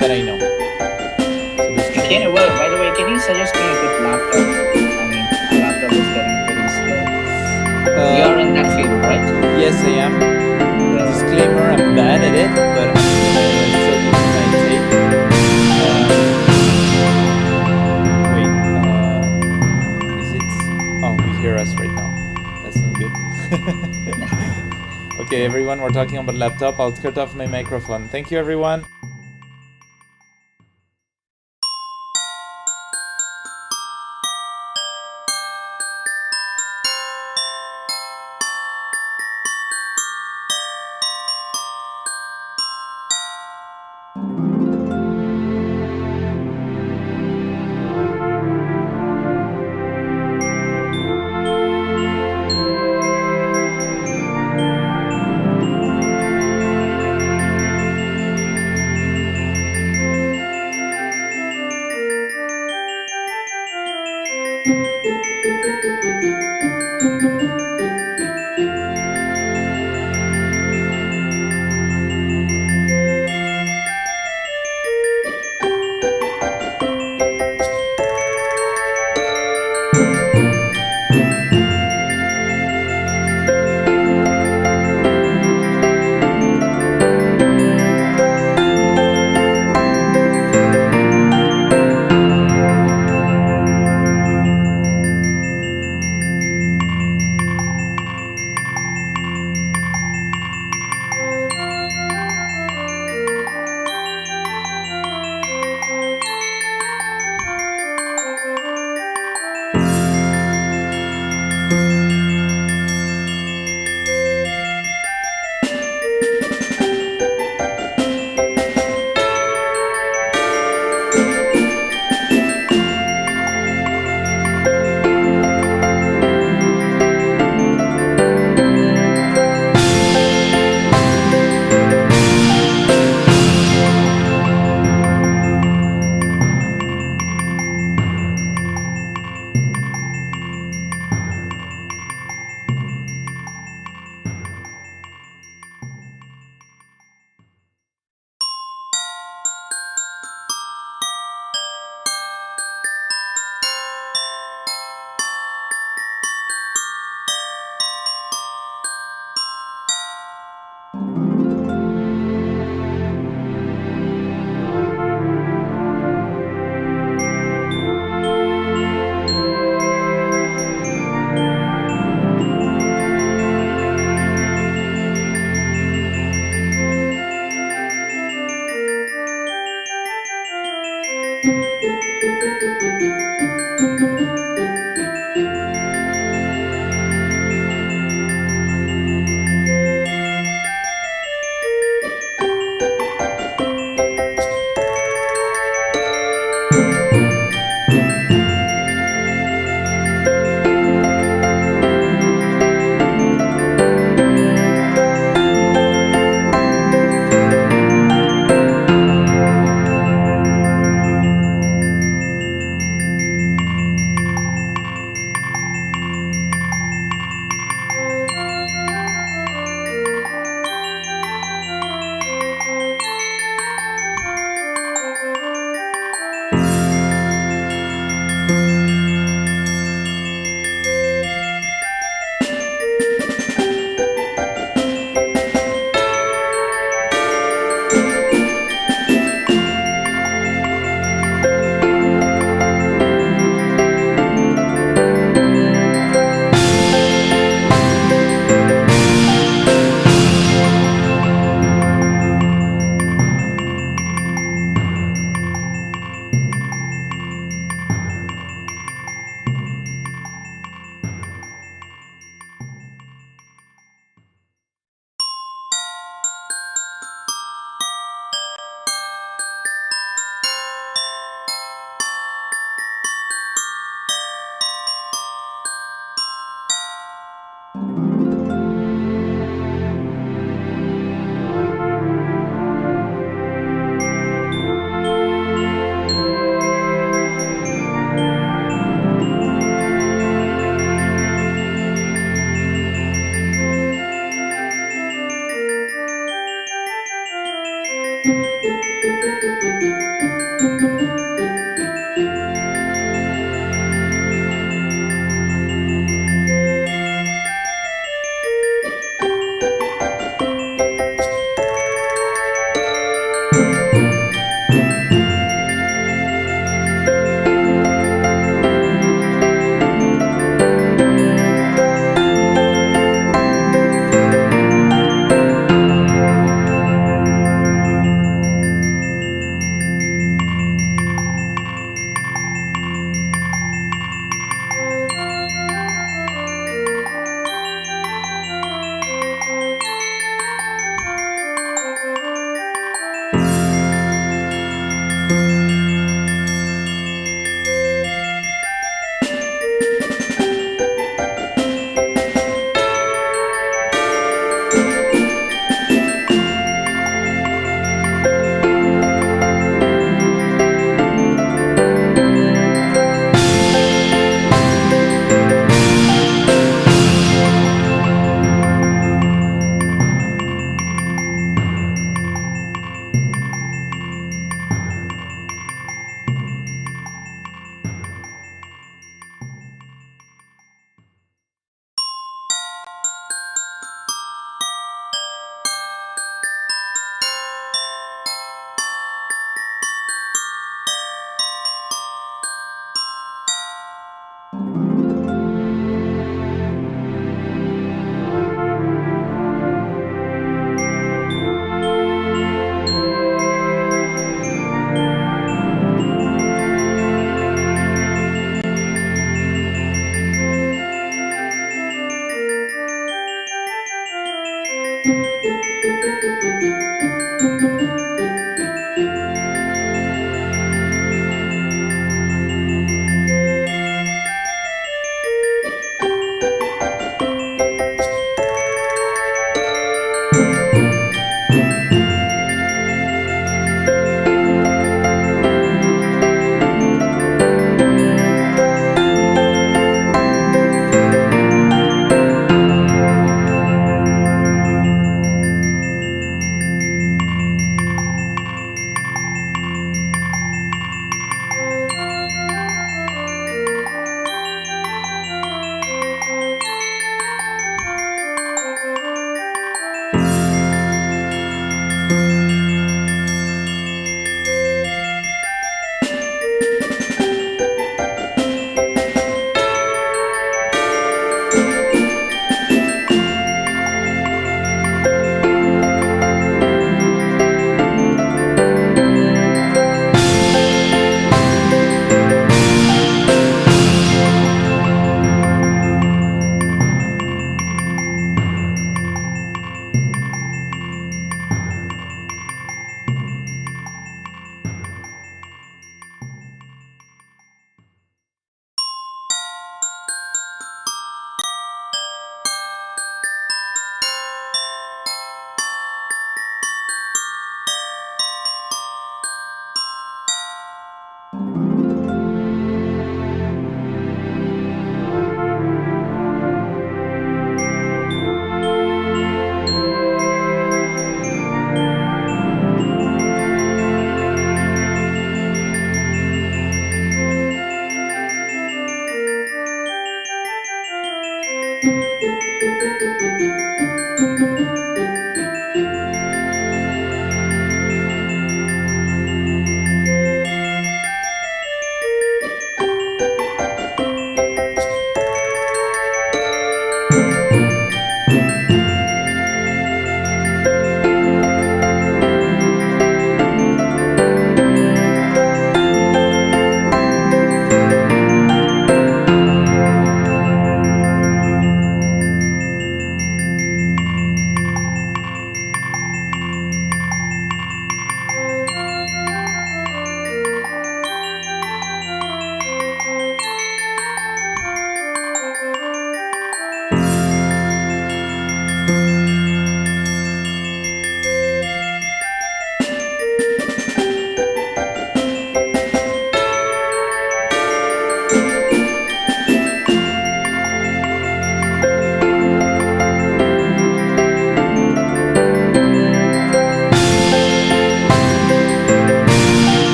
that I know. Okay, well, by the way, can you suggest me a good laptop? I mean, my laptop is getting pretty slow. You're in that field, right? Yes, I am. Disclaimer, I'm bad at it, but I'm still giving my take. Wait, is it? Oh, we hear us right now. That's not good. Okay, everyone, we're talking about laptop. I'll cut off my microphone. Thank you, everyone.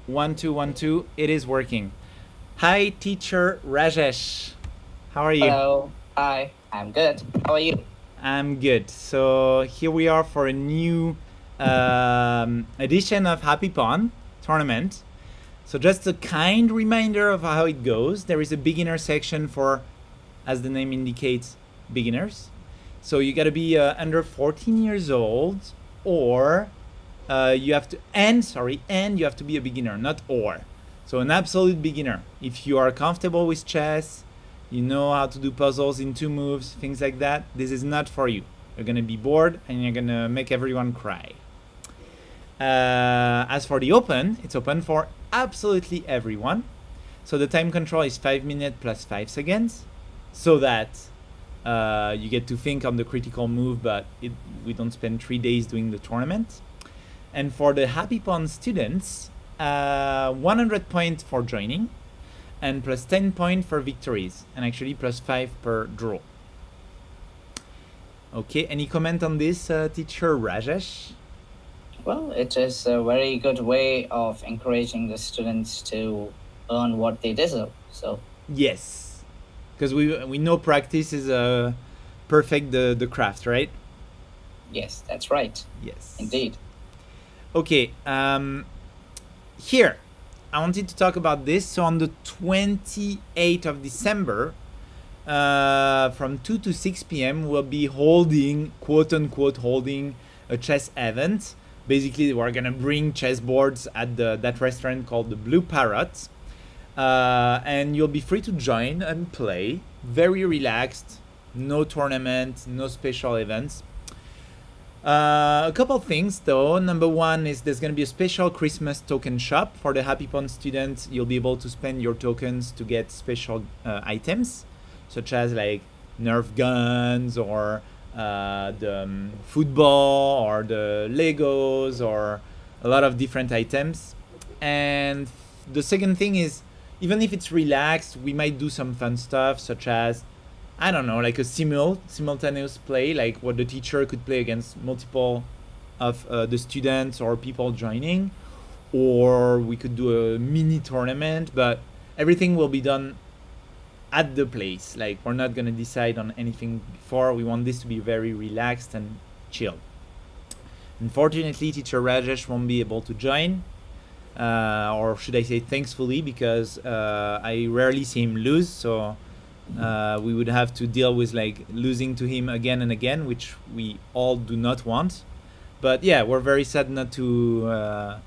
1 2 1 2. It is working. Hi, teacher Rajesh. How are you? Hello. Hi. I'm good. How are you? I'm good. So here we are for a new edition of Hpot tournament. So just a kind reminder of how it goes. There is a beginner section for as the name indicates, beginners. So you got to be under 14 years old, or you have to, and you have to be a beginner, not or. So an absolute beginner. If you are comfortable with chess, you know how to do puzzles in 2 moves, things like that, this is not for you. You're gonna be bored and you're gonna make everyone cry. As for the open, it's open for absolutely everyone. So the time control is 5 minutes plus 5 seconds, so that you get to think on the critical move, but we don't spend 3 days doing the tournament. And for the Hpot students, 100 points for joining, and plus 10 points for victories, and actually plus 5 per draw. Okay, any comment on this, teacher Rajesh? Well, it is a very good way of encouraging the students to earn what they deserve. So yes, because we know practice is perfect the craft, right? yes, that's right. Yes, Indeed. Okay, here I wanted to talk about this. So on the 28th of December, from 2 to 6 p.m. we'll be holding, quote unquote, holding a chess event. Basically, we're gonna bring chess boards at that restaurant called the Blue Parrot, and you'll be free to join and play. Very relaxed, no tournament, no special events. A couple things though. Number one is there's gonna be a special Christmas token shop for the Hpot students. You'll be able to spend your tokens to get special items, such as like Nerf guns, or the football, or the Legos, or a lot of different items. And the second thing is, even if it's relaxed, we might do some fun stuff, such as, I don't know, like a simultaneous play, like what the teacher could play against multiple of the students or people joining, or we could do a mini tournament, but everything will be done at the place. Like, we're not gonna decide on anything before. We want this to be very relaxed and chill. Unfortunately, teacher Rajesh won't be able to join, or should I say thankfully, because I rarely see him lose, so we would have to deal with like losing to him again and again, which we all do not want. But yeah, we're very sad not to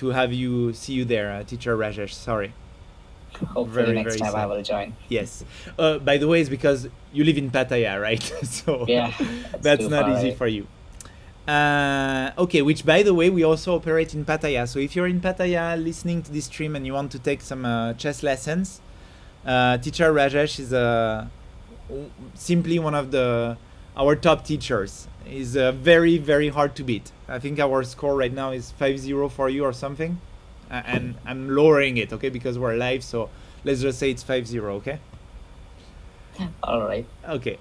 have you see you there, teacher Rajesh. Sorry. Hopefully next time I will join. Yes. By the way, it's because you live in Pattaya, right? So Yeah, that's too not far easy away. for you. Okay, which by the way, we also operate in Pattaya. So if you're in Pattaya listening to this stream and you want to take some chess lessons, teacher Rajesh is simply one of our top teachers. He's very, very hard to beat. I think our score right now is 5-0 for you or something. And I'm lowering it, okay, because we're live, so let's just say it's 5-0, okay? All right. Okay.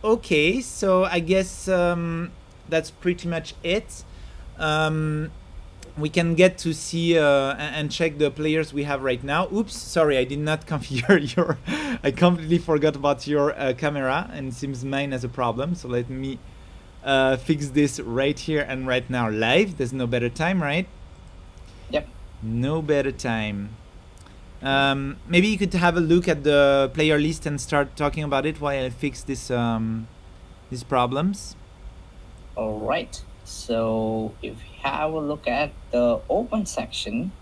Okay, so I guess that's pretty much it. We can get to see and check the players we have right now. Oops, sorry, I did not configure your... I completely forgot about your camera, and it seems mine has a problem, so let me fix this right here and right now live. There's no better time, right? Yep. No better time. Maybe you could have a look at the player list and start talking about it while I fix this these problems. All right. So if you have a look at the open section,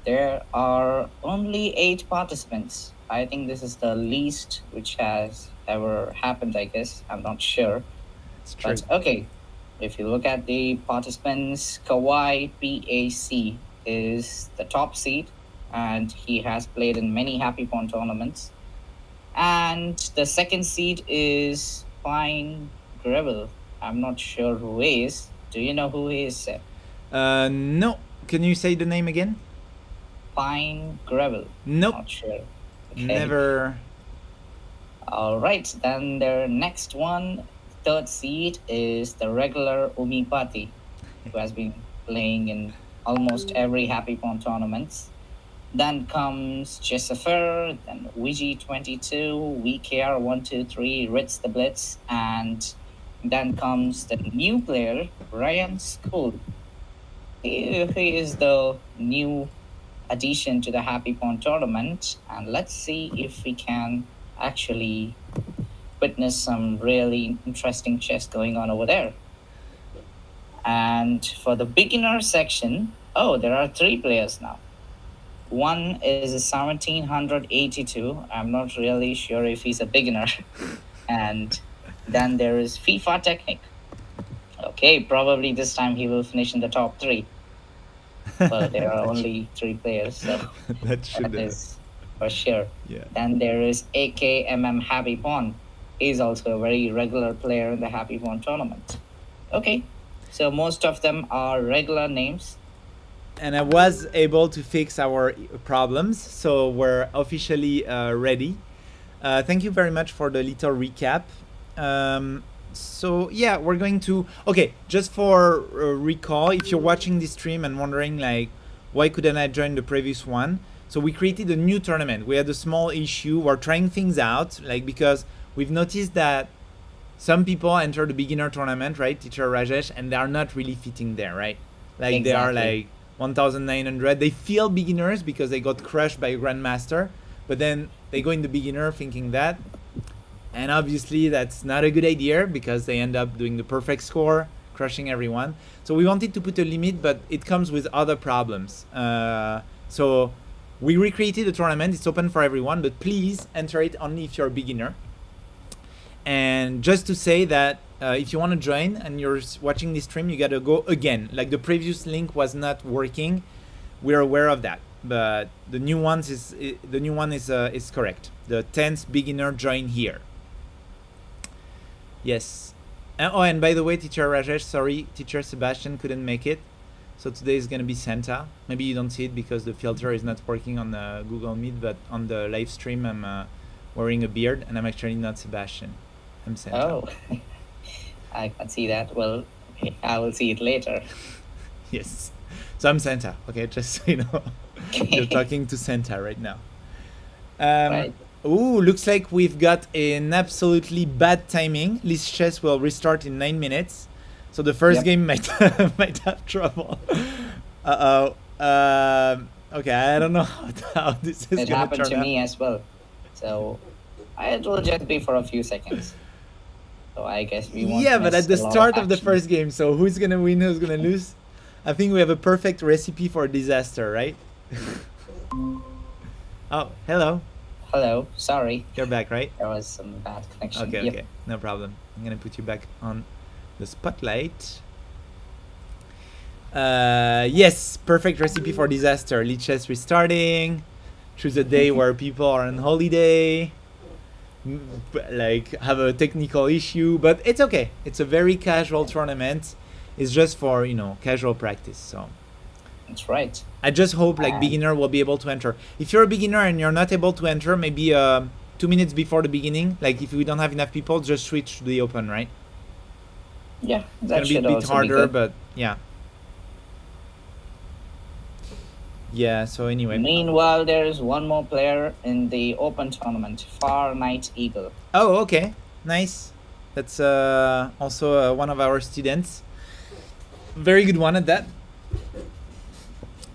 there are only 8 participants. I think this is the least which has ever happened, I guess. I'm not sure. It's true. But okay, if you look at the participants, Kawhi PAC is the top seed, and he has played in many Hpot tournaments. And the second seed is Pine Gravel. I'm not sure who he is. Do you know who he is, Seb? No. Can you say the name again? Pine Gravel. Nope. Not sure. Okay. Never. All right, then the next one, third seed, is the regular Umipati, who has been playing in almost every Hpot tournaments. Then comes Jessifer, then WG22, VKR123, Ritz the Blitz, and then comes the new player, Ryan School. He is the new addition to the Happy Pond tournament, and let's see if we can actually witness some really interesting chess going on over there. And for the beginner section, oh, there are three players now. One is a 1782. I'm not really sure if he's a beginner. And then there is FIFA Technic. Okay, probably this time he will finish in the top three. But there are only three players, so That should. that is for sure. Yeah. Then there is AKMM Happy Pond. He's also a very regular player in the Happy Pond tournament. Okay, so most of them are regular names. And I was able to fix our problems, so we're officially ready. Thank you very much for the little recap. So yeah, we're going to, okay, just for recall, if you're watching this stream and wondering like why couldn't I join the previous one, so we created a new tournament. We had a small issue. We're trying things out, like, because we've noticed that some people enter the beginner tournament, right, teacher Rajesh, and they are not really fitting there, right? Like they are Exactly. like 1900. They feel beginners because they got crushed by a grandmaster, but then they go in the beginner thinking that, and obviously that's not a good idea because they end up doing the perfect score, crushing everyone. So we wanted to put a limit, but it comes with other problems. So we recreated the tournament. It's open for everyone, but please enter it only if you're a beginner. And just to say that if you want to join and you're watching this stream, you gotta go again. Like the previous link was not working. We're aware of that, but the new one is correct. The 10th beginner join here. Yes. Oh, and by the way, teacher Rajesh, sorry, teacher Sebastian couldn't make it. So today is gonna be Santa. Maybe you don't see it because the filter is not working on the Google Meet, but on the live stream I'm wearing a beard and I'm actually not Sebastian. I'm Santa. Oh, I can see that. Well, okay, I will see it later. Yes. So I'm Santa. Okay, just so you know, you're talking to Santa right now. Right. Ooh, looks like we've got an absolutely bad timing. This chess will restart in 9 minutes, so the first Yep. game might might have trouble. Okay, I don't know how this is It gonna happened turn to out. me as well. So it will just be for a few seconds. So I guess we won't. Yeah, but miss at the a lot start of the action. first game, so who's gonna win, who's gonna lose? I think we have a perfect recipe for disaster, right? Oh, hello. Hello, sorry, You're back, right? there was some bad connection. Okay, Yep. okay, no problem. I'm gonna put you back on the spotlight. Yes, perfect recipe for disaster. Lichess restarting. Choose a day where people are on holiday. Like have a technical issue, but it's okay. It's a very casual tournament. It's just for casual practice. So That's right. I just hope like And- beginner will be able to enter. If you're a beginner and you're not able to enter, maybe 2 minutes before the beginning, like if we don't have enough people, just switch to the open, right? Yeah, It's that gonna be a should bit also be harder, good. but yeah. Yeah, so anyway. Meanwhile, there is one more player in the open tournament, Far Night Eagle. Oh, okay. Nice. That's also one of our students. Very good one at that.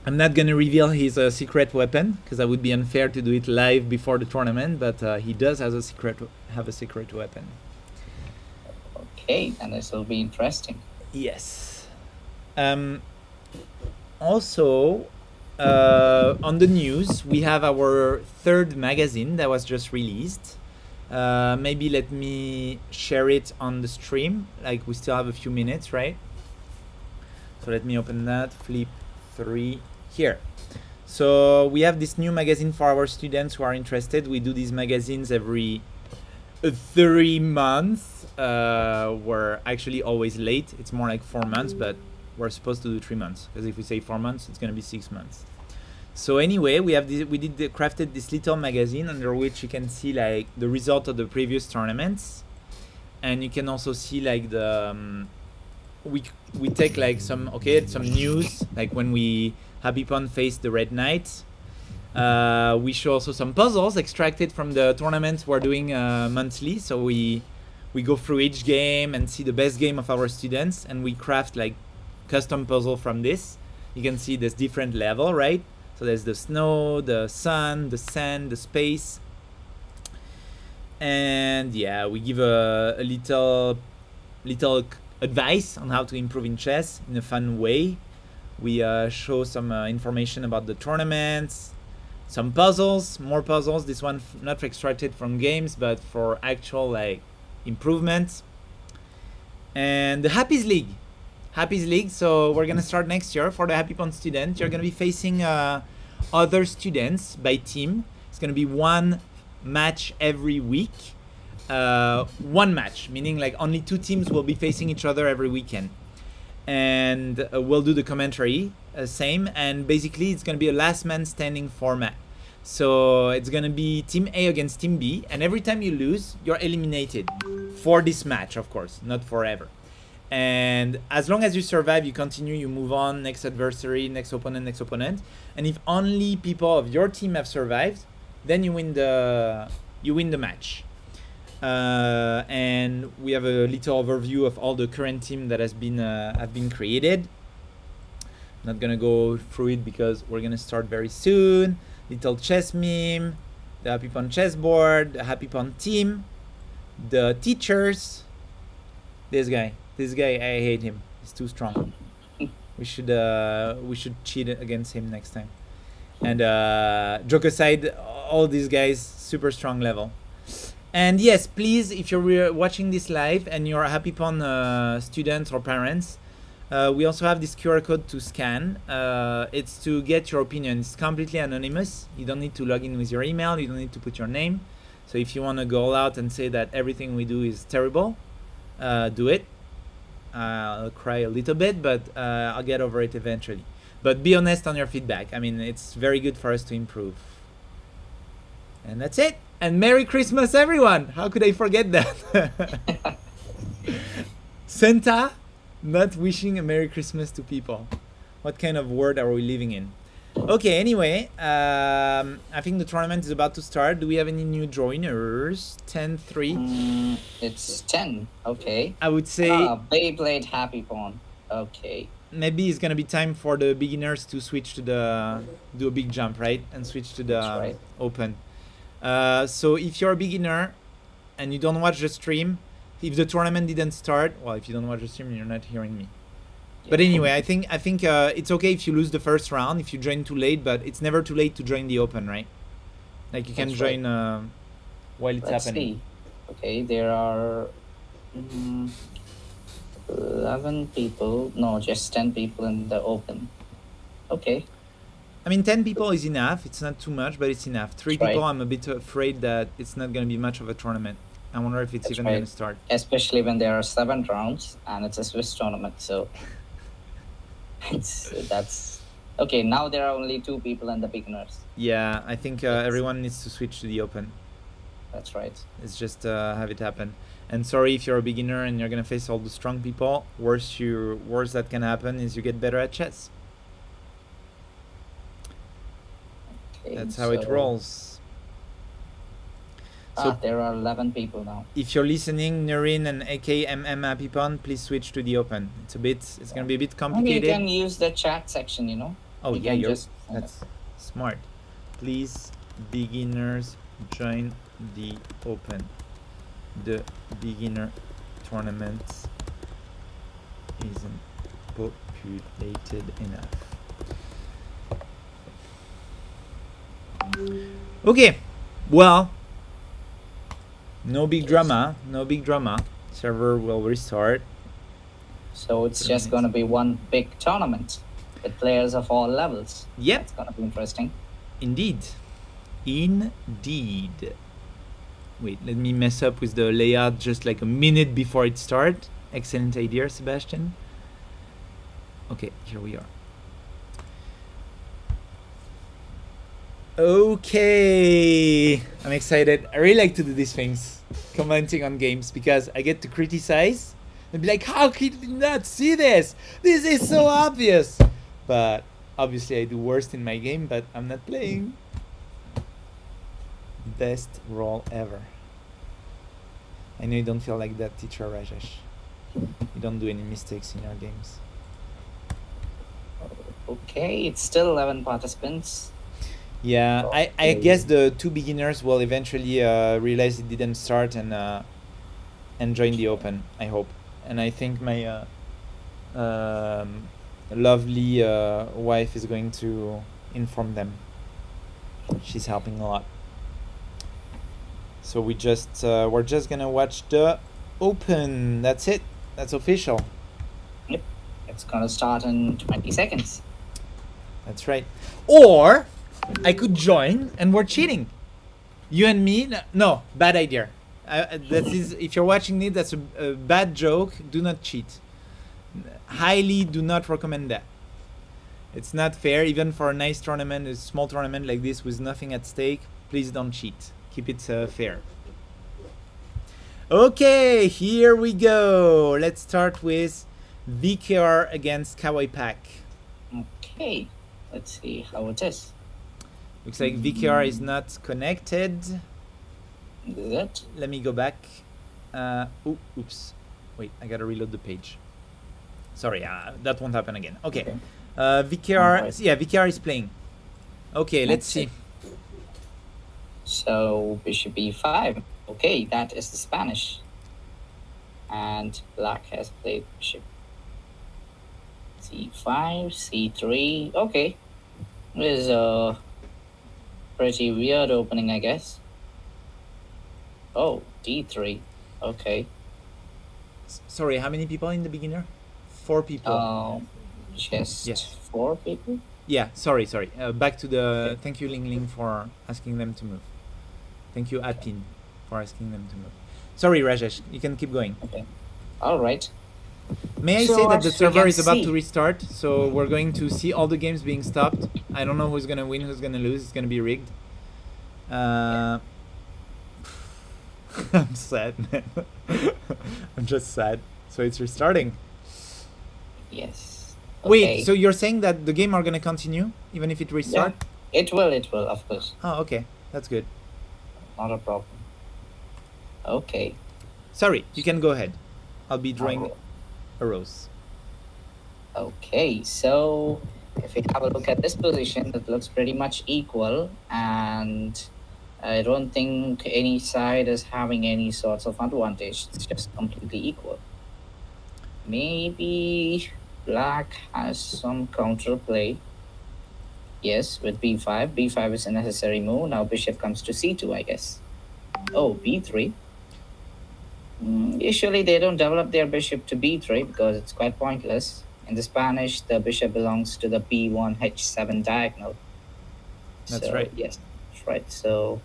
I'm not gonna reveal his secret weapon because that would be unfair to do it live before the tournament. But he does have a secret weapon. Okay, and this will be interesting. Yes. Also, on the news, we have our third magazine that was just released. Maybe let me share it on the stream. Like we still have a few minutes, right? So let me open that. Flip 3 here. So we have this new magazine for our students who are interested. We do these magazines every 3 months. We're actually always late. It's more like 4 months, but we're supposed to do 3 months because if we say 4 months, it's gonna be 6 months. So anyway, we crafted this little magazine under which you can see like the result of the previous tournaments, and you can also see like the we take like some news, like when we Happy Pond faced the Red Knight. We show also some puzzles extracted from the tournaments we're doing monthly. So we go through each game and see the best game of our students, and we craft like custom puzzle from this. You can see this different level, right? So there's the snow, the sun, the sand, the space. And yeah, we give a little advice on how to improve in chess in a fun way. We show some information about the tournaments, some puzzles, more puzzles. This one not extracted from games, but for actual like improvements. And the Happy's League. So we're gonna start next year for the Hpot students. You're gonna be facing other students by team. It's gonna be one match every week. One match, meaning like only two teams will be facing each other every weekend. And we'll do the commentary same, and basically it's going to be a last man standing format. So it's going to be team A against team B, and every time you lose you're eliminated for this match, of course, not forever. And as long as you survive, you continue, you move on, next adversary, next opponent. And if only people of your team have survived, then you win the match. And we have a little overview of all the current team that have been created. Not gonna go through it because we're gonna start very soon. Little chess meme, the Hpot chessboard, the Hpot team, the teachers. This guy, I hate him. He's too strong. We should cheat against him next time. And joke aside, all these guys super strong level. And yes, please, if you're watching this live and you're a Hpot students or parents, we also have this QR code to scan. It's to get your opinion. It's completely anonymous. You don't need to log in with your email. You don't need to put your name. So if you want to go out and say that everything we do is terrible, do it. I'll cry a little bit, but I'll get over it eventually. But be honest on your feedback. I mean, it's very good for us to improve. And that's it. And Merry Christmas, everyone! How could I forget that? Santa not wishing a Merry Christmas to people. What kind of world are we living in? Okay, anyway, I think the tournament is about to start. Do we have any new joiners? 10-3? It's 10. Okay. I would say... Beyblade Hpot. Okay. Maybe it's gonna be time for the beginners to switch to do a big jump, right? And switch to the open. So if you're a beginner and you don't watch the stream, if the tournament didn't start, well, if you don't watch the stream, you're not hearing me. Yeah. But anyway, I think it's okay if you lose the first round, if you join too late, but it's never too late to join the open, right? Like you can join while it's happening. See. Okay, there are 11 people. No, just 10 people in the open. Okay. I mean, 10 people is enough. It's not too much, but it's enough. 3 people, I'm a bit afraid that it's not going to be much of a tournament. I wonder if it's even going to start. Especially when there are 7 rounds and it's a Swiss tournament. So that's okay. Now there are only 2 people and the beginners. Yeah, I think everyone needs to switch to the open. That's right. It's just have it happen. And sorry if you're a beginner and you're going to face all the strong people. Worst that can happen is you get better at chess. Okay, that's how it rolls. So there are 11 people now. If you're listening, Nurin and AKMM Hpot, please switch to the open. It's going to be a bit complicated. You can use the chat section, you know. Oh yeah, that's smart. Please, beginners, join the open. The beginner tournament isn't populated enough. Okay, well, no big drama. Server will restart. So it's just going to be one big tournament with players of all levels. Yep. It's going to be interesting. Indeed. Wait, let me mess up with the layout just like a minute before it starts. Excellent idea, Sebastian. Okay, here we are. Okay, I'm excited. I really like to do these things, commenting on games, because I get to criticize and be like, how could you not see this? This is so obvious. But obviously I do worst in my game, but I'm not playing. Best roll ever. I know you don't feel like that, teacher Rajesh. You don't do any mistakes in your games. Okay, it's still 11 participants. Yeah, I Okay. guess the two beginners will eventually realize it didn't start and join the open. I hope, and I think my lovely wife is going to inform them. She's helping a lot. So we're just gonna watch the open. That's it. That's official. Yep, it's gonna start in 20 seconds. That's right. Or I could join and we're cheating. You and me? No, bad idea. That is, if you're watching it, that's a bad joke. Do not cheat. Highly do not recommend that. It's not fair, even for a nice tournament, a small tournament like this with nothing at stake. Please don't cheat. Keep it fair. Okay, here we go. Let's start with VKR against Kawaii Pack. Okay, let's see how it is. Looks like VKR is not connected. Is it? Let me go back. Oops. Wait, I gotta reload the page. Sorry, that won't happen again. Okay. VKR, Alright. yeah, VKR is playing. Okay, let's see. So bishop e5. Okay, that is the Spanish. And black has played bishop c5, c3. Okay, this is a pretty weird opening, I guess. Oh, d3. Okay. Sorry, how many people in the beginner? 4 people. Just Yes. 4 people. Yeah, sorry. Back to the. Thank you, Ling Ling, for asking them to move. Thank you, Apin, for asking them to move. Sorry, Rajesh, you can keep going. Okay. All right. May I So say that the as we server can is about see- to restart, so we're going to see all the games being stopped. I don't know who's gonna win, who's gonna lose. It's gonna be rigged. I'm sad, man. I'm just sad. So it's restarting. Yes. Wait, Okay. so you're saying that the game are gonna continue even if it restarts? It will, of course. Oh, okay, that's good. Not a problem. Okay. Sorry, you can go ahead. I'll be drawing Alright. a rose. Okay, so if we have a look at this position, it looks pretty much equal, and I don't think any side is having any sorts of advantage. It's just completely equal. Maybe black has some counterplay. Yes, with b5. b5 is a necessary move. Now bishop comes to c2, I guess. Oh, b3. Usually they don't develop their bishop to b3 because it's quite pointless. In the Spanish, the bishop belongs to the b1 h7 diagonal. That's right. Yes, that's right. So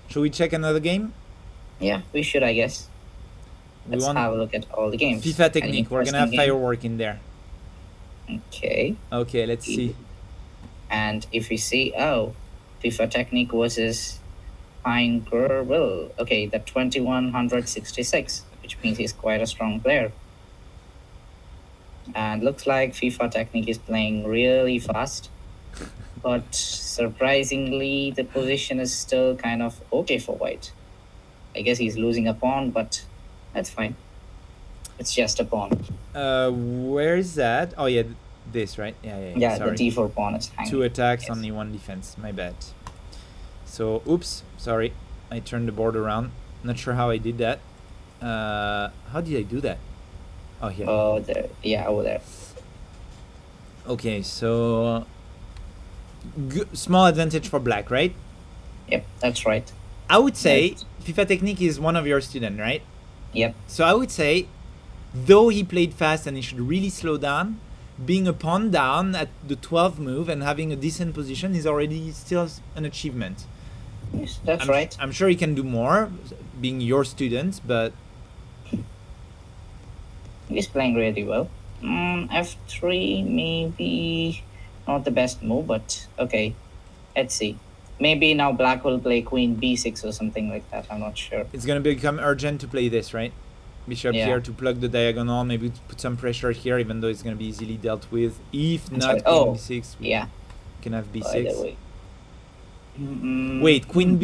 Should we check another game? yeah, we should, I guess. Let's have a look at all the games. FIFA Any technique. We're gonna have interesting game? firework in there. Okay. Okay, let's see. And if we see, FIFA technique versus Pine Will. Okay, the 2166, which means he's quite a strong player. And looks like FIFA technique is playing really fast. But surprisingly, the position is still kind of okay for white. I guess he's losing a pawn, but that's fine. It's just a pawn. Where is that? Oh yeah, this right? Yeah. Yeah, Sorry. the d4 pawn is hanging. 2 attacks, Yes. only 1 defense. My bad. So, oops, sorry. I turned the board around. Not sure how I did that. How did I do that? Oh, here. Oh, there. Yeah, over there. Okay, so small advantage for black, right? Yep, that's right. I would say Right. FIFA Technique is one of your students, right? Yep. So I would say, though he played fast and he should really slow down, being a pawn down at the 12th move and having a decent position is already still an achievement. Yes, that's I'm, right. I'm sure he can do more, being your student, but He's playing really well. F3 maybe not the best move, but okay. Let's see. Maybe now black will play queen b6 or something like that. I'm not sure. it's going to become urgent to play this, right? Bishop Yeah. here to plug the diagonal, maybe to put some pressure here, even though it's going to be easily dealt with. If That's not right. queen Oh, b6, we Yeah. can have By the b6. way. Wait, queen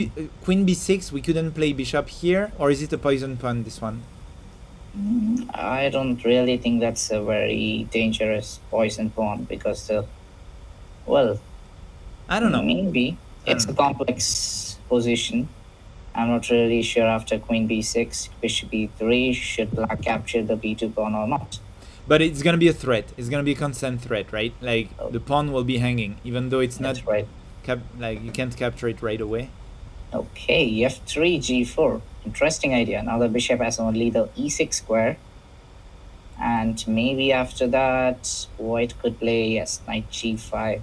b6, we couldn't play bishop here? Or is it a poison pawn, this one? I don't really think that's a very dangerous poison pawn because the well, I don't know. maybe I don't it's a know. complex position. I'm not really sure after queen b6, bishop b3, should black capture the b2 pawn or not? But it's gonna be a threat. It's gonna be a constant threat, right? Like Oh, the pawn will be hanging, even though it's not that's right. like you can't capture it right away. Okay, f3, g4. Interesting idea. Now the bishop has only the e6 square. And maybe after that, white could play, yes, knight g5.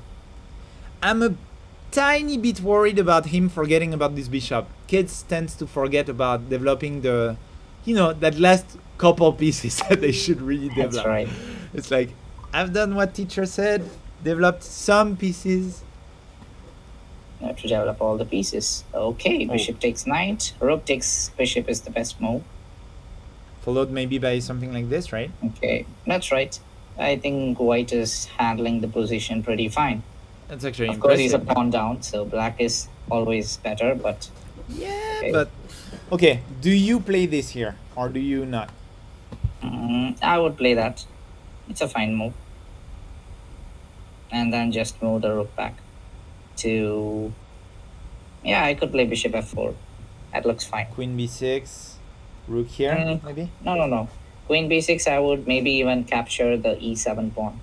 I'm a tiny bit worried about him forgetting about this bishop. Kids tend to forget about developing the, that last couple pieces that they should really That's develop. right. It's like, I've done what teacher said, developed some pieces. You have to develop all the pieces. Okay, bishop takes knight. Rook takes bishop is the best move. Followed maybe by something like this, right? Okay, that's right. I think white is handling the position pretty fine. That's actually Of course, he's a impressive. pawn down, so black is always better, but Yeah, okay. but okay. Do you play this here or do you not? I would play that. It's a fine move. And then just move the rook back to. Yeah, I could play bishop f4. That looks fine. Queen b6, rook here, Mm, maybe. No. Queen b6, I would maybe even capture the e7 pawn.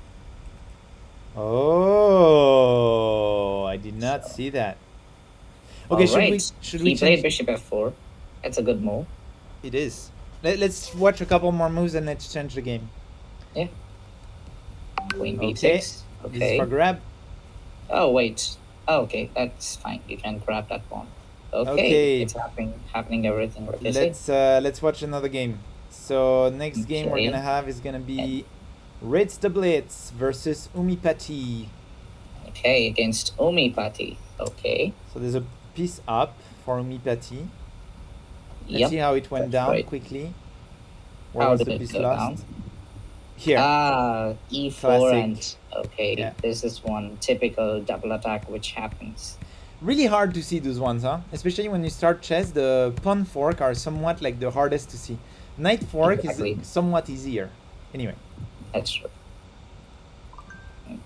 Oh, I did not So, see that. Okay, alright. should He we played change? bishop f4. That's a good move. It is. Let's watch a couple more moves and let's change the game. Yeah. Queen Okay. b6. This is Okay. for grab. Oh, wait. Oh, okay, that's fine. You can grab that pawn. Okay. Okay. It's happening everything like I said. Let's watch another game. So next game we're Okay. gonna have is gonna be Ritz the Blitz versus Umipati. Okay, against Omipati. Okay. So there's a piece up for Umipati. Let's Yep. see how it went that's down right. quickly. Where How was did the it piece go lost? down? Here. E4 Classic. and okay, Yeah. this is one typical double attack which happens. Really hard to see those ones, huh? Especially when you start chess, the pawn fork are somewhat like the hardest to see. Knight fork Exactly. is somewhat easier. Anyway, That's true.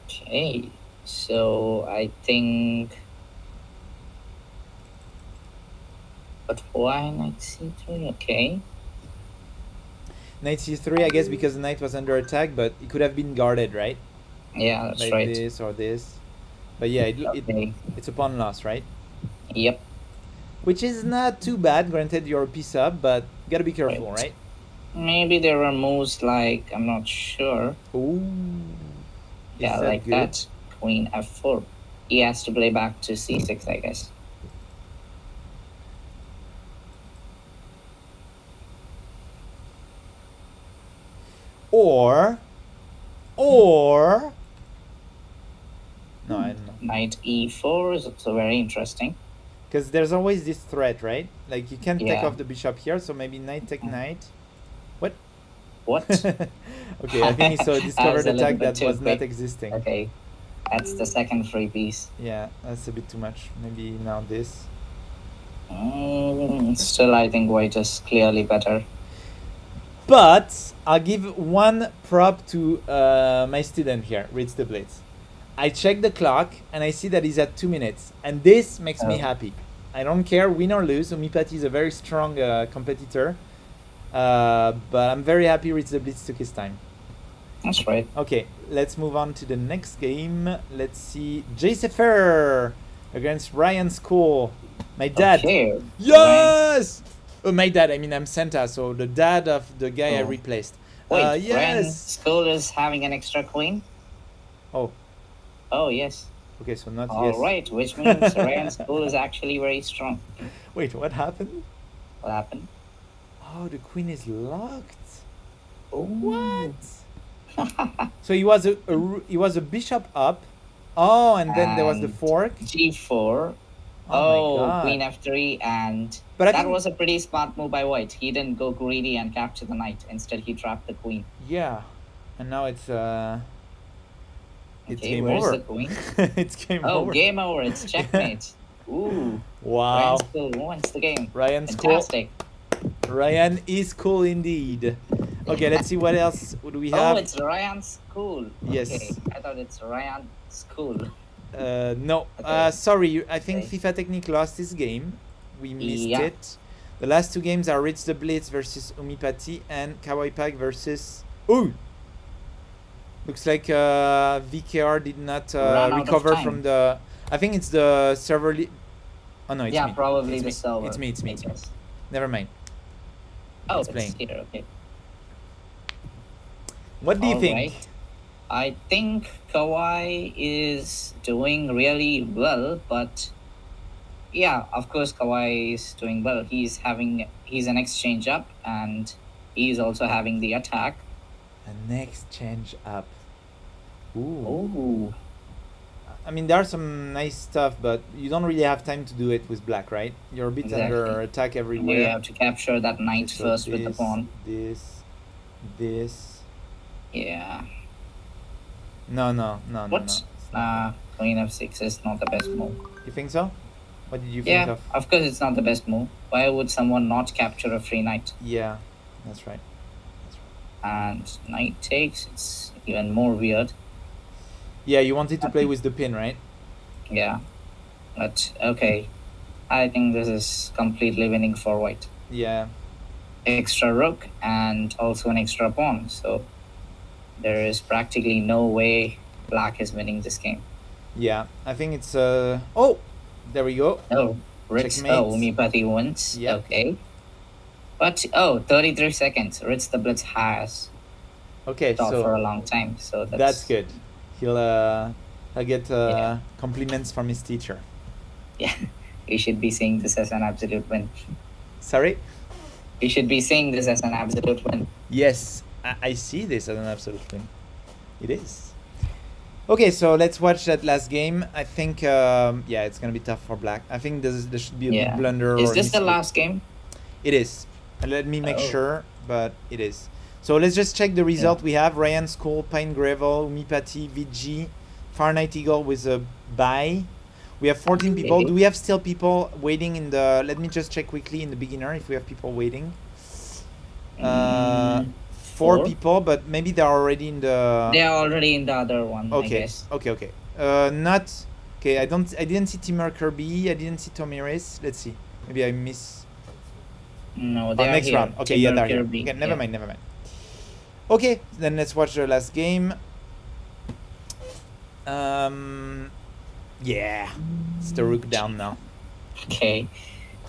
Okay, so I think. But why knight c3? Okay. knight c3, I guess because the knight was under attack, but it could have been guarded, right? Yeah, that's Like right. this or this. But yeah, Okay. it's a pawn loss, right? Yep. Which is not too bad, granted you're a piece up, but gotta be careful, Right. right? Maybe there are moves like I'm not sure. Ooh. Yeah, that like good? that. Queen f4. He has to play back to c6, I guess. Or no, I don't know. Knight e4 is also very interesting. Because there's always this threat, right? Like you can't take Yeah. off the bishop here, so maybe knight take knight. What? What? Okay, I think he saw a discovered a little attack bit that too was not quick. existing. Okay, that's the second free piece. Yeah, that's a bit too much. Maybe now this. Still, I think white is clearly better. But I'll give one prop to my student here, Ritz the Blitz. I check the clock and I see that he's at 2 minutes, and this makes me Oh. happy. I don't care, win or lose. Umipati is a very strong competitor, but I'm very happy Ritz the Blitz took his time. That's right. Okay, let's move on to the next game. Let's see, Jaysefer against Ryan School. My dad. Okay. Yes. Oh, my dad. I mean, I'm Santa, so the dad of the guy I Oh. replaced. Wait, Ryan Yes. School is having an extra queen? Oh, Oh, yes. okay. So not All yes. right, which means Ryan School is actually very strong. Wait, what happened? What happened? Oh, the queen is locked. Oh. What? So he was a bishop up. Oh, and then there was the And fork. G4. Oh, my God. Queen f3, and But I that think- was a pretty smart move by white. He didn't go greedy and capture the knight. Instead, he trapped the queen. Yeah, and now it's Okay, game where's over. the queen? It's game Oh, over. game over. It's checkmate. Ooh. Wow. Ryan School wins the game. Ryan's cool. Fantastic. Ryan is cool indeed. Okay, let's see what else do we Oh, have. it's Ryan's school. Yes. Okay, I thought it's Ryan's school. No, Okay. sorry. I think Okay. FIFA Technique lost this game. We missed Yeah. it. The last two games are Ritz the Blitz versus Umipati and Kawaii Pack versus. Ooh! Looks like VKR did not Ran out of recover time. from the. I think it's the server. Oh no, it's Yeah, me. probably It's the me. server. It's me. It's me. I It's me. guess. Never mind. Oh, It's it's playing. here. Okay. What do you think? Alright. I think Kawhi is doing really well, but yeah, of course Kawhi is doing well. He's an exchange up, and he's also having the attack. A next change up. Ooh. Oh, I mean, there's some nice stuff, but you don't really have time to do it with black, right? You're a bit under Exactly. attack you everywhere. have to capture that knight Okay, so first with the pawn. This. Yeah. No. What? It's not. Queen f6 is not the best move. You think so? What did you think Yeah, of? of course it's not the best move. Why would someone not capture a free knight? Yeah, that's right. And knight takes, it's even more weird. Yeah, you wanted to play with the pin, right? Yeah. But okay. I think this is completely winning for white. Yeah. Extra rook and also an extra pawn. So there is practically no way black is winning this game. Yeah, I think it's oh, there we go. Oh, Ritz. Checkmate. Oh, Umipati wins. Yep. Okay. But 33 seconds. Ritz the Blitz has Okay, thought so for a long time. So that's good. He'll get Yeah. compliments from his teacher. Yeah. You should be seeing this as an absolute win. Sorry? You should be seeing this as an absolute win. Yes, I see this as an absolute win. It is. Okay, so let's watch that last game. I think, yeah, it's gonna be tough for black. I think there should be a Yeah. big blunder. Is or this the mistake. last game? It is. Let me make Oh. sure, but it is. So let's just check the result. We have Ryan School, Pine Gravel, Umipati, VG, Far Night Eagle with a bye. We have 14 people. Okay. Do we have still people waiting in the... Let me just check quickly in the beginner if we have people waiting. Four Four? people, but maybe they're already in the... They are already in the other one, I Okay, guess. okay. Not... Okay, I didn't see Timur Kirby. I didn't see Tomiris. Let's see. Maybe I miss... No, they are next here. round. Okay, Timur they're here. Kirby. Okay, never Yeah. mind. Okay, then let's watch the last game. Yeah, it's the rook down now. Okay.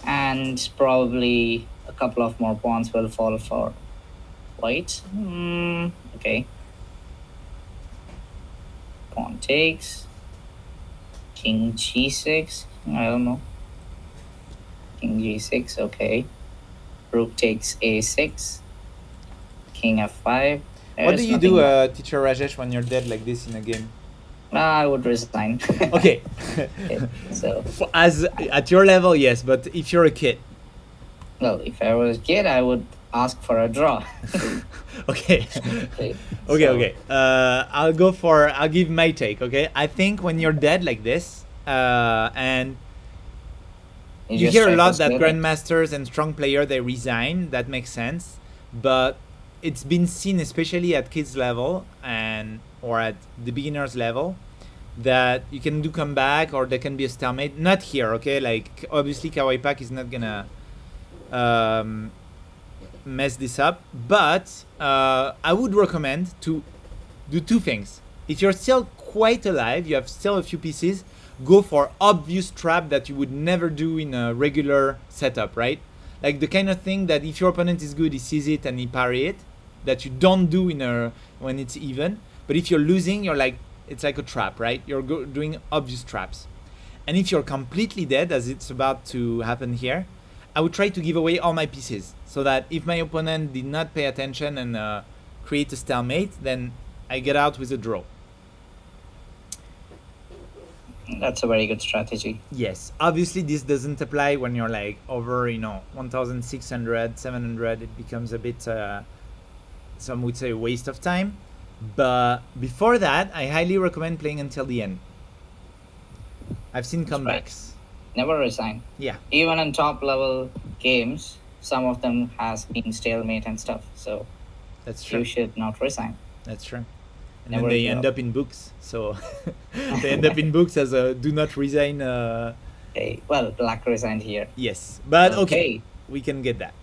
And probably a couple of more pawns will fall for white. Okay. Pawn takes. King g6. I don't know. King g6. Okay. Rook takes a6. King f5. What There's do you do, nothing- teacher Rajesh, when you're dead like this in a game? I would resign. Okay. Okay, so, As at your level, yes, but if you're a kid, well, if I was a kid, I would ask for a draw. okay. Okay. Okay. I'll give my take. Okay, I think when you're dead like this, and you just hear try a to lot that split it. grandmasters and strong player they resign. That makes sense, but it's been seen, especially at kids level or at the beginners level, that you can do comeback or there can be a stalemate. Not here, okay? Like obviously Kawaii Pack is not gonna mess this up, but I would recommend to do two things. If you're still quite alive, you have still a few pieces, go for obvious trap that you would never do in a regular setup, right? Like the kind of thing that if your opponent is good, he sees it and he parry it, that you don't do when it's even. But if you're losing, you're like, it's like a trap, right? You're doing obvious traps. And if you're completely dead, as it's about to happen here, I would try to give away all my pieces, so that if my opponent did not pay attention and create a stalemate, then I get out with a draw. That's a very good strategy. Yes, obviously this doesn't apply when you're like over, 1,600, 700. It becomes a bit, some would say, a waste of time. But before that, I highly recommend playing until the end. I've seen comebacks. Never resign. Yeah. Even in top level games, some of them has been stalemate and stuff. So That's true. You should not resign. That's true. And Never then they give end up. up in books. So they end up in books as a do not resign. Okay. Well, Black resigned here. Yes, but okay, Okay. we can get that.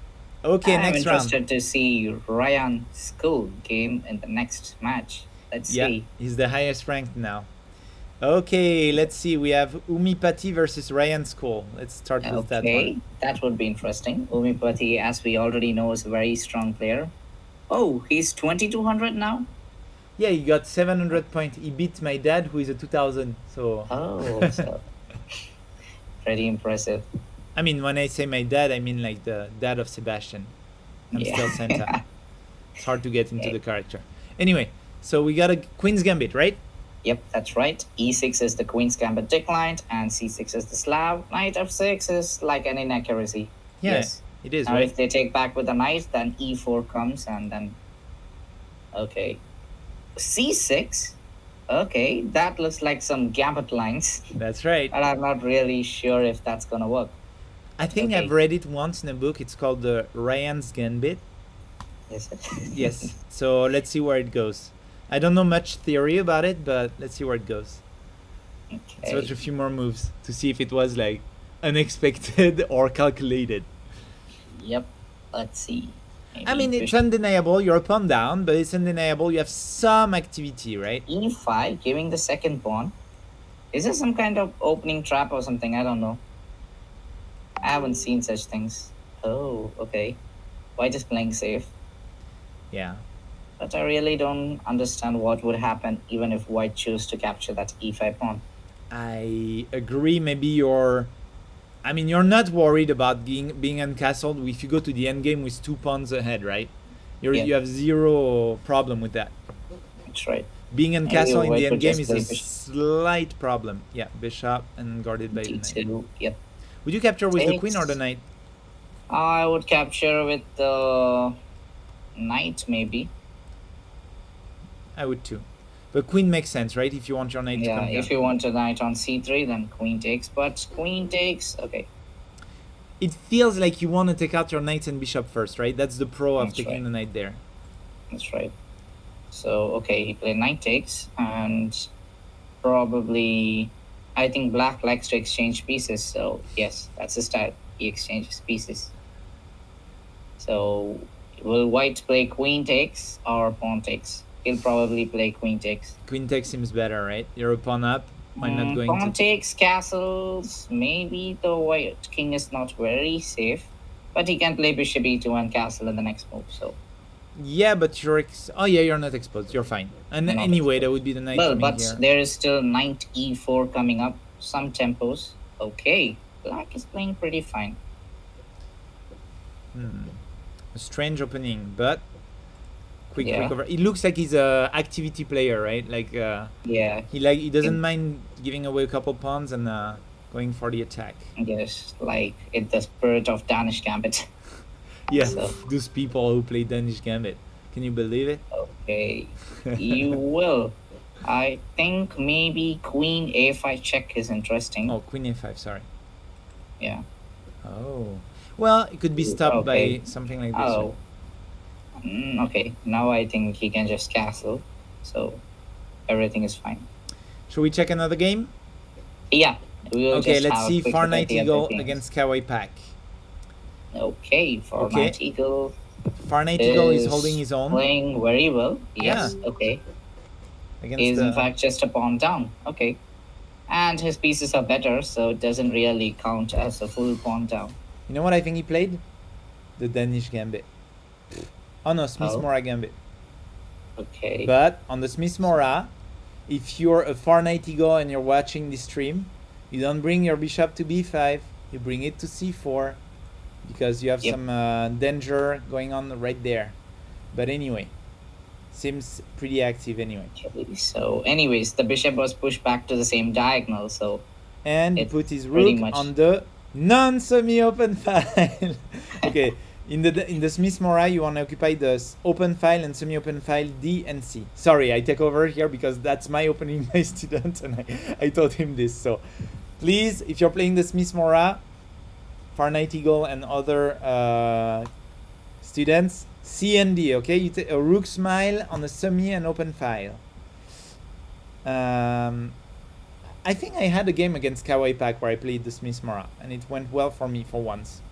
Okay, I'm next round. interested to see Ryan School game in the next match. Let's Yeah, see. he's the highest ranked now. Okay, let's see. We have Umipati versus Ryan School. Let's start with that Okay, one. that would be interesting. Umipati, as we already know, is a very strong player. Oh, he's 2200 now? Yeah, he got 700 points. He beat my dad, who is a 2000. So, Oh, so pretty impressive. I mean, when I say my dad, I mean like the dad of Sebastian. I'm still Santa. It's hard to get into Okay. the character. Anyway, so we got a Queen's Gambit, right? Yep, that's right. E6 is the Queen's Gambit declined, and C6 is the Slav. Knight F6 is like an inaccuracy. Yeah, Yes. it is, Now, right? if they take back with the knight, then E4 comes, and then. Okay. C6? Okay, that looks like some gambit lines, That's right. but I'm not really sure if that's gonna work. I think Okay. I've read it once in a book. It's called the Ryan's Gambit. Is it? Yes. So let's see where it goes. I don't know much theory about it, but let's see where it goes. Let's Okay. watch a few more moves to see if it was like unexpected or calculated. Yep. Let's see. I mean, Maybe it's undeniable. You're a pawn down, but it's undeniable. You have some activity, right? E5, giving the second pawn. Is this some kind of opening trap or something? I don't know. I haven't seen such things. Oh, okay. White is playing safe. Yeah. But I really don't understand what would happen even if white chose to capture that E5 pawn. I agree. Maybe you're not worried about being uncastled if you go to the endgame with 2 pawns ahead, right? Yeah. You have zero problem with that. That's right. Being uncastled in white the would endgame just is play a bishop. slight problem. Yeah, bishop and guarded by the knight. D2. Yep. Would you capture with the queen or the Takes. knight? I would capture with the knight, maybe. I would too. But queen makes sense, right? If you want your knight to Yeah, come down. if you want a knight on c3, then queen takes. But queen takes, okay. It feels like you want to take out your knights and bishop first, right? That's the pro of That's taking right. the knight there. That's right. So, okay, he played knight takes, and probably, I think black likes to exchange pieces. So, yes, that's his style. He exchanges pieces. So, will white play queen takes or pawn takes? He'll probably play queen takes. Queen takes seems better, right? You're a pawn up. Why not going Pawn to... takes castles. Maybe the white king is not very safe, but he can play bishop e2 and castle in the next move. So, Yeah, but you're... Oh, yeah, you're not exposed. You're fine. And Not anyway, exposed. that would be the knight well, coming but here. there is still knight e4 coming up. Some tempos. Okay, black is playing pretty fine. A strange opening, but... Quick Yeah. recover. It looks like he's a activity player, right? Like, Yeah, he doesn't mind giving away a couple pawns and going for the attack. yes, like in the spirit of Danish Gambit. Yeah, So- those people who play Danish Gambit. Can you believe it? Okay, you will. I think maybe queen a5 check is interesting. Oh, queen a5, sorry. Yeah. Oh. Well, it could be stopped Okay. by something like this. Oh. Okay, now I think he can just castle. So everything is fine. Should we check another game? Yeah. We will Okay, just let's have a see quick Far look at Knight the other Eagle games. against Kawaii Pack. Okay, for Okay. Knight Eagle Far Knight Eagle is holding his own playing very well. Yes, okay. against He's the... in fact just a pawn down. Okay. And his pieces are better, so it doesn't really count as a full pawn down. You know what I think he played? The Danish Gambit. Oh no, Smith Mora Gambit. Okay. But on the Smith Mora, if you're a Far Knight Eagle and you're watching this stream, you don't bring your bishop to b5, you bring it to c4 because you have Yep. some danger going on right there. But anyway, seems pretty active anyway. Okay, so anyways, the bishop was pushed back to the same diagonal, so And It's put his pretty rook much- on the non-semi-open file. Okay, in the Smith Mora, you want to occupy the open file and semi-open file D and C. Sorry, I take over here because that's my opening my student, and I taught him this. So please, if you're playing the Smith Mora, Far Knight Eagle and other Students, C and D, okay? You take a rook smile on a semi and open file. I think I had a game against Kawaii Pack where I played the Smith Mora, and it went well for me for once.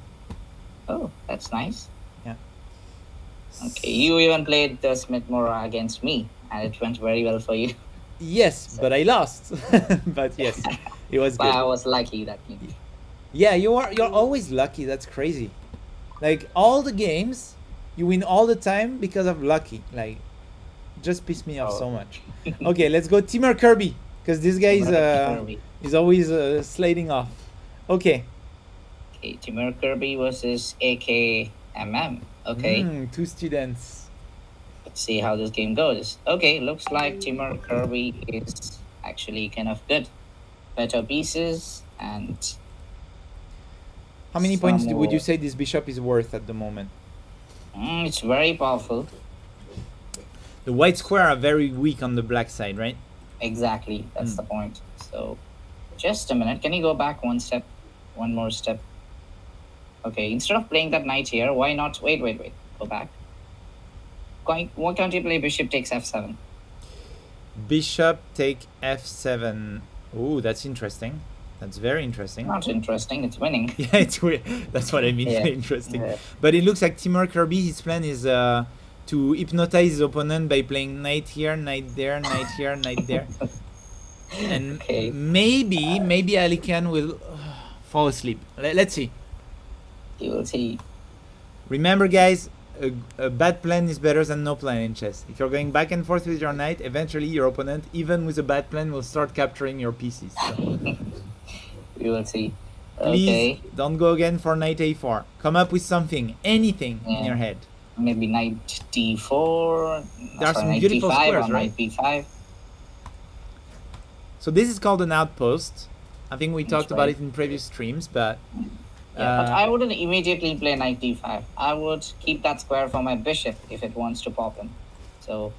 Oh, that's nice. Yeah. Okay, you even played the Smith Mora against me, and it went very well for you. Yes, but I lost. But yes, it was But I good. was lucky that game. Yeah, you're always lucky. That's crazy. Like all the games, you win all the time because of lucky. Like, just piss me off Oh. so much. Okay, let's go Timur Kirby, because this guy Kirby. is always sliding off. Okay. Okay, Timur Kirby versus AKMM. Okay, Two students. let's see how this game goes. Okay, looks like Timur Kirby is actually kind of good. Better pieces and How many points would you more. say this bishop is worth at the moment? It's very powerful. The white square are very weak on the black side, right? Exactly, that's the point. So, just a minute. Can you go back one more step? Okay, instead of playing that knight here, why not? Wait. Go back. Why can't you play bishop takes f7? Bishop take f7. Ooh, that's interesting. That's very interesting. Not interesting. It's winning. Yeah, it's weird. That's what I mean. Yeah. Very interesting. Yeah. But it looks like Timur Kirby, his plan is to hypnotize his opponent by playing knight here, knight there, knight here, knight there. And Okay. maybe Ali Khan will fall asleep. Let's see. You will see. Remember, guys, a bad plan is better than no plan in chess. If you're going back and forth with your knight, eventually your opponent, even with a bad plan, will start capturing your pieces. So We will see. please Okay. don't go again for knight a4. Come up with something, anything in Yeah. your head. Maybe knight d4. There are some knight beautiful d5 squares, or right? knight b5. So this is called an outpost. I think we That's talked about right. it in previous streams, but Yeah, but I wouldn't immediately play knight d5. I would keep that square for my bishop if it wants to pop in. So,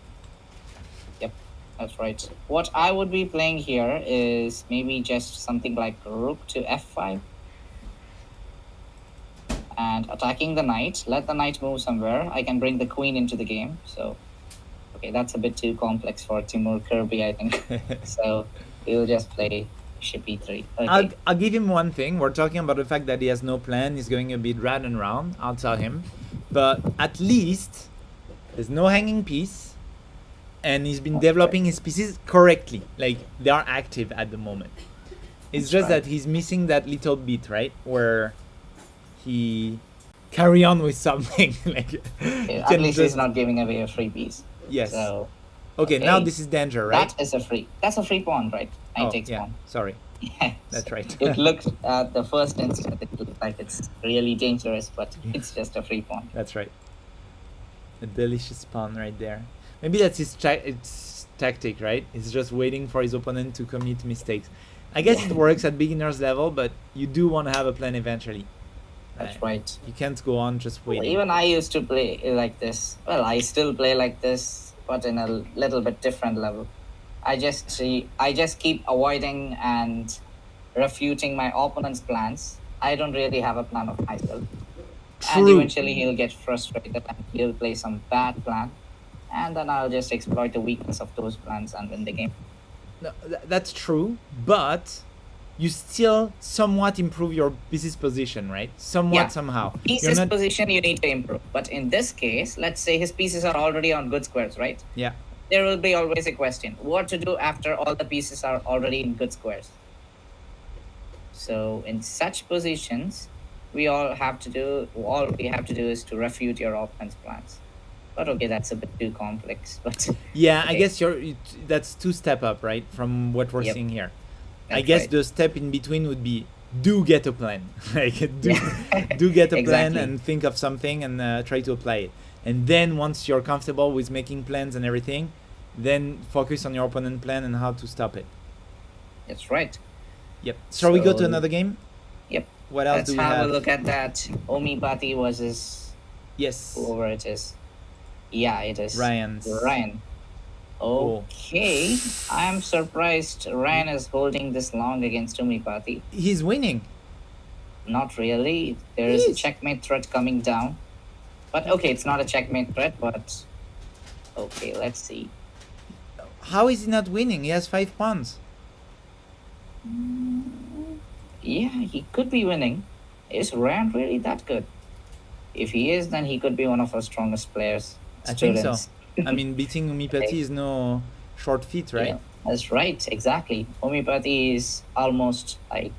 yep, that's right. What I would be playing here is maybe just something like rook to f5 and attacking the knight. Let the knight move somewhere. I can bring the queen into the game. So, okay, that's a bit too complex for Timur Kirby, I think. So, we'll just play bishop e3. Okay. I'll give him one thing. We're talking about the fact that he has no plan. He's going a bit round and round. I'll tell him. But at least there's no hanging piece. And he's been developing his pieces correctly. Like, they are active at the moment. It's That's just right. that he's missing that little bit, right? Where he carry on with something. Like, Okay, you at can least he's just- not giving away a free piece. Yes. So, Okay, now okay. this is danger, right? That is a free. That's a free pawn, right? Knight Oh, takes yeah. pawn. Sorry. Yes. That's right. It looks at the first instant, it looks like it's really dangerous, but it's just a free pawn. That's right. A delicious pawn right there. Maybe that's his it's tactic, right? He's just waiting for his opponent to commit mistakes. I guess it works at beginner's level, but you do want to have a plan eventually. That's right. You can't go on just Well, waiting. even I used to play like this. Well, I still play like this, but in a little bit different level. I just keep avoiding and refuting my opponent's plans. I don't really have a plan of myself. And True. eventually he'll get frustrated and he'll play some bad plan. And then I'll just exploit the weakness of those plans and win the game. No, that's true, but you still somewhat improve your pieces position, right? Somewhat, Yeah. somehow. Pieces position you need to improve. But in this case, let's say his pieces are already on good squares, right? Yeah. There will be always a question. What to do after all the pieces are already in good squares? So in such positions, all we have to do is to refute your opponent's plans. But okay, that's a bit too complex. But Yeah, I okay. guess that's two step up, right? From what we're Yep. seeing here. I That's guess right. the step in between would be do get a plan. Like do Yeah. do get a plan Exactly. and think of something and try to apply it. And then once you're comfortable with making plans and everything, then focus on your opponent plan and how to stop it. That's right. Yep. Shall we go to So- another game? Yep. What else Let's do we have have? a look at that. Hpot versus Yes. whoever it is. Yeah, it is Ryan's. Ryan. Cool. Okay, I'm surprised Ryan is holding this long against Hpot. He's winning. Not really. There is a Yes. checkmate threat coming down. But okay, it's not a checkmate threat, but okay, let's see. How is he not winning? He has 5 pawns. Yeah, he could be winning. Is Rand really that good? If he is, then he could be one of our strongest players. I think so. Students. I mean, beating Umipati is no short feat, right? Yeah, that's right, exactly. Homeopathy is almost like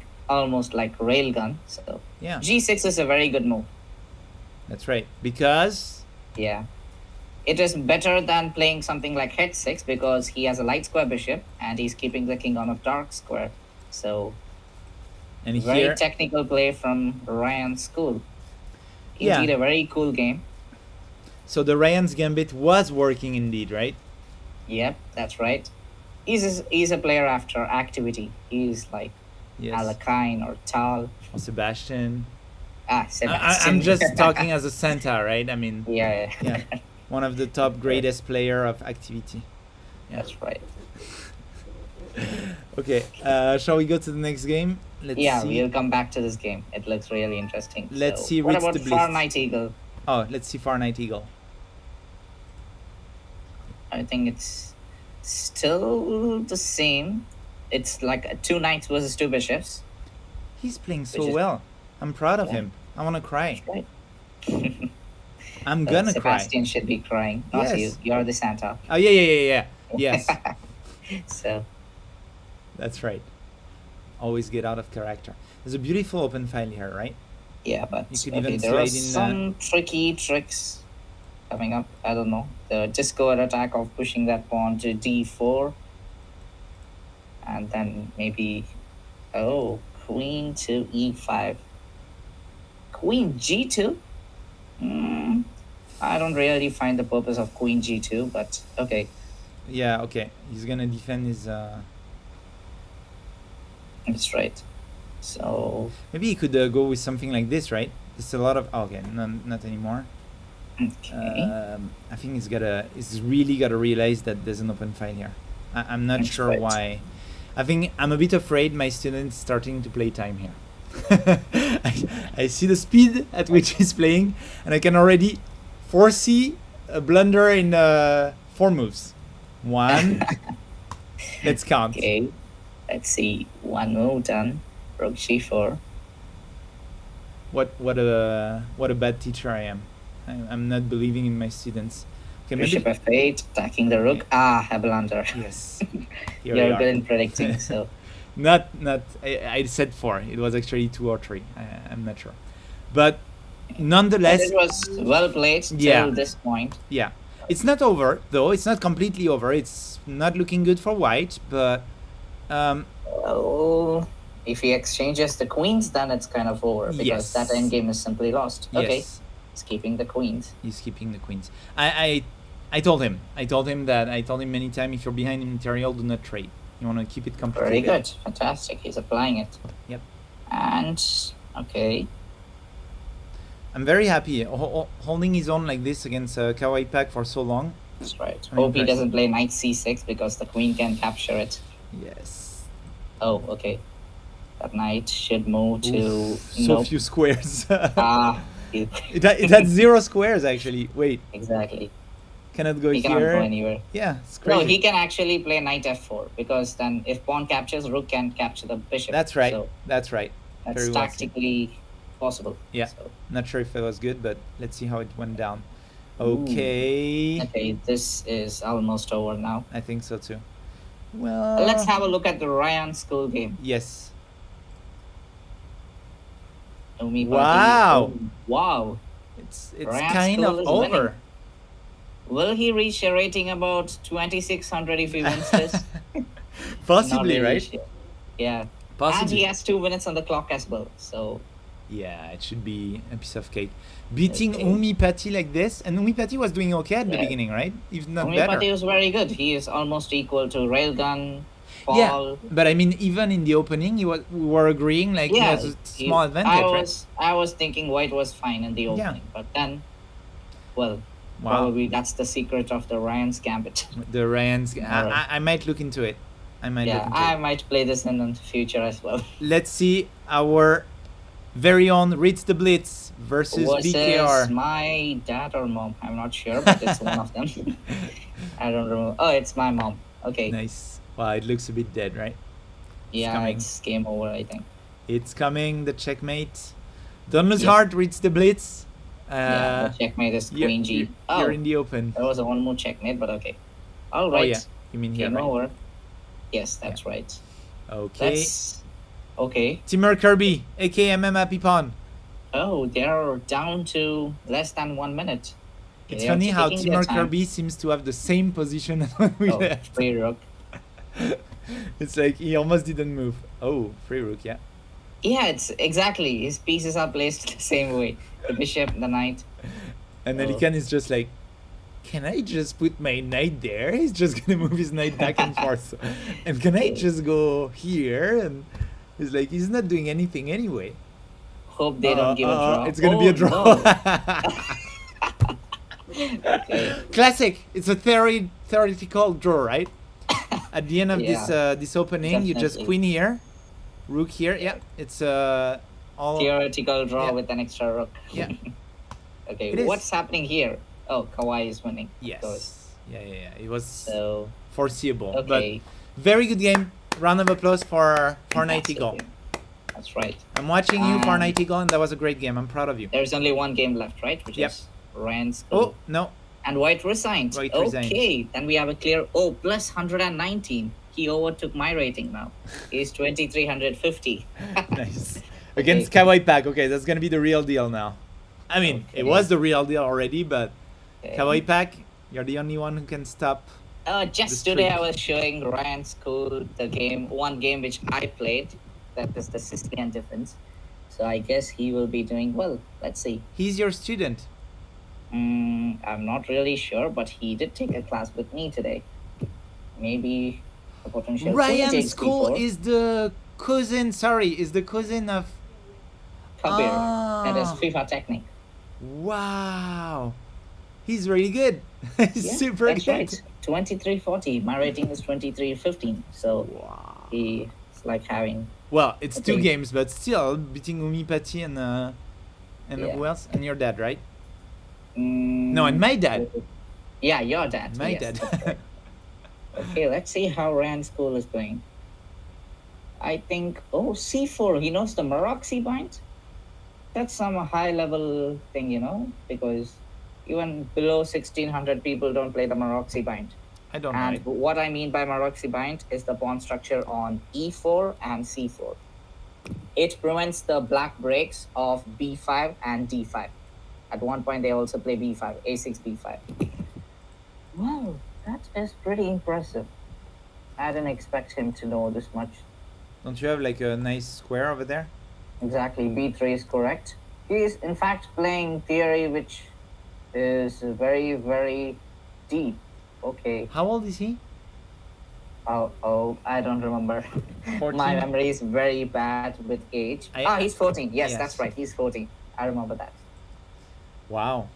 railgun. So Yeah, G6 is a very good move. that's right. Because Yeah. It is better than playing something like H6 because he has a light square bishop and he's keeping the king on a dark square. So and very here, technical play from Ryan's school. Yeah. Indeed, a very cool game. so the Ryan's gambit was working indeed, right? Yep, that's right. He's a player after activity. He's like Yes. Alakine or Tal. Or Sebastian. Sebastian. I'm just talking as a Santa, right? I mean, Yeah, yeah, one of the top greatest player of activity. Yeah. that's right. Okay, shall we go to the next game? Let's Yeah, see. we'll come back to this game. It looks really interesting. Let's So, see what Ritz about the Far Blitz. Night Eagle? Oh, let's see Far Night Eagle. I think it's still the same. It's like 2 knights versus 2 bishops. He's playing so Which is- well. I'm proud of Yeah. him. I want to cry. Right. I'm gonna cry. Sebastian should be crying, not Yes. you. You're the Santa. Oh yeah. Yes, So that's right. Always get out of character. There's a beautiful open file here, right? yeah, but You could okay, even there are slide in, some tricky tricks coming up. I don't know. The discord attack of pushing that pawn to d4, and then maybe queen to e5, queen g2. I don't really find the purpose of queen g2, but okay, Yeah. Okay. He's gonna defend his. that's right. So Maybe he could go with something like this, right? There's a lot of. Oh, okay, not anymore. okay, I think he's really gotta realize that there's an open file here. I'm not That's sure right. why. I think I'm a bit afraid my student's starting to play time here. I see the speed at which he's playing, and I can already foresee a blunder in 4 moves. 1. Let's count. okay. Let's see. One move done. Rook g4. What a bad teacher I am. I'm not believing in my students. Okay, Bishop maybe. f8, attacking the rook. A blunder. Yes. Here we You're are. good in predicting, so Not. I said 4. It was actually 2 or 3. I'm not sure, but nonetheless, it was well played till Yeah. this point. yeah, it's not over though. It's not completely over. It's not looking good for white, but Well, if he exchanges the queens, then it's kind of over because Yes. that endgame is simply lost. Okay, yes, he's keeping the queens. he's keeping the queens. I told him many times, if you're behind in material, do not trade. You want to keep it completely. Very there. good, fantastic. He's applying it. Yep. And okay, I'm very happy holding his own like this against Kawaii Pack for so long. that's right. I'm Hope he impressed. doesn't play knight c6 because the queen can capture it. Yes. Oh, okay. That knight should move to Oof, so nope. few squares. He- it had 0 squares actually. Wait, exactly. cannot go He cannot here. go anywhere. Yeah, it's crazy. No, he can actually play knight f4 because then if pawn captures, rook can capture the bishop. That's right. So That's right. that's Very well said. tactically possible. Yeah. So, Not sure if it was good, but let's see how it went down. Ooh. Okay. okay, this is almost over now. I think so too. Well, Let's have a look at the Ryan school game. Yes. Umipati. Wow. Oh, wow. It's Ryan kind of School is over. winning. Will he reach a rating about 2600 if he wins this? Possibly, Not really right? sure. Yeah. And Possibly. he has 2 minutes on the clock as well. So Yeah, it should be a piece of cake. Beating Okay. Umipati like this, and Umipati was doing okay at the Yeah. beginning, right? If not Umipati better. was very good. He is almost equal to Railgun, Paul. Yeah, but I mean, even in the opening, we were agreeing like he Yeah, has a small he- advantage, I was thinking White was fine in the Yeah. opening, but then, well, Wow. probably that's the secret of the Ryan's gambit. right? The Ryans. Alright. I might look into it. I might look Yeah, into I it. might play this in the future as well. Let's see our very own Reads the Blitz versus Versus BKR. my dad or mom. I'm not sure, but it's one of them. I don't remember. Oh, it's my mom. Okay. Nice. Wow, it looks a bit dead, right? Yeah, coming. it's game over, I think. It's coming, the checkmate. Don't lose Yeah. heart, Reads the Blitz. Yeah, the checkmate is you're, Queen G. you're, Oh, you're in the open. there was a one more checkmate, but okay. All Oh, right. yeah. You mean here, Game right? over. Yes, that's right. Okay. That's okay. Timur Kirby, aka Hpot. Oh, they're down to less than 1 minute. It's They are funny how taking their Timur time. Kirby seems to have the same position as when we Oh, left. free rook. It's like he almost didn't move. Oh, free rook, yeah. Yeah, it's exactly. His pieces are placed the same way. The bishop, the knight. And Oh. Elikan is just like, can I just put my knight there? He's just gonna move his knight back and forth. And can I just go here? And he's like, he's not doing anything anyway. Hope they don't give a draw. It's gonna be a draw. No. Okay. Classic. It's a theoretical draw, right? At the end of this opening, you just Definitely. queen here, rook here. Yeah, it's all Theoretical draw Yeah. with an extra rook. Yeah. Okay, It is. what's happening here? Oh, Kawhi is winning. of yes. course. Yeah. It was So, foreseeable, okay. but very good game. Round of applause for fantastic Nightingale. game. That's right. I'm watching you for Um, Nightingale, and that was a great game. I'm proud of you. There's only one game left, right? Which Yep. is Rand's. Oh no, And White resigned. White okay, resigned. then we have a clear. Oh, plus 119. He overtook my rating now. He's 2350. nice. Against Kawaii Pack. Okay, that's gonna be the real deal now. I mean, it Okay. was the real deal already, but Okay. Kawaii Pack, you're the only one who can stop. Just The today streak. I was showing Ryan School the game, one game which I played. That is the Sicilian defense. So I guess he will be doing well. Let's see. He's your student. I'm not really sure, but he did take a class with me today. Maybe a potential. Ryan takes School before. is the cousin. Sorry, is the cousin of. Kabir. That is Ah. FIFA technique. Wow, he's really good. He's Yeah, super that's good. right. 2340. My rating is 2315. So Wow. he's like having. Well, it's two Okay. games, but still beating Umipati and Yeah. who else? And your dad, right? Mm, No, and my dad. Yeah, your dad. My yes, dad. that's right. Okay, let's see how Rand School is playing. I think. Oh, C4. He knows the Maroxy bind. That's some high level thing, because even below 1600 people don't play the Maroxy bind. I don't know. And it. what I mean by Maroxy bind is the pawn structure on E4 and C4. It prevents the black breaks of B5 and D5. At one point, they also play B5, A6, B5. Wow, that is pretty impressive. I didn't expect him to know this much. Don't you have like a nice square over there? Exactly, B3 is correct. He is, in fact, playing theory, which is very, very deep. Okay. How old is he? Oh, I don't remember. 14? My memory is very bad with age. He's 14. Yes, Yes. that's right. He's 14. I remember that. Wow.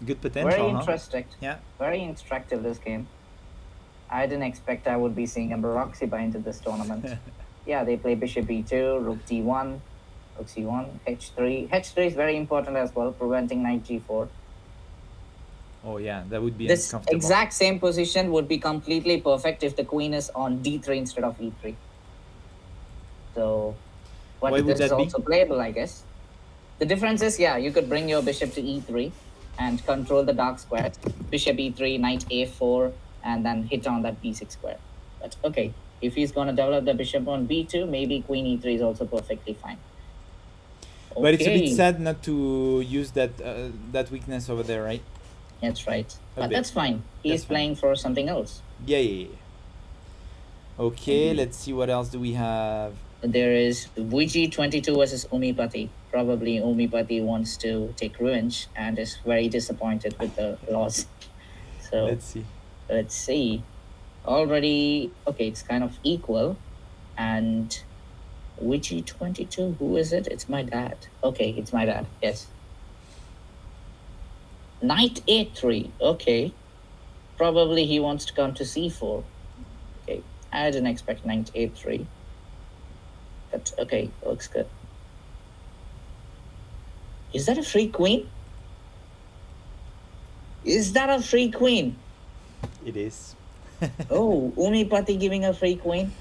Good potential, Very huh? interesting. Yeah. Very instructive, this game. I didn't expect I would be seeing a Baroxy bind in this tournament. Yeah, they play Bishop B2, Rook D1, Rook C1, H3. H3 is very important as well, preventing Knight G4. Oh yeah, that would be This uncomfortable. exact same position would be completely perfect if the queen is on D3 instead of E3. So, Why would this is that be? also playable, I guess. The difference is, you could bring your bishop to E3 and control the dark squares. Bishop E3, Knight A4, and then hit on that B6 square. But okay, if he's going to develop the bishop on B2, maybe Queen E3 is also perfectly fine. Okay. But it's a bit sad not to use that that weakness over there, right? That's right. A But bit. that's fine. He's That's fine. playing for something else. Yeah. Okay, let's see what else do we have. There is VG22 versus Umipati. Probably Umipati wants to take revenge and is very disappointed with the loss. So Let's see. Already, okay, it's kind of equal. And VG22, who is it? It's my dad. Okay, it's my dad. Yes. Knight A3. Okay. Probably he wants to come to C4. Okay. I didn't expect Knight A3. But okay, looks good. Is that a free queen? Is that a free queen? It is. Oh, Umipati giving a free queen.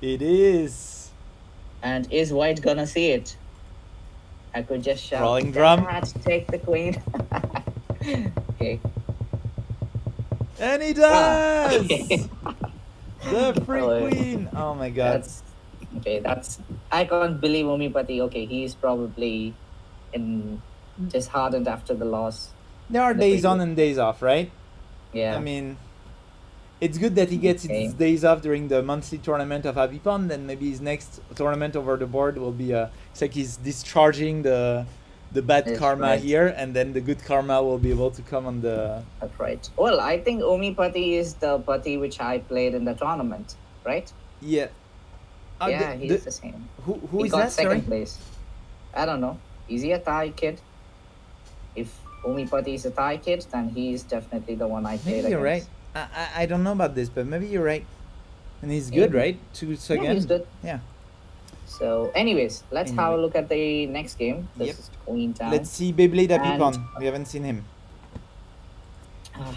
It is. And is white gonna see it? I could just shout, Rolling drum. "Dad, take the queen." Okay. And he does! Okay. The free Oh, queen! Oh my god. That's okay. That's I can't believe Umipati. Okay, he's probably in just hardened after the loss. There are The days on previous- and days off, right? Yeah. I mean, it's good that he gets Okay. his days off during the monthly tournament of Hpot, then maybe his next tournament over the board will be it's like he's discharging the bad That's karma right. here, and then the good karma will be able to come on the. That's right. Well, I think Umipati is the pati which I played in the tournament, right? Yeah. Yeah, he's the same. Who He is got that? second Sorry. place. I don't know. Is he a Thai kid? If Umipati is a Thai kid, then he is definitely the one I played Maybe you're right. against. I don't know about this, but maybe you're right. And he's good, Maybe. right? Two Yeah, again. he's good. Yeah. So, anyways, let's have a Anyway. look at the next game. This Yep. is Queen Town. Let's see Beyblade And- Hpot. We haven't seen him.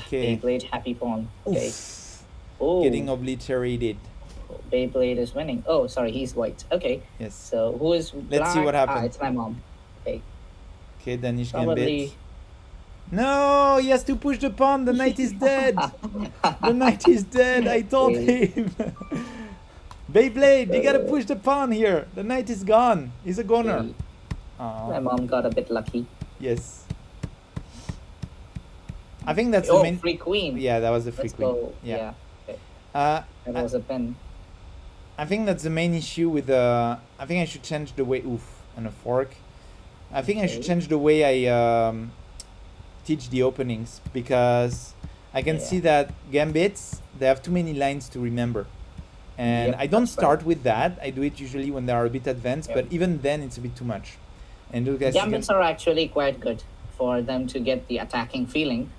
Okay. Beyblade Happy Pawn. Okay. Oof. Oh, Getting obliterated. Beyblade is winning. Oh, sorry, he's white. Okay. Yes. So who is Let's see black? what happened. Ah, it's my mom. Okay. Okay, Danish Probably. Gambit. No, he has to push the pawn. The knight is dead. The knight is dead. I told him. Beyblade, you gotta push the pawn here. The knight is gone. He's a goner. Okay. My Aw, mom got a bit lucky. yes. I think that's Oh, the main. free queen. Yeah, that was the free Let's queen. go. Yeah. Yeah. Okay. Uh, That was a pin. I think that's the main issue with the. I think I should change the way. Oof, and a fork. I think I should Okay. change the way I teach the openings, because I can Yeah. see that gambits, they have too many lines to remember, and Yep, I don't that's right. start with that. I do it usually when they are a bit advanced, Yep. but even then it's a bit too much. And look, guys, you can- Gambits are actually quite good for them to get the attacking feeling,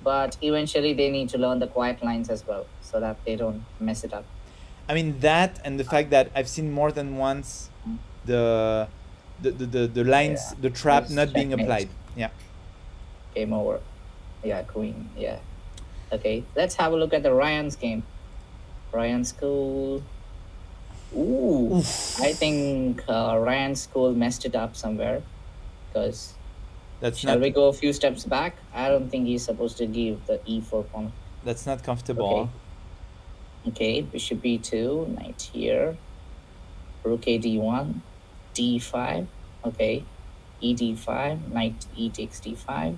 but eventually they need to learn the quiet lines as well so that they don't mess it up. I mean that, and the fact that I've seen more than once the lines, Yeah. the trap Yes, not being checkmate. applied. Yeah. Game over. Yeah, queen. Yeah. Okay, let's have a look at the Ryan's game. Ryan's school. Ooh, Oof. I think Ryan's school messed it up somewhere. Because That's shall not we go a few steps back? I don't think he's supposed to give the e4 pawn. that's not comfortable. Okay, bishop b2, knight here. Rook a d1, d5. Okay, e d5, knight e takes d5.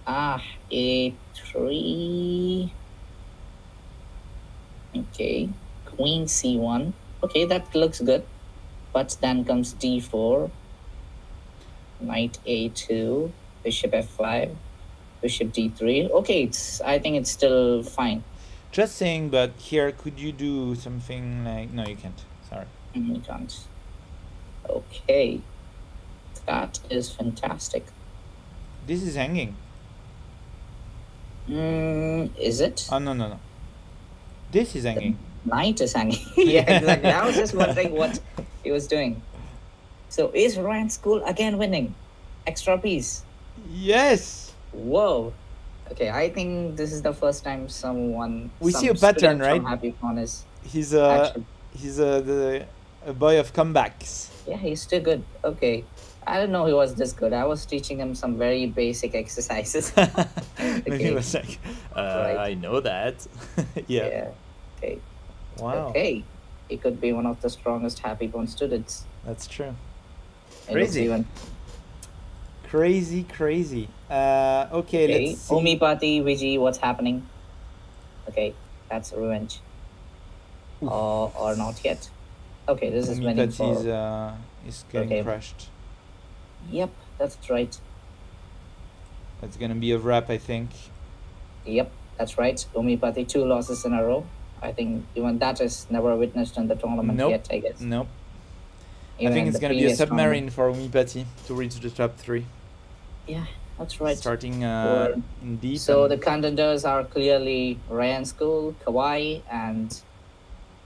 Ah, a3. Okay, queen c1. Okay, that looks good. But then comes d4, knight a2, bishop f5, bishop d3. Okay, I think it's still fine. Just saying, but here, could you do something like? No, you can't. Sorry. You can't. Okay, that is fantastic. This is hanging. Is it? Oh no. This is hanging. Knight is hanging. Yeah, exactly. I was just wondering what he was doing. So is Ryan School again winning? Extra piece. Yes. Whoa. Okay, I think this is the first time someone. We some see a pattern, student from right? Happy Pawn is He's actually. a boy of comebacks. Yeah, he's still good. Okay. I didn't know he was this good. I was teaching him some very basic exercises. Maybe he was like, Right. I know that. Yeah. Okay. Wow. Okay. He could be one of the strongest Happy Pawn students. That's true. It looks Crazy. even. Crazy. Okay, Okay. let's see. Umipati, Viji, what's happening? Okay, that's revenge. Or not yet. Okay, this is winning Umipati for. is getting Okay. crushed. Yep, that's right. That's gonna be a wrap, I think. Yep, that's right. Umipati, 2 losses in a row. I think even that is never witnessed in the tournament Nope. yet, I guess. Nope. Even I think in it's the gonna be a previous submarine for Umipati to reach the top 3. tournament. Yeah, that's right. Starting Or- in deep. So and- the contenders are clearly Ryan School, Kawhi, and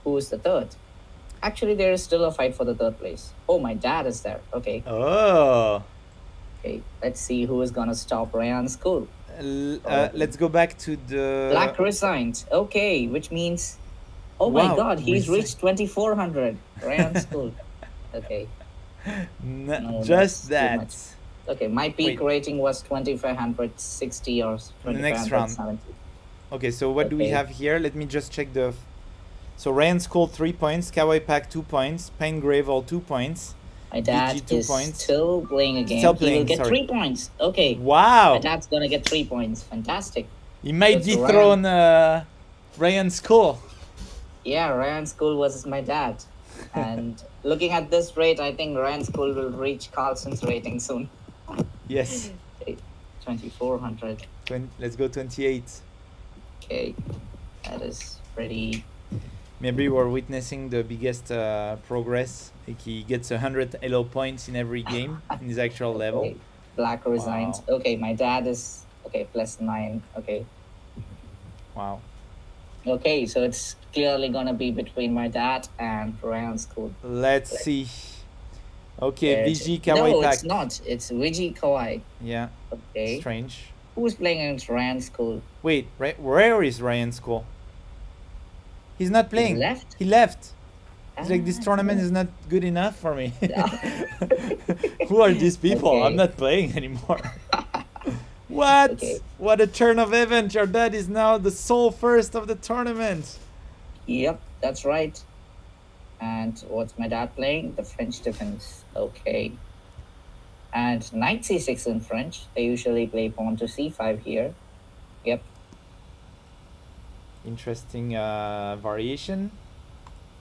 who is the third? Actually, there is still a fight for the third place. Oh, my dad is there. Okay. Oh. Okay. Let's see who is gonna stop Ryan's school. Oh, Let's go back to the. Black resigned. Okay, which means, oh my Wow, God, he's resign. reached 2400. Ryan's school. Okay. No, Just that's too that. much. Okay, my peak Wait. rating was 2560 or In the next round. 2570. Okay, so what do we Okay. have here? Let me just check the. So Ryan School 3 points, Kawaii Pack 2 points, Pain Gravel 2 points. My dad VG 2 is points. still playing a game. Still He playing, will get sorry. 3 points. Okay. My Wow! dad's gonna get 3 points. Fantastic. He might That's dethrone Ryan School. Yeah, Ryan School versus my dad. And looking at this rate, I think Ryan School will reach Carlson's rating soon. Yes. Okay, 2400. Let's go 28. Okay, that is pretty. Maybe we're witnessing the biggest progress. Like he gets 100 elo points in every game in his actual level. Okay. Black resigns. Wow. Okay, my dad is okay +9. Okay. Wow. Okay, so it's clearly gonna be between my dad and Ryan School. Let's see. Okay, There's- VG Kawaii No, Pack. it's not. It's Vigi Kawaii. Yeah, Okay. strange. Who's playing against Ryan School? Wait, where is Ryan School? He's not playing. left? He left. It's like this Ah, tournament no. is not good enough for me. Who are these people? Okay. I'm not playing anymore. What? Okay. What a turn of event. Your dad is now the sole first of the tournament. Yep, that's right. And what's my dad playing? The French defense. Okay. And knight c6 in French. They usually play pawn to c5 here. Yep. Interesting variation.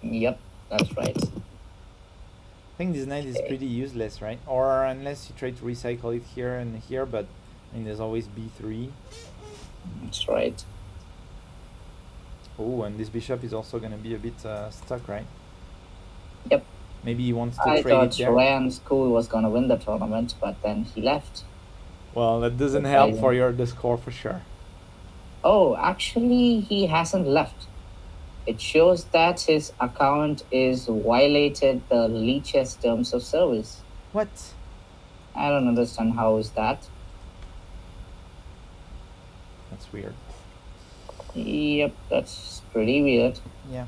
Yep, that's right. I think this knight is Okay. pretty useless, right? Or unless you try to recycle it here and here, but I mean, there's always b3. That's right. Oh, and this bishop is also going to be a bit stuck, right? Yep. Maybe he wants to I trade it thought there. Ryan School was gonna win the tournament, but then he left. Well, that doesn't Okay. help for the score for sure. Oh, actually, he hasn't left. It shows that his account is violated the Leech's terms of service. What? I don't understand how is that. That's weird. Yep, that's pretty weird. Yeah.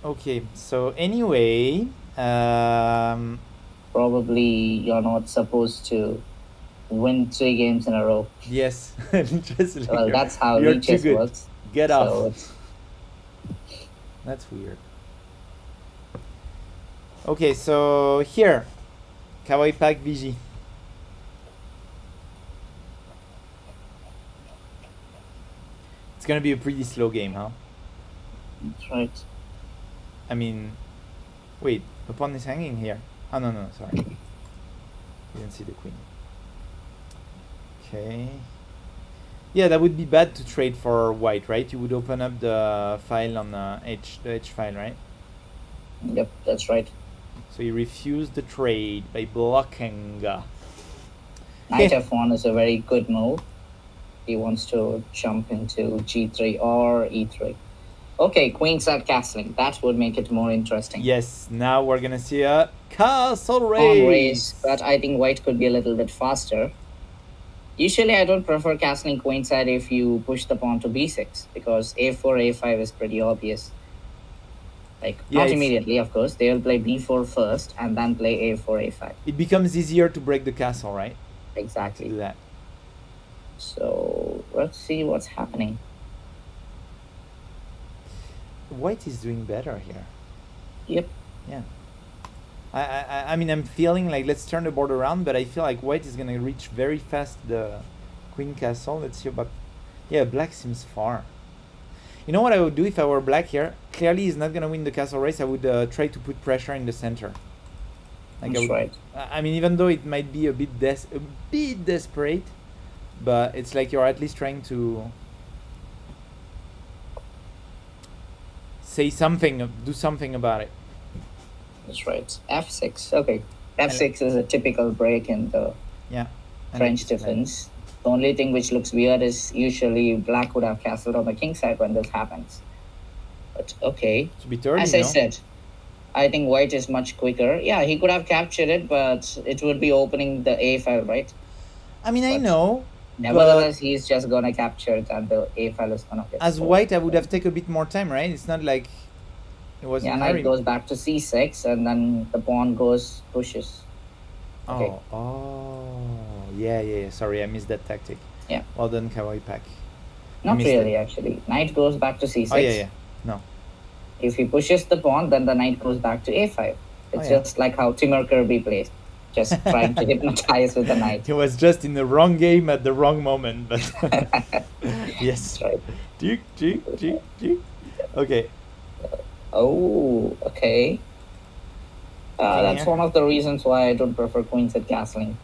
Okay, so anyway, Probably you're not supposed to win 3 games in a row. yes. Just like Well, that's how you're too Leech's good. works. Get So off. it's, That's weird. Okay, so here, Kawaii Pack VG. It's gonna be a pretty slow game, huh? that's right. I mean, wait, the pawn is hanging here. Oh, no, sorry. Didn't see the queen. Okay. Yeah, that would be bad to trade for white, right? You would open up the file on the H file, right? Yep, that's right. So he refused the trade by blocking. Knight f1 is a very good move. He wants to jump into g3 or e3. Okay, queenside castling. That would make it more interesting. Yes, now we're gonna see a castle Pawn race. race, but I think white could be a little bit faster. Usually, I don't prefer castling queenside if you push the pawn to b6 because a4, a5 is pretty obvious. Like, Yeah, not it's- immediately, of course. They'll play b4 first and then play a4, a5. It becomes easier to break the castle, right? To Exactly. do that. So, let's see what's happening. White is doing better here. Yep. Yeah. I mean, I'm feeling like let's turn the board around, but I feel like white is gonna reach very fast the queen castle. Let's see about. Yeah, black seems far. You know what I would do if I were black here? Clearly, he's not gonna win the castle race. I would try to put pressure in the center. Like I That's would, right. I mean, even though it might be a bit desperate, but it's like you're at least trying to say something, do something about it. That's right. f6. Okay. f6 is a typical break in the Yeah. And French it's like- defense. The only thing which looks weird is usually black would have castled on the king side when this happens. But okay. It's a bit early, As I no? said, I think white is much quicker. Yeah, he could have captured it, but it would be opening the A file, right? I mean, I But know, but nevertheless, he's just gonna capture it, and the A file is gonna get as sold. white, I would have taken a bit more time, right? It's not like it was Yeah, in a knight hurry. goes back to C6, and then the pawn goes pushes. Okay. Yeah. Sorry, I missed that tactic. Yeah. Well done, Kawaii Pack. Not missed really, it. actually. Knight goes back to C6. Oh yeah. No. If he pushes the pawn, then the knight goes back to A5. It's yeah. just like how Timur Kirby plays, just trying to hypnotize with the knight. He was just in the wrong game at the wrong moment, but yes. That's right. Duke. Okay. Oh, okay. That's here. one of the reasons why I don't prefer queens at castling.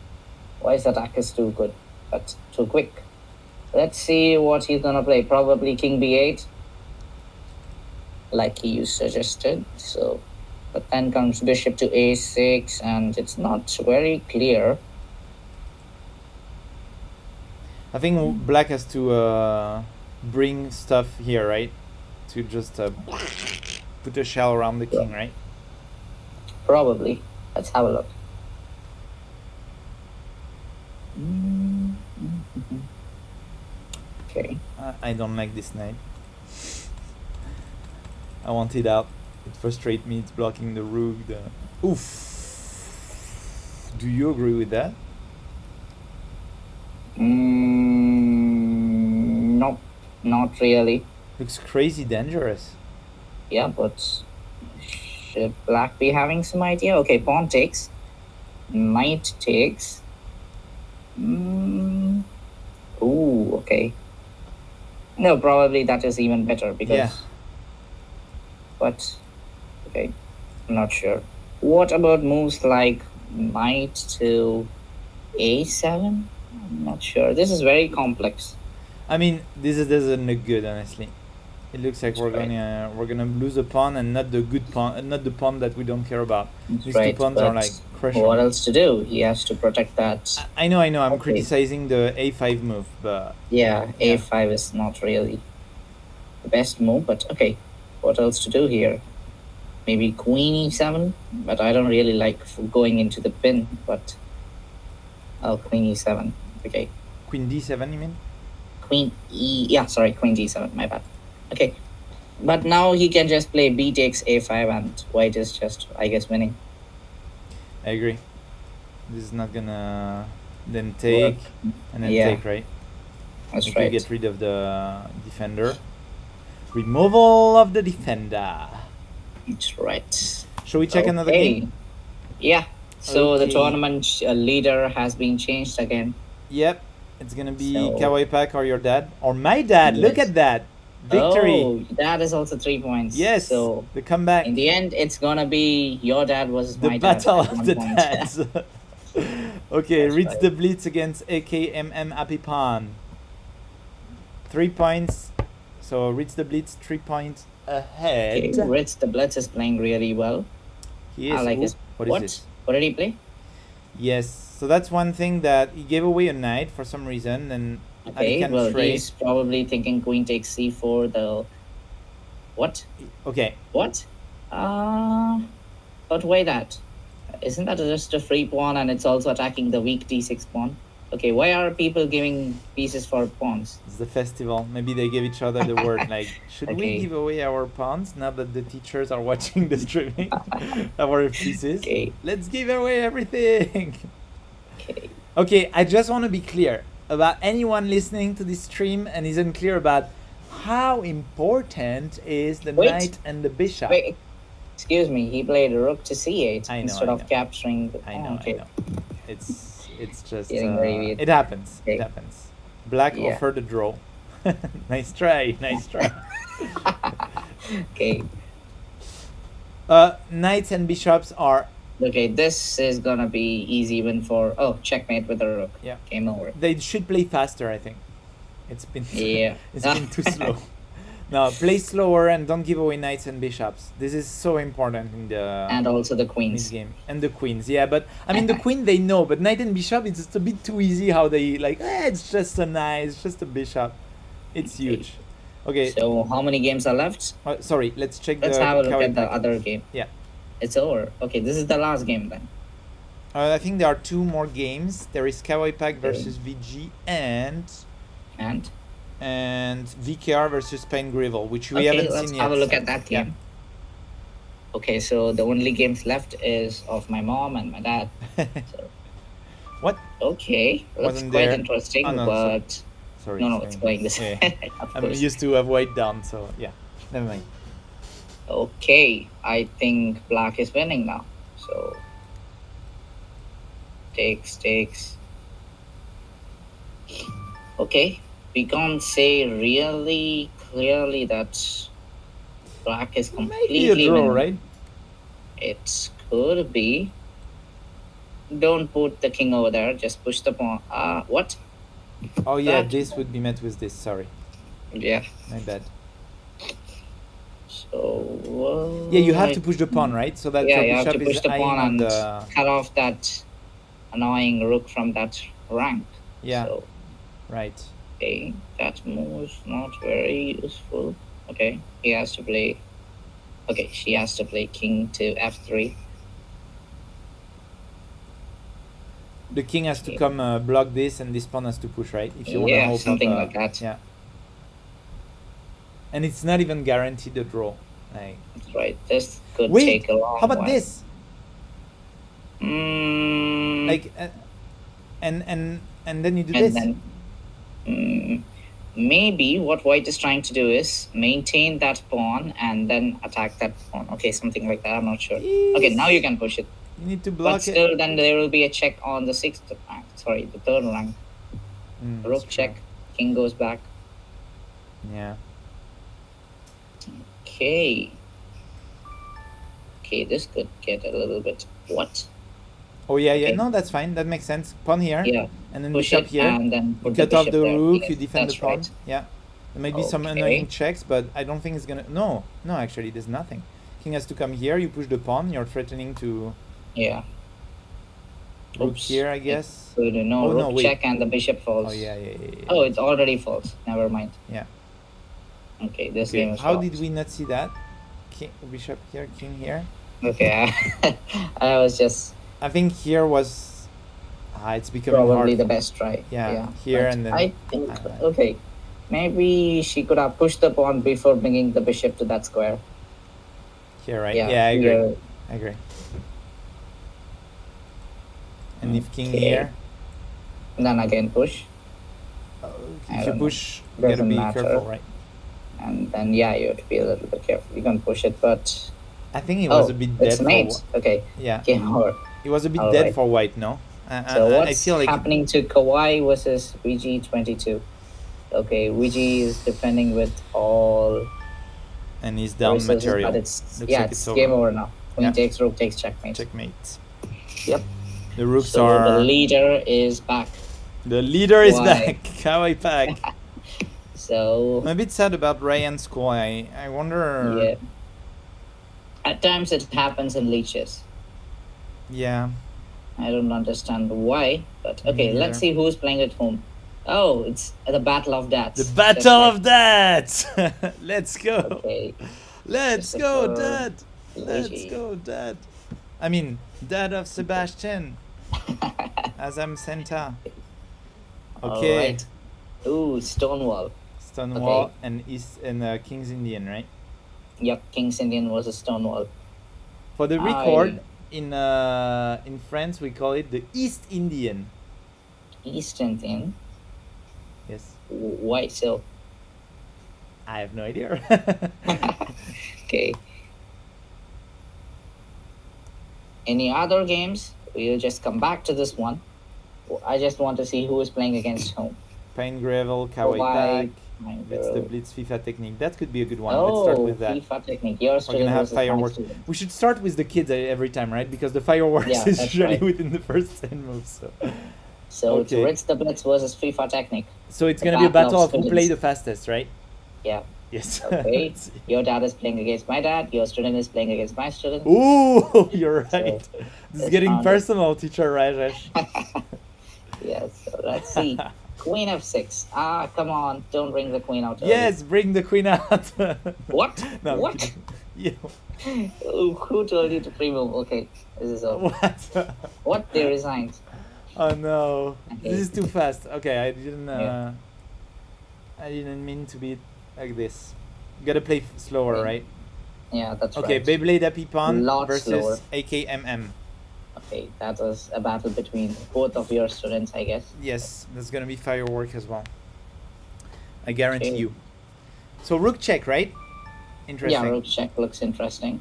White's attack is too good, but too quick. Let's see what he's gonna play. Probably king b8, like you suggested. So, but then comes bishop to a6, and it's not very clear. I think black has to bring stuff here, right? To just put a shell around the king, right? Probably. Let's have a look. Okay. I don't like this knight. I want it out. It frustrates me. It's blocking the rook. Oof. Do you agree with that? Nope, not really. Looks crazy dangerous. Yeah, but should black be having some idea? Okay, pawn takes. Knight takes. Ooh, okay. No, probably that is even better because. Yeah. But, okay, I'm not sure. What about moves like knight to a7? I'm not sure. This is very complex. I mean, this doesn't look good, honestly. It looks like That's we're gonna lose a pawn and not the good pawn, not the pawn that we don't care about. That's These right, two pawns are but like crucial. what else to do? He has to protect that. I know. I'm Okay. criticizing the a5 move, but Yeah, a5 is not really the best move, but okay. What else to do here? Maybe queen e7, but I don't really like going into the pin, but queen e7. Okay. queen d7, you mean? Queen d7, my bad. Okay. But now he can just play b takes a5 and white is just, I guess, winning. I agree. This is not gonna then take and then take, right? That's If right. we get rid of the defender. Removal of the defender. That's right. Shall we check another game? Yeah. So the Okay. tournament leader has been changed again. Yep. It's gonna be So- Kawaii Pack or your dad. Or my dad. Look Yes. at that. Victory. Oh, that is also 3 points. Yes. So the comeback. in the end, it's gonna be your dad versus The my dad. battle at of 1 the point. dads. Okay, That's reads right. the blitz against AKMM Hpot. 3 points. So reads the blitz 3 points ahead. Okay, Ritz the Blitz is playing really well. He is. I like his. What is this? What did he play? Yes. So that's one thing that he gave away a knight for some reason, and Okay, can well, trade. he's probably thinking queen takes c4. The what? Okay. What? But why that? Isn't that just a free pawn and it's also attacking the weak d6 pawn? Okay, why are people giving pieces for pawns? It's the festival. Maybe they give each other the word like, should we Okay. give away our pawns now that the teachers are watching the streaming? Our pieces. Okay. Let's give away everything. Okay. Okay, I just want to be clear about anyone listening to this stream and isn't clear about how important is the Wait. knight and the bishop. Wait, excuse me. He played rook to c8 I know, instead I of know. capturing the I pawn. know, Okay. I know. It's just Getting very weird. it happens. Okay. It happens. Black Yeah. offered a draw. Nice try. Okay. Knights and bishops are Okay, this is gonna be easy win for. Oh, checkmate with the rook. Yeah. Game over. they should play faster, I think. It's been Yeah. it's been too slow. No, play slower and don't give away knights and bishops. This is so important in the And also the in this queens. game. And the queens, yeah, but I mean the queen they know, but knight and bishop it's just a bit too easy how they like it's just a knight, it's just a bishop. It's Okay. huge. Okay. So how many games are left? Sorry. Let's check Let's the have a look kawaii at the pack. other game. Yeah. It's over. Okay, this is the last game then. I think there are 2 more games. There is Kawaii Pack Okay. versus VG and And VKR versus Pain Gravel, which we okay, haven't let's seen yet. have a look at that Yeah. game. Okay, so the only games left is of my mom and my dad. So What? okay, looks Wasn't quite there- interesting, Oh, no, but Sorry. no, sorry. it's playing this. Yeah. Of I'm course. used to have white down, so yeah. Never mind. Okay, I think black is winning now. So takes. Okay, we can't say really clearly that black is Maybe completely a draw, winning. right? It could be. Don't put the king over there. Just push the pawn. What? Oh yeah, That- this would be met with this. Sorry, Yeah. my bad. So. Yeah, you have to push the pawn, right? So that Yeah, your you have to bishop push is the eyeing pawn on and the. cut off that annoying rook from that rank. Yeah. So, Right. okay, that move is not very useful. Okay, he has to play. Okay, she has to play king to f3. The king has to come block this, and this pawn has to push, right? If you want to Yeah, hope something of, like that. Yeah. And it's not even guaranteed a draw. Like. That's right. This could Wait, take a long how about while. this? Like, Like, and then you do and this. then maybe what white is trying to do is maintain that pawn and then attack that pawn. Okay, something like that. I'm not sure. Okay, now you can push it. You need to But block still, it. then there will be a check on the sixth rank. Sorry, the third rank. Rook that's check. true. King goes back. Yeah. Okay. Okay, this could get a little bit. What? Oh yeah, yeah. Okay. No, that's fine. That makes sense. Pawn here. Yeah. And then Push bishop it here. and then You put cut the off bishop the there. rook. Yes, You defend the that's pawn. right. Yeah. There may be some Okay. annoying checks, but I don't think it's gonna. No, actually, there's nothing. King has to come here. You push the pawn. You're threatening to Yeah. rook Oops. here, I guess. So no, Oh, rook no, wait. check and the bishop falls. Oh yeah, yeah, yeah. yeah. Oh, it's already false. Never mind. Yeah. Okay, this Okay. game is How lost. did we not see that? King, bishop here, king here. Okay, I was just I think here was. It's becoming probably hard. the best try. Yeah, here but and then- I think okay, maybe she could have pushed the pawn before bringing the bishop to that square. Here, right? Yeah, Yeah, I agree. here. I agree. And if king Okay. here, And then again push, I if you don't know. push, you gotta Doesn't be matter. careful, right? and then yeah, you have to be a little bit careful. You can push it, but I think it was a bit dead it's for mate. Okay, yeah. game over. It was a bit All dead right. for white, no? So I what's feel like happening to Kawhi versus VG22? Okay, VG is defending with all and he's down resources, material. but it's Looks yeah, like it's it's game over. over now. Queen Yeah. takes, rook takes, checkmate. Checkmate. Yep. The rooks So are. the leader is back. The leader is Why? back. Kawaii Pack. So I'm a bit sad about Ryan's score. I wonder. yeah, at times it happens in leeches. Yeah. I don't understand why, but okay. neither. Let's see who's playing at home. Oh, it's the Battle of Dads. The battle of dads. Let's go. Okay. Let's go, Christopher Dad. Let's Luigi. go, Dad. I mean, Dad of Sebastian. As I'm Santa. Okay. Alright. Ooh, Stonewall. Stonewall Okay. and East and King's Indian, right? Yep, King's Indian versus Stonewall. For the record, in France we call it the East Indian. East Indian. Yes. Why so? I have no idea. Okay. Any other games? We'll just come back to this one. I just want to see who is playing against whom. Pain Gravel, Kawaii Why? Pack. That's the Blitz FIFA technique. That could be a good one. Let's Oh, start with that. FIFA technique. Your We're student gonna have versus my fireworks. student. We should start with the kids every time, right? Because the fireworks Yeah, is that's usually right. within the first 10 moves. So Okay. to Ritz the Blitz versus FIFA technique. So it's The gonna be a battle battle of of who play students. the fastest, right? Yeah. Yes. Okay. Let's see. Your dad is playing against my dad. Your student is playing against my student. Ooh, you're right. So, This is it's getting on. personal, teacher Rajesh. Yeah. So let's see Queen f6. Ah, come on. Don't bring the queen out early. Yes, bring the queen out. What? No, I'm What? kidding. Yeah. Oh, who told you to pre-move? Okay, this is over. What? What? They resigned. Oh no, Okay. this is too fast. Okay, I didn't. Yeah. I didn't mean to be like this. You gotta play slower, Okay. right? Yeah, that's Okay, right. Beyblade Hpot Lot versus slower. AKMM. Okay, that was a battle between both of your students, I guess. Yes, there's gonna be firework as well. I guarantee Okay. you. So rook check, right? Interesting. Yeah, rook check looks interesting.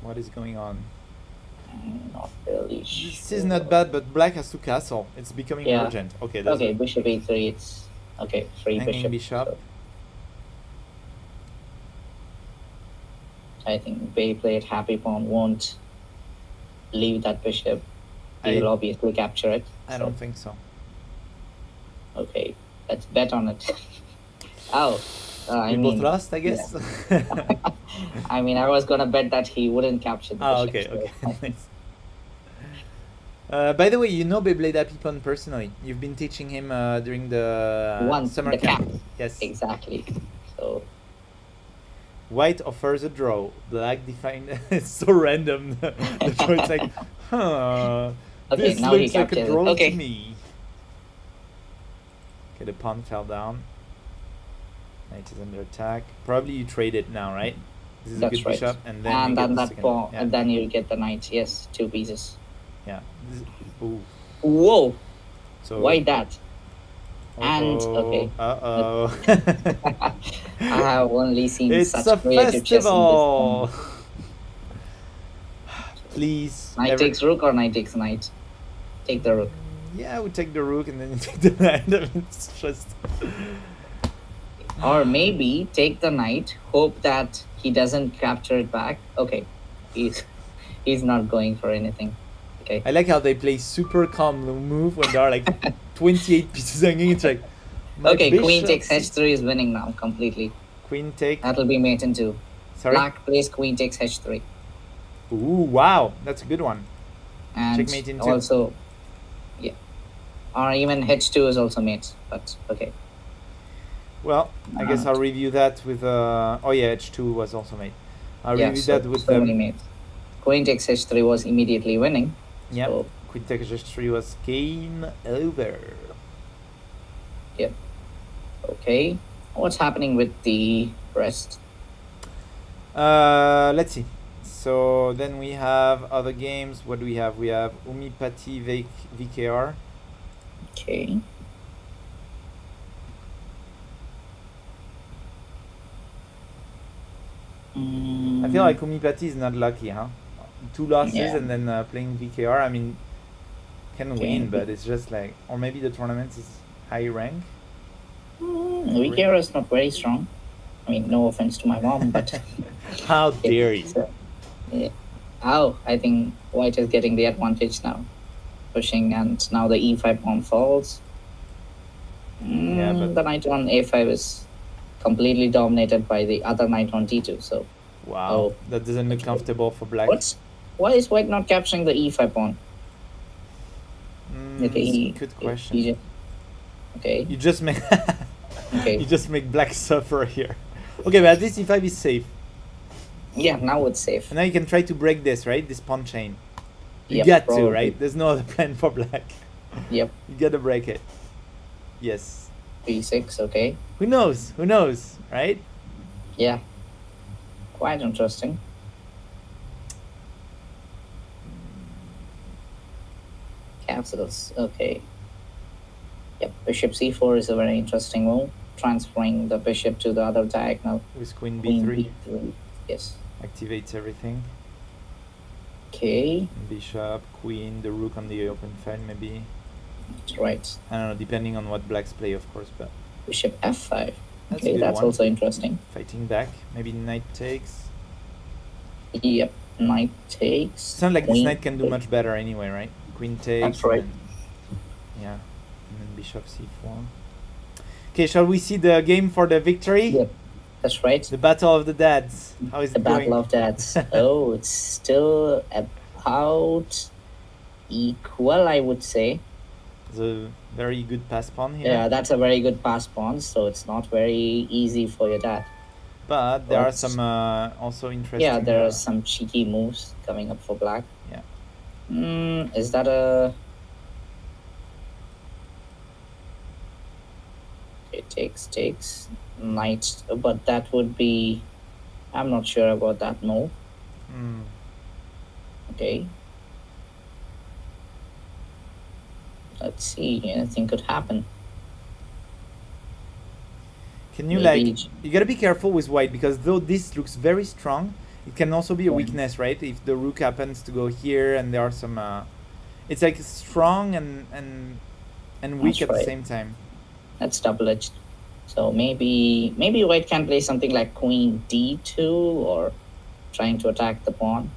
What is going on? Not really sure. This is not bad, but black has to castle. It's becoming Yeah. urgent. Okay, that's Okay, good. bishop e3. It's okay. Free Hanging bishop. bishop. So I think Beyblade Happy Pawn won't leave that bishop. He will obviously capture it. I don't think so. Okay, let's bet on it. Oh, I We mean, both lost, I guess. I mean, I was gonna bet that he wouldn't capture the Oh, bishop. okay, so- okay, nice. By the way, you know Beyblade Hpot personally. You've been teaching him during the summer the camp. cap. Yes. Exactly. So White offers a draw. Black defined. It's so random. The draw is like, huh. Okay, This now he looks like a captured it. draw Okay. to me. Okay, the pawn fell down. Knight is under attack. Probably you trade it now, right? This is that's a good right. bishop, and then and you get then the that second pawn, one. Yeah. and then you get the knight. Yes, 2 pieces. Yeah. Ooh. Whoa! So. Why that? And okay. Uh-oh. I have only seen It's such a creative chess in festival. this. Please. Knight takes rook or knight takes knight. Take the rook. Yeah, we take the rook and then you take the knight. I mean, it's just. Or maybe take the knight, hope that he doesn't capture it back. Okay, he's not going for anything. Okay. I like how they play super calm move when there are like 28 pieces hanging. It's like. my Okay, queen bishop- takes h3 is winning now completely. Queen take. That'll be mate in 2. Sorry. Black plays queen takes h3. Ooh, wow, that's a good one. And Checkmate in 2. also, yeah. Or even h2 is also mate, but okay. Well, I guess I'll review that with. Oh yeah, H2 was also made. I'll Yeah, review so, that with so many mates. Queen takes h3 was immediately winning. Yeah. So, Queen takes H3 was game over. yep. Okay. What's happening with the rest? Let's see. So then we have other games. What do we have? We have Umipati VKR. Okay. I feel like Umipati is not lucky, huh? 2 losses Yeah. and then playing VKR. I mean, can Okay. win, but it's just like, or maybe the tournament is high rank. Vikera is not very strong. I mean, no offense to my mom, but How dare you? So, yeah. Oh, I think White is getting the advantage now, pushing, and now the e5 pawn falls. Yeah, but- The knight on a5 is completely dominated by the other knight on d2. So Wow, Oh. that doesn't look comfortable for black. why is White not capturing the e5 pawn? Okay, good question. Okay. You just make Okay. you just make black suffer here. Okay, but at least e5 is safe. Yeah, now it's safe. And now you can try to break this, right? This pawn chain. You Yep, got to, probably. right? There's no other plan for black. Yep. You gotta break it. Yes. b6. Okay. Who knows? Who knows, right? Yeah. Quite interesting. Castles. Okay. Yep. Bishop c4 is a very interesting move. Transferring the bishop to the other diagonal. With queen Queen b3. b3. Yes. Activates everything. Okay. Bishop, queen, the rook on the open file, maybe. That's right. I don't know, depending on what blacks play, of course, but Bishop f5. that's a Okay, good that's one. also interesting. Fighting back. Maybe knight takes. Yep. Knight takes. It's not like this queen knight can do takes. much better anyway, right? Queen takes. That's right. And then, yeah. And then bishop c4. Okay, shall we see the game for the victory? Yep. That's right. The battle of the dads. How is The it Battle going? of Dads. Oh, it's still about equal, I would say. It's a very good pass pawn here. Yeah, that's a very good pass pawn, so it's not very easy for your dad. But there are But some also interesting. yeah, there are some cheeky moves coming up for black. Yeah. Is that a... It takes knight, but that would be... I'm not sure about that move. Mm. Okay. Let's see, anything could happen. Can you Maybe like? You gotta be careful with white because though this looks very strong, it can also be a Yeah. weakness, right? If the rook happens to go here and there are some, it's like strong and weak That's at the right. same time. That's double-edged. So maybe white can play something like queen d2 or trying to attack the pawn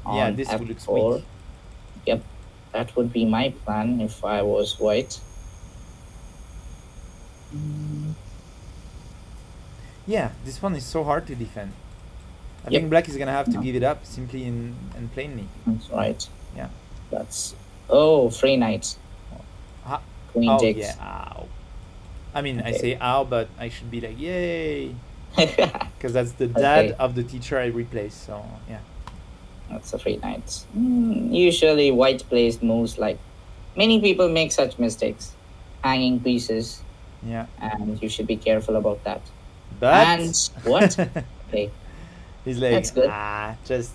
Yeah, on this looks f4. weak. Yep, that would be my plan if I was white. Yeah, this one is so hard to defend. I Yep. think black is gonna have to No. give it up simply and plainly. That's right. Yeah. That's... Oh, free knight. Ha- Queen oh takes. yeah, ow. I mean, I Okay. say ow, but I should be like yay, because that's the dad Okay. of the teacher I replace. So yeah. That's a free knight. Usually white plays moves like... Many people make such mistakes. Hanging pieces, Yeah. and you should be careful about that. But And what? Okay, he's like, That's good. just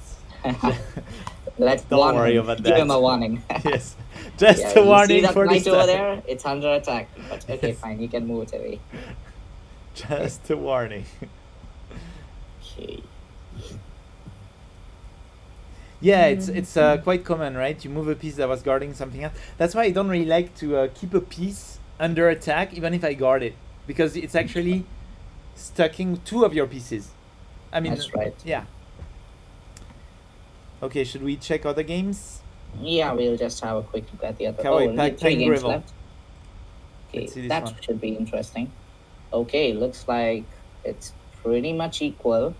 let's Don't warn worry him. about Give him that. a warning. yes, just Yeah, a you see warning that for this knight over time. there? It's under attack. But okay, Yes. fine. You can move it away. Just a warning. Okay. Yeah, it's quite common, right? You move a piece that was guarding something else. That's why I don't really like to keep a piece under attack, even if I guard it, because it's actually stacking two of your pieces. I mean, That's right. Yeah. Okay, should we check other games? Yeah, we'll just have a quick look at the other. Kawaii only Pack 3 games Gravel. left. Okay, Let's see this that one. should be interesting. Okay, looks like it's pretty much equal,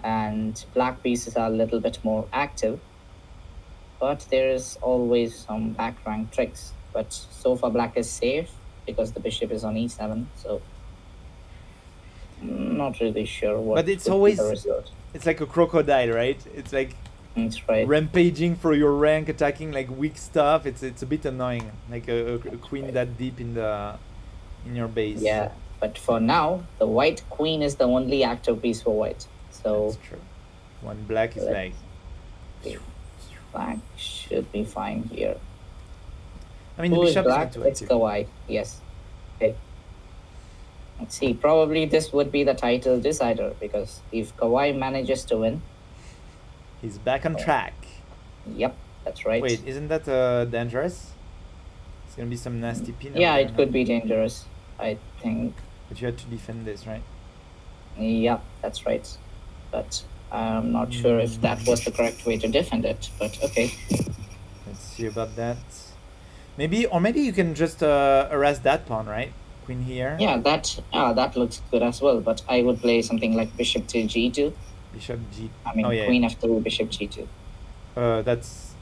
and black pieces are a little bit more active. But there is always some back rank tricks. But so far, black is safe because the bishop is on e7. So, not really sure what. But it's would be always- the result. It's like a crocodile, right? It's like That's right. rampaging for your rank, attacking like weak stuff. It's a bit annoying, like a queen that deep in your base. Yeah, but for now, the white queen is the only active piece for white. So That's true. One black is Let's- like, black should be fine here. I mean, the Who is bishop is black? not too It's active. Kawaii. Yes. Okay. Let's see. Probably this would be the title decider because if Kawaii manages to win, He's back on track. yep, that's right. Wait, isn't that dangerous? It's gonna be some nasty pin. Yeah, over it there, could no? be dangerous. I think. But you had to defend this, right? Yeah, that's right. But I'm not sure if that was the correct way to defend it. But okay. Let's see about that. Maybe you can just harass that pawn, right? Queen here. Yeah, that looks good as well. But I would play something like bishop to g2. Bishop G. I mean, Oh, yeah, queen f2, bishop g2. That's.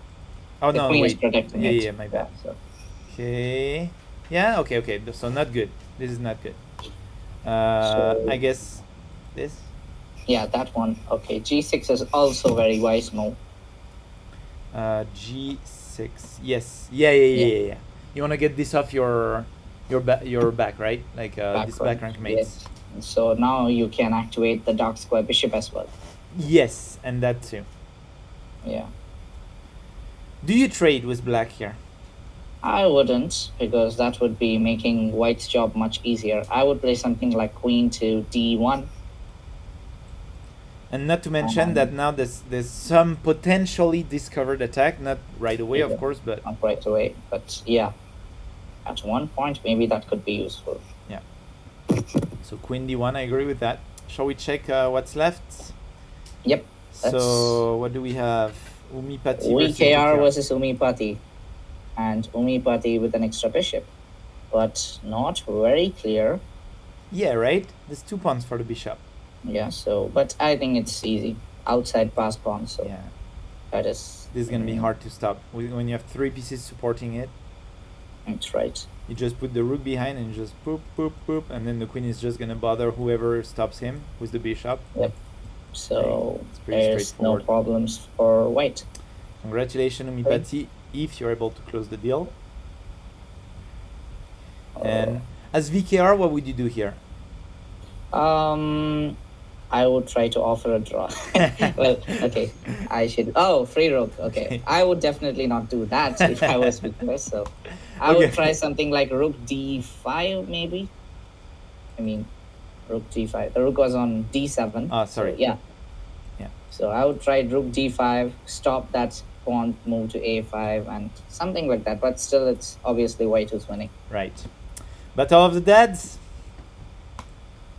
Oh The no, queen is wait. protecting Yeah, it. yeah, my bad. So. Okay. Yeah. Okay. So not good. This is not good. So- I guess this. Yeah, that one. Okay, g6 is also very wise move. G6. Yes. Yeah. You wanna get this off your back, right? Like this back rank mates. Yes. So now you can activate the dark square bishop as well. Yes, and that too. Yeah. Do you trade with black here? I wouldn't, because that would be making white's job much easier. I would play something like queen to d1. And not to mention that now there's some potentially discovered attack, not right away, Yeah. of course, but Not right away, but yeah. At one point, maybe that could be useful. so queen d1. I agree with that. Shall we check what's left? Yep. So what do we have? Umipati versus VKR GKR. versus Umipati. And Umipati with an extra bishop. But not very clear. Yeah, right. There's 2 pawns for the bishop. Yeah. So, but I think it's easy. Outside pass pawn. So Yeah, that is. this is gonna be hard to stop when you have three pieces supporting it. That's right. You just put the rook behind and just boop boop boop, and then the queen is just gonna bother whoever stops him with the bishop. Yep. So It's pretty there's no straightforward. problems for white. Congratulations, Umipati, if you're able to close the deal. And as VKR, what would you do here? I would try to offer a draw. Well, okay, I should. Oh, free rook. Okay, I would definitely not do that if I was victor. So, I would Okay. try something like rook d5, maybe. I mean, rook d5. The rook was on d7. Ah, sorry. So, yeah. Yeah. So I would try rook d5, stop that pawn move to a5, and something like that. But still, it's obviously white who's winning. Right. Battle of the Deads.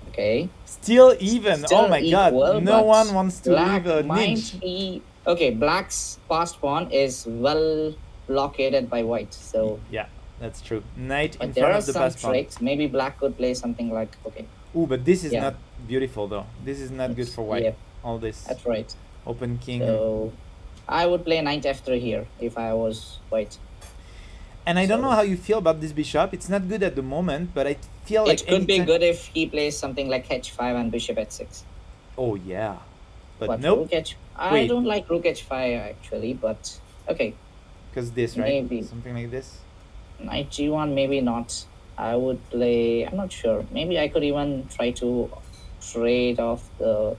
Okay. Still even. Still Oh my equal, god. No but one wants to black leave a might ninja. be okay. Black's passed pawn is well blockaded by white, so Yeah, that's true. Knight in but there front are of the some passed pawn. tricks. Maybe black could play something like okay. Ooh, but this is Yeah. not beautiful though. This is not good for white. Yep, All this that's right. open king. So I would play knight f3 here if I was white. And I don't so- know how you feel about this bishop. It's not good at the moment, but I feel like It could be anytime- good if he plays something like h5 and bishop h6. Oh yeah, but But nope. rook h. I Wait. don't like rook h5 actually, but okay. Because this, right? Maybe. Something like this. Knight g1, maybe not. I would play. I'm not sure. Maybe I could even try to trade off the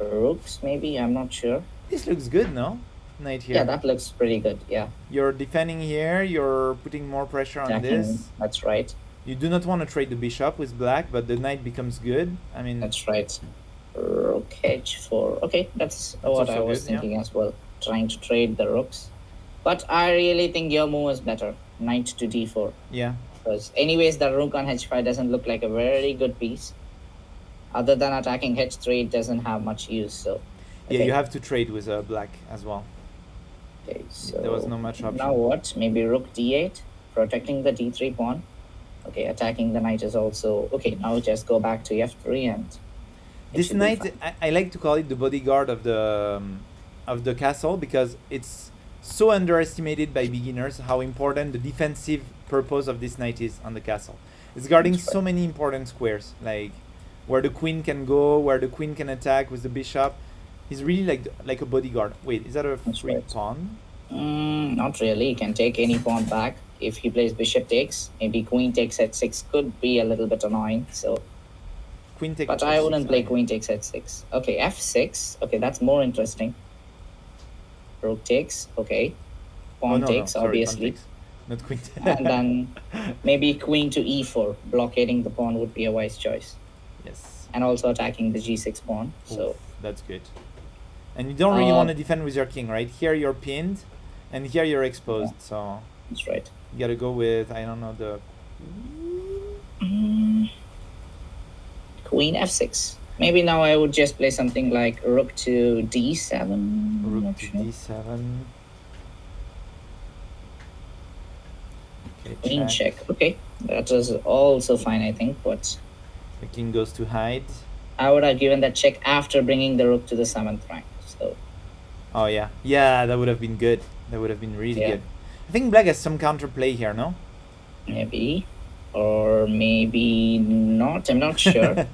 rooks. Maybe I'm not sure. This looks good, no? Knight here. Yeah, that looks pretty good. Yeah, You're defending here. You're putting more pressure on attacking. this. That's right. You do not want to trade the bishop with black, but the knight becomes good. I mean, That's right. Rook h4. Okay, that's what also I was good, yeah. thinking as well. Trying to trade the rooks, but I really think your move is better. Knight to d4. yeah. Because anyways, the rook on h5 doesn't look like a very good piece. Other than attacking h3, it doesn't have much use. So Yeah, you have to trade with black as well. okay, so There was no much option. now what? Maybe rook d8, protecting the d3 pawn. Okay, attacking the knight is also okay. Now just go back to f3 and it This should be knight, fine. I like to call it the bodyguard of the castle because it's so underestimated by beginners how important the defensive purpose of this knight is on the castle. It's guarding That's right. so many important squares, like where the queen can go, where the queen can attack with the bishop. He's really like a bodyguard. Wait, is that a That's free right. pawn? Not really. He can take any pawn back. If he plays bishop takes, maybe queen takes h6 could be a little bit annoying. So, Queen takes. but I wouldn't play queen takes h6. Okay, f6. Okay, that's more interesting. Rook takes. Okay, pawn takes sorry, obviously, pawn takes. Not queen. and then maybe queen to e4. Blockading the pawn would be a wise choice, Yes. and also attacking the g6 pawn. So Oof, that's good. And you don't really Uh, want to defend with your king, right? Here you're pinned, and here you're exposed. So that's right. you gotta go with, I don't know, the Queen f6. Maybe now I would just play something like rook to d7. rook Not to sure. d7. Okay, Queen check. check. Okay, that is also fine, I think. But The king goes to hide. I would have given that check after bringing the rook to the 7th rank. So Oh yeah, yeah, that would have been good. That would have been really Yeah. good. I think black has some counterplay here, no? maybe, or maybe not. I'm not sure.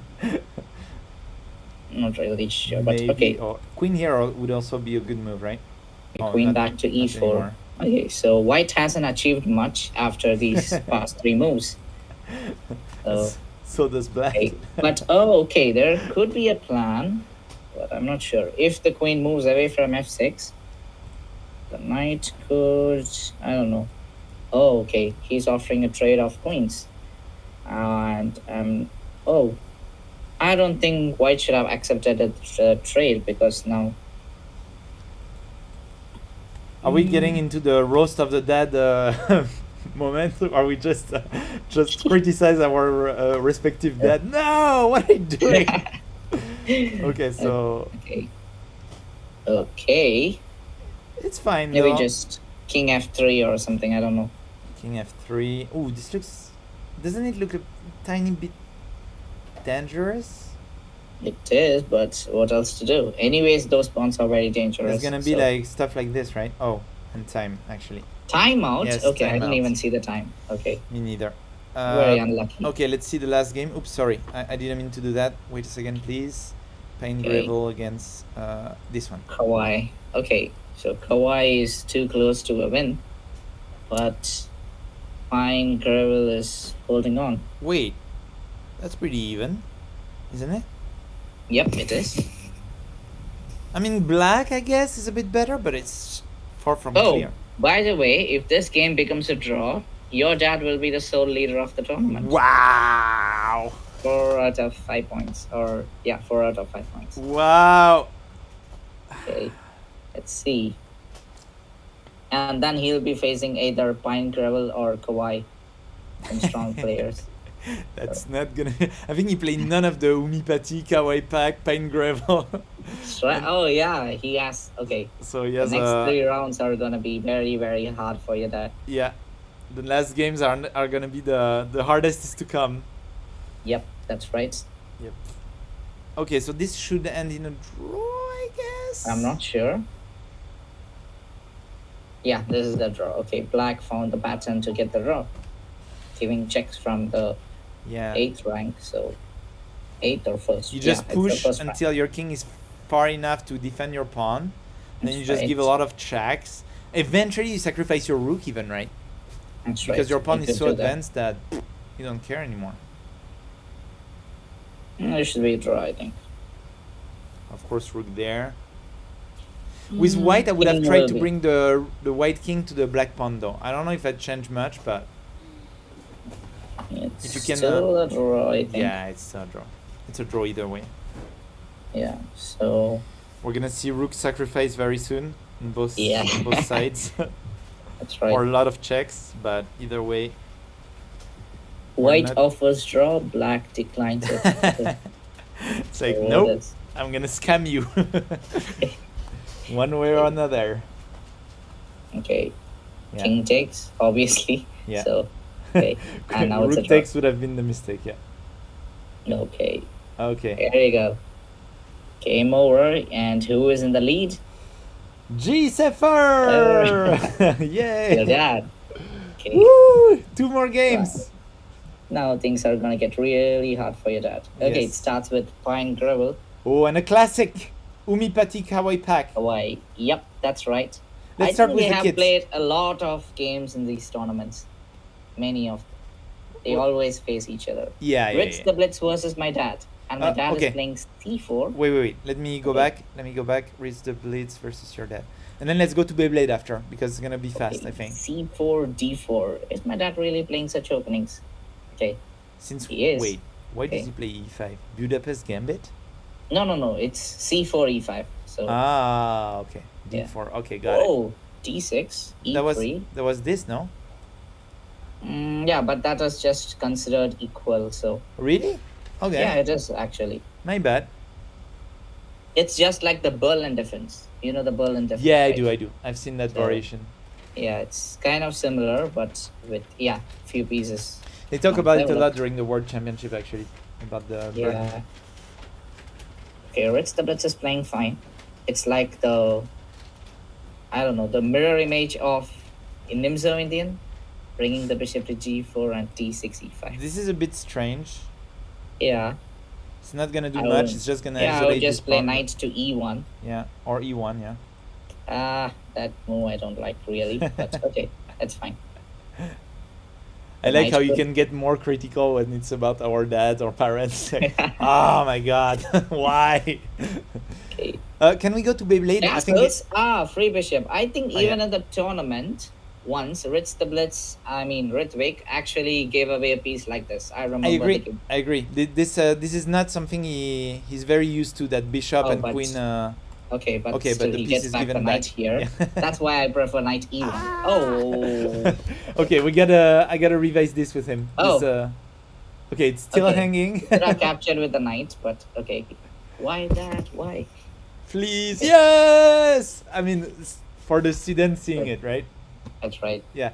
Not really sure. But Maybe. okay, Or queen here would also be a good move, right? Oh, queen not- back to not e4. anymore. Okay, so white hasn't achieved much after these past 3 moves. So. So does black. Okay. But okay, there could be a plan, but I'm not sure. If the queen moves away from f6, the knight could. I don't know. Oh, okay. He's offering a trade of queens, and oh, I don't think white should have accepted a trade because now. Are we getting into the roast of the dead moment? Or are we just criticize our respective dead? No, what are you doing? Okay, so Okay. Okay. it's fine. Maybe though. just king f3 or something. I don't know. King f3. Oh, this looks. Doesn't it look a tiny bit dangerous? It is, but what else to do? Anyways, those pawns are very dangerous. There's gonna be so- like stuff like this, right? Oh, and time actually. Timeout? Yes, okay, I didn't timeout. even see the time. Okay, Me neither. very unlucky. Okay, let's see the last game. Oops, sorry, I didn't mean to do that. Wait a second, please. Pine Okay. Gravel against this one. Kawhi. Okay, so Kawhi is too close to a win, but Pine Gravel is holding on. Wait, that's pretty even, isn't it? Yep, it is. I mean, black, I guess, is a bit better, but it's far from Oh, clear. by the way, if this game becomes a draw, your dad will be the sole leader of the tournament. Wow! 4 out of 5 points. Or, yeah, 4 out of 5 points. Wow! Okay, let's see. And then he'll be facing either Pine Gravel or Kawhi. Some strong players. That's not gonna. I think he played none of the Umipati, Kawaii Pack, Pine Gravel. Oh, yeah, he has. Okay, So he the has next 3 rounds are gonna be very, very hard for your dad. yeah. The last games are gonna be the hardest is to come. Yep, that's right. Yep. Okay, so this should end in a draw, I guess. I'm not sure. Yeah, this is the draw. Okay, black found the pattern to get the draw, giving checks from the Yeah. 8th rank. So 8th or 1st. You just yeah, it's the push first rank. until your king is far enough to defend your pawn. And then you That's just give a right. lot of checks. Eventually, you sacrifice your rook, even, right? That's Because right. your pawn You is could so do that. advanced that you don't care anymore. It should be a draw, I think. Of course, rook there. With white, I would have King tried will to be. bring the white king to the black pawn, though. I don't know if I'd change much, but It's if you can, still a draw, I think. yeah, it's a draw. It's a draw either way. Yeah. So We're gonna see rook sacrifice very soon on both Yeah. on both sides, that's right. or a lot of checks. But either way, White not- offers draw, black declines it. Okay, it's like so nope. that's- I'm gonna scam you, one way or another. Okay. Yeah. King takes, obviously. Yeah. So okay. And now it's a rook draw. takes would have been the mistake. Yeah. Okay. Okay. There you go. Game over, and who is in the lead? G Zephyr! Your Yay! dad. Okay. Woo! 2 more games. Now things are gonna get really hard for your dad. Okay, Yes. it starts with Pine Gravel, Oh, and a classic Umipati Kawaii pack. Hawaii. Yep, that's right. Let's I start think with we the have kids. played a lot of games in these tournaments. Many of them. They always face each other. Yeah, yeah, Ritz yeah. the Blitz versus my dad. And my dad okay. is playing C4. Wait. Let me go Okay. back. Let me go back. Reach the Blitz versus your dad. And then let's go to Beyblade after, because it's gonna be fast, Okay, I think. C4, D4. Is my dad really playing such openings? Okay. Since He is. wait, why Okay. does he play E5? Budapest Gambit? No. It's C4, E5. So, Ah, okay. Yeah. D4. Okay, got it. oh, D6, E3. That was this, no? Yeah, but that was just considered equal. So, Really? Okay. yeah, it is actually. My bad. It's just like the Berlin difference. You know the Berlin difference? Yeah, I right? do. I've seen that So- variation. Yeah, it's kind of similar, but with, yeah, few pieces. They talk Oh, about it a level lot up. during the World Championship, actually, about the. Yeah. Okay, Ritz the Blitz is playing fine. It's like the, I don't know, the mirror image of Nimzo Indian, bringing the bishop to G4 and D6, E5. This is a bit strange. Yeah. It's not gonna do I much. would- It's just gonna Yeah, I isolate would this just play pawn. knight to E1. Yeah, or E1. Yeah. That move I don't like really, but okay, that's fine. I like Knight how you could- can get more critical when it's about our dad or parents. Like, oh my god, why? Okay. Can we go to Beyblade? I think Castles? Free bishop. I think Oh, even yeah. in the tournament, once Ritz the Blitz, Ritvik actually gave away a piece like this. I remember. I agree. the game. I agree. This is not something he's very used to. That bishop Oh, and but- queen. Okay, but Okay, but still the he piece gets is back given the back. knight here. Yeah. That's why I prefer knight E1. Oh. Okay, I gotta revise this with him. Oh. This, okay, it's still Okay. hanging. Could have captured with the knight, but okay. Why that? Why? Please, yes. I mean, for the students seeing it, right? That's right. Yeah.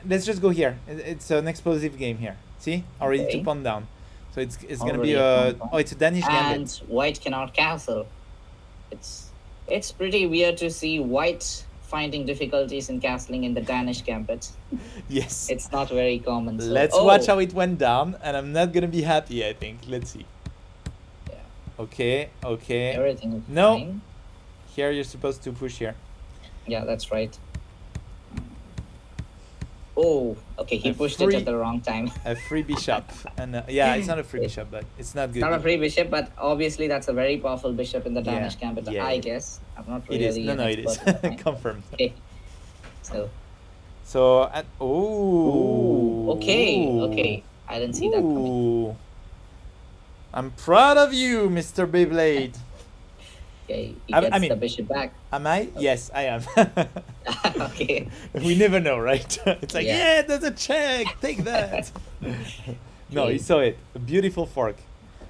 Let's just go here. It's an explosive game here. See, already Okay. 2 pawn down. So it's gonna be Already a a pawn. oh, it's a Danish And gambit. white cannot castle. It's pretty weird to see white finding difficulties in castling in the Danish gambit. Yes. It's not very common. So. Let's watch how it went down, and I'm not gonna be happy. I think. Let's see. Yeah. Okay. Okay. Everything is No. fine. Here you're supposed to push here. Yeah, that's right. Oh, okay. He A pushed it free- at the wrong time. A free bishop, and yeah, it's not a free bishop, but it's not good. It's not a free bishop, but obviously that's a very powerful bishop in the Yeah, Danish gambit. yeah, I yeah. guess I'm not It really. is. No, an no, it is. expert in that. Confirmed. Okay. So. So at oh. Okay. I didn't see that coming. Ooh. I'm proud of you, Mr. Beyblade. Okay, he I gets mean- the bishop back. Am I? Yes, I am. Okay. We never know, right? It's like, Yeah. yeah, there's a check. Take that. No, Okay. you saw it. A beautiful fork.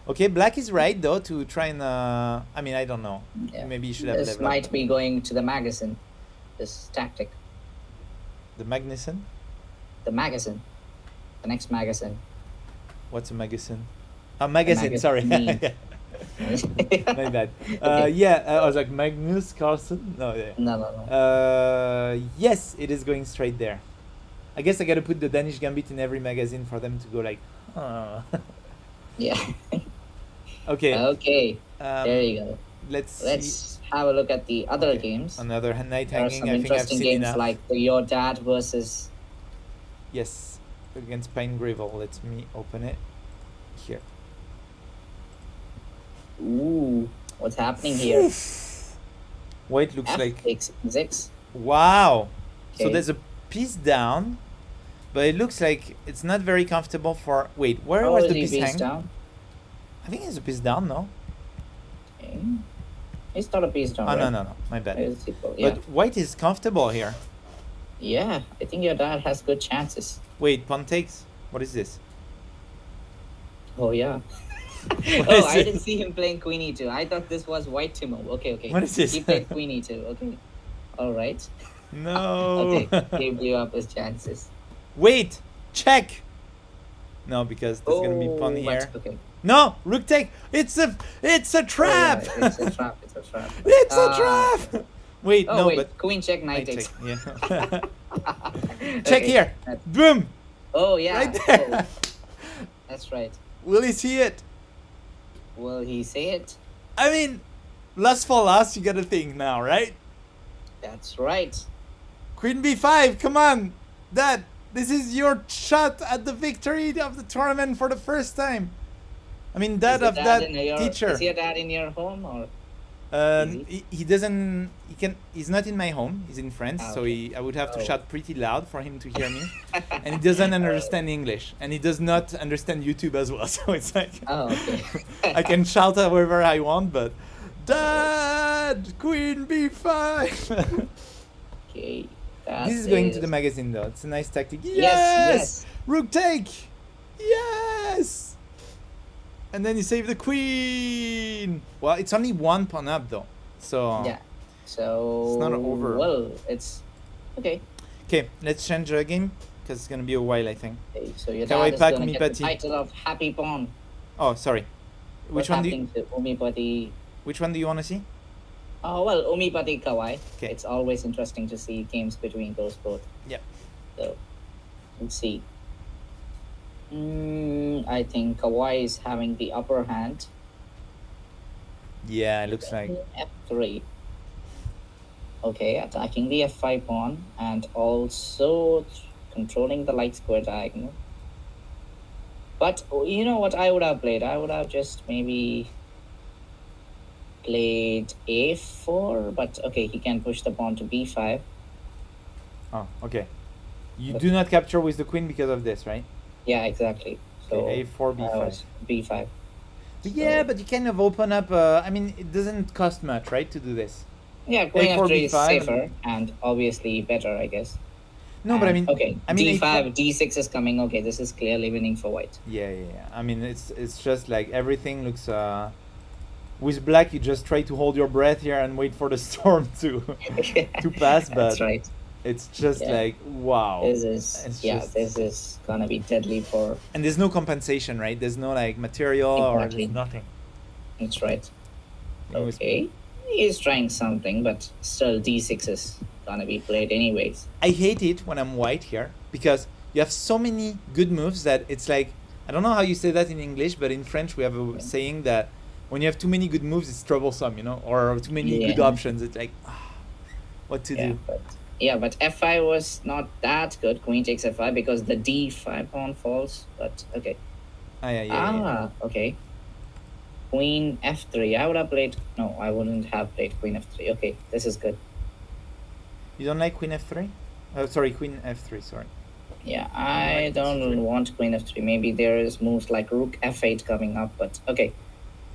Okay, black is right though to try and. I mean, I don't know. Yeah. Maybe you should have This leveled up. might be going to the magazine. This tactic. The Magnuson. The magazine. The next magazine. What's a magazine? A magazine. Sorry. magazine. My bad. Okay. Yeah, I was like Magnus Carlsen. No, yeah. No. Yes, it is going straight there. I guess I gotta put the Danish Gambit in every magazine for them to go like, oh. Yeah. Okay. Okay. There you go. Let's see Let's have a look at the other Okay. games. another night There are hanging. some I think I've interesting seen games enough. like the Your Dad versus. Yes, against Pine Gravel. Let me open it here. Ooh, what's happening here? White looks like F6. wow. So Okay. there's a piece down, but it looks like it's not very comfortable for. Wait, where How was is the he piece face hang? down? I think it's a piece down, no? Okay. It's not a piece down. Oh right? no, my bad. It's equal, yeah. But white is comfortable here. Yeah, I think your dad has good chances. Wait, pawn takes. What is this? Oh yeah. What Oh, is I it? didn't see him playing Queen E2. I thought this was White to move. Okay. What is this? He played Queen E2. Okay. All right. No. Okay. He blew up his chances. Wait, check. No, because there's gonna be pawn but- here. Okay. No, rook take. It's a trap. Oh, yeah, it's a trap. It's a trap. It's a trap. Wait, Oh no, wait, but Queen check, Knight knight takes. take. Yeah. Check Okay. here. That's- Boom. Oh yeah. Right there. Oh, that's right. Will he see it? Will he say it? I mean, last for last, you gotta think now, right? That's right. Queen b5, come on, Dad. This is your shot at the victory of the tournament for the first time. I mean, dad Is your of dad that in your- teacher. Is your dad in your home or? He doesn't. He can. He's not in my home. He's in France, Ah, so okay. I would have to Oh. shout pretty loud for him to hear me. And he doesn't understand English, and he does not understand YouTube as well. So it's like Oh, okay. I can shout however I want, but Dad, Queen b5. Okay. This is going to the magazine though. It's a nice tactic. Yes, Yes. Rook take. Yes. And then you save the queen. Well, it's only one pawn up though, so Yeah. So. It's not over. Well, it's okay. Okay, let's change the game because it's gonna be a while, I think. Okay, so your Kawaii dad is Pak gonna get the Umipati. title of Happy Pawn. Oh, sorry. What's Which one do happening you, to Umipati? Which one do you want to see? Oh well, Umipati Kawaii. Okay. It's always interesting to see games between those both. Yeah. So, let's see. I think Kawaii is having the upper hand. Yeah, it looks like. F3. Okay, attacking the F5 pawn and also controlling the light square diagonal. But you know what I would have played? I would have just maybe played A4, but okay, he can push the pawn to B5. Oh, okay. You But- do not capture with the queen because of this, right? Yeah, exactly. So Okay, A4, B5. B5. But yeah, So- but you kind of open up. I mean, it doesn't cost much, right, to do this? Yeah, queen A4, F3 is B5 safer and obviously better, I guess. No, but I And- mean, okay, I mean, D5, D6 is coming. Okay, this is clearly winning for white. yeah. I mean, it's just like everything looks. With black, you just try to hold your breath here and wait for the storm to pass. But That's right. It's just Yeah. like wow. This is It's yeah. just This is gonna be deadly for and there's no compensation, right? There's no like material or there's exactly. nothing. That's right. It was Okay. He's trying something, but still D6 is gonna be played anyways. I hate it when I'm white here because you have so many good moves that it's like I don't know how you say that in English, but in French we have a saying that when you have too many good moves, it's troublesome, or too many good Yeah. options. It's like what to Yeah, do. but F5 was not that good. Queen takes F5 because the D5 pawn falls. But okay. Yeah. Okay. Queen F3. I would have played. No, I wouldn't have played Queen F3. Okay, this is good. You don't like Queen F3? Sorry, Queen F3. Sorry. Yeah, I like don't C3. want Queen F3. Maybe there is moves like Rook F8 coming up. But okay.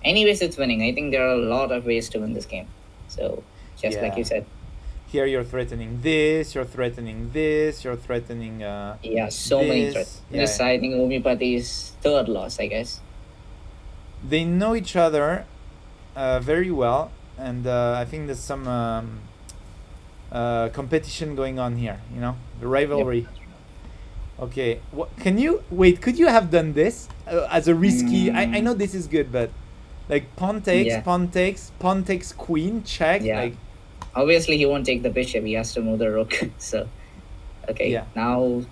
Anyways, it's winning. I think there are a lot of ways to win this game. So just like you said. Here you're threatening this, you're threatening this, you're threatening Yeah, so many threats. This I think Umipati's third loss, I guess. They know each other very well, and I think there's some competition going on here, the rivalry. Yep. Okay, could you have done this as a risky? I know this is good, but like pawn takes queen, check. Yeah. Like, obviously he won't take the bishop, he has to move the rook. So okay. Yeah. Now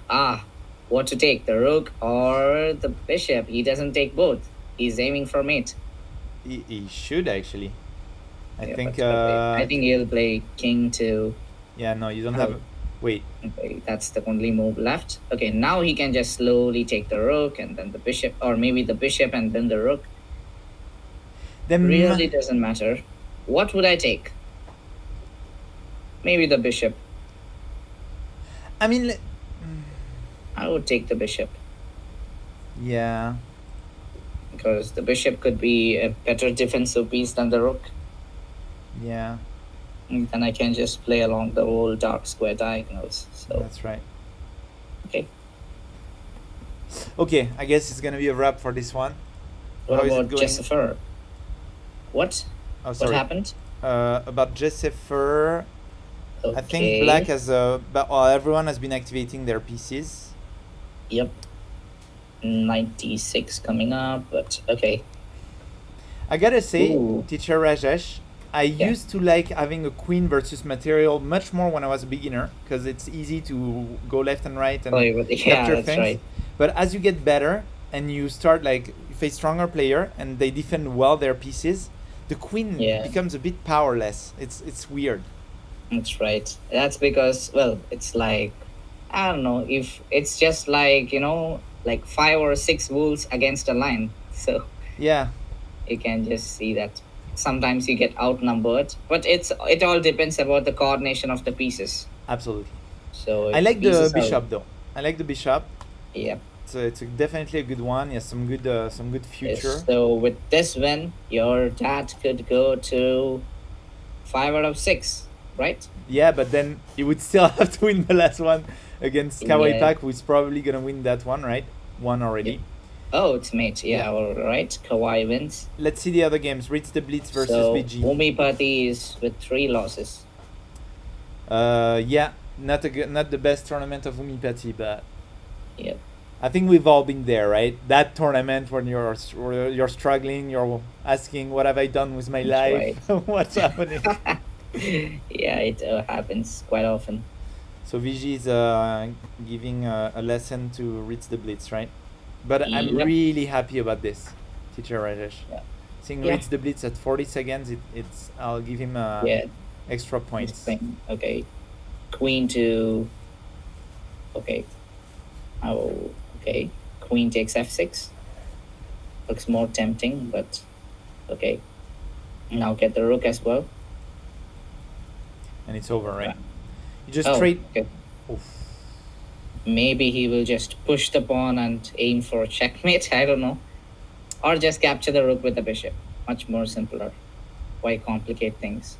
what to take, the rook or the bishop? He doesn't take both. He's aiming for mate. he should actually. I think he'll play king to. Yeah, no, you don't have. Wait. Okay, that's the only move left. Okay, now he can just slowly take the rook and then the bishop, or maybe the bishop and then the rook. Really doesn't matter. What would I take? Maybe the bishop. I mean, I would take the bishop. Yeah. Because the bishop could be a better defensive piece than the rook. Yeah. And then I can just play along the whole dark square diagonals. So that's right. Okay. Okay, I guess it's gonna be a wrap for this one. What about Jessifer? What? Oh, sorry. What happened? About Jessifer, Okay. I think black has everyone has been activating their pieces. Yep. 96 coming up, but okay. I gotta say, Ooh. Teacher Rajesh, I used to like having a queen versus material much more when I was a beginner because it's easy to go left and right and capture that's things. right. But as you get better and you start like face stronger player and they defend well their pieces, the queen becomes a bit powerless. It's weird. That's right. That's because, well, it's like, I don't know, if it's just like, like 5 or 6 wolves against a lion. So yeah, you can just see that sometimes you get outnumbered, but it all depends about the coordination of the pieces. Absolutely. So I like the bishop though. I like the bishop. Yeah. So it's definitely a good one. Yes, some good future. Yes, so with this win, your dad could go to 5 out of 6, right? Yeah, but then he would still have to win the last one against Kawaii Pak, who's probably gonna win that one, right? One already. Yeah. Oh, it's mate. Yeah, all right. Kawaii wins. Let's see the other games. Ritz the Blitz versus VG. Umipati is with 3 losses. Yeah, not the best tournament of Umipati, but yeah, I think we've all been there, right? That tournament when you're struggling, you're asking, "What have I done with my life? Right. What's happening?" Yeah, it happens quite often. So VG is giving a lesson to Ritz the Blitz, right? But I'm really happy about this, Teacher Rajesh. Yeah. Seeing Ritz the Blitz at 40 seconds, I'll give him extra points. Okay, queen to. Okay. Oh, okay. Queen takes f6. Looks more tempting, but okay. Now get the rook as well. And it's over, right? Yeah. You just trade. Okay. Oof. Maybe he will just push the pawn and aim for a checkmate. I don't know. Or just capture the rook with the bishop. Much more simpler. Why complicate things?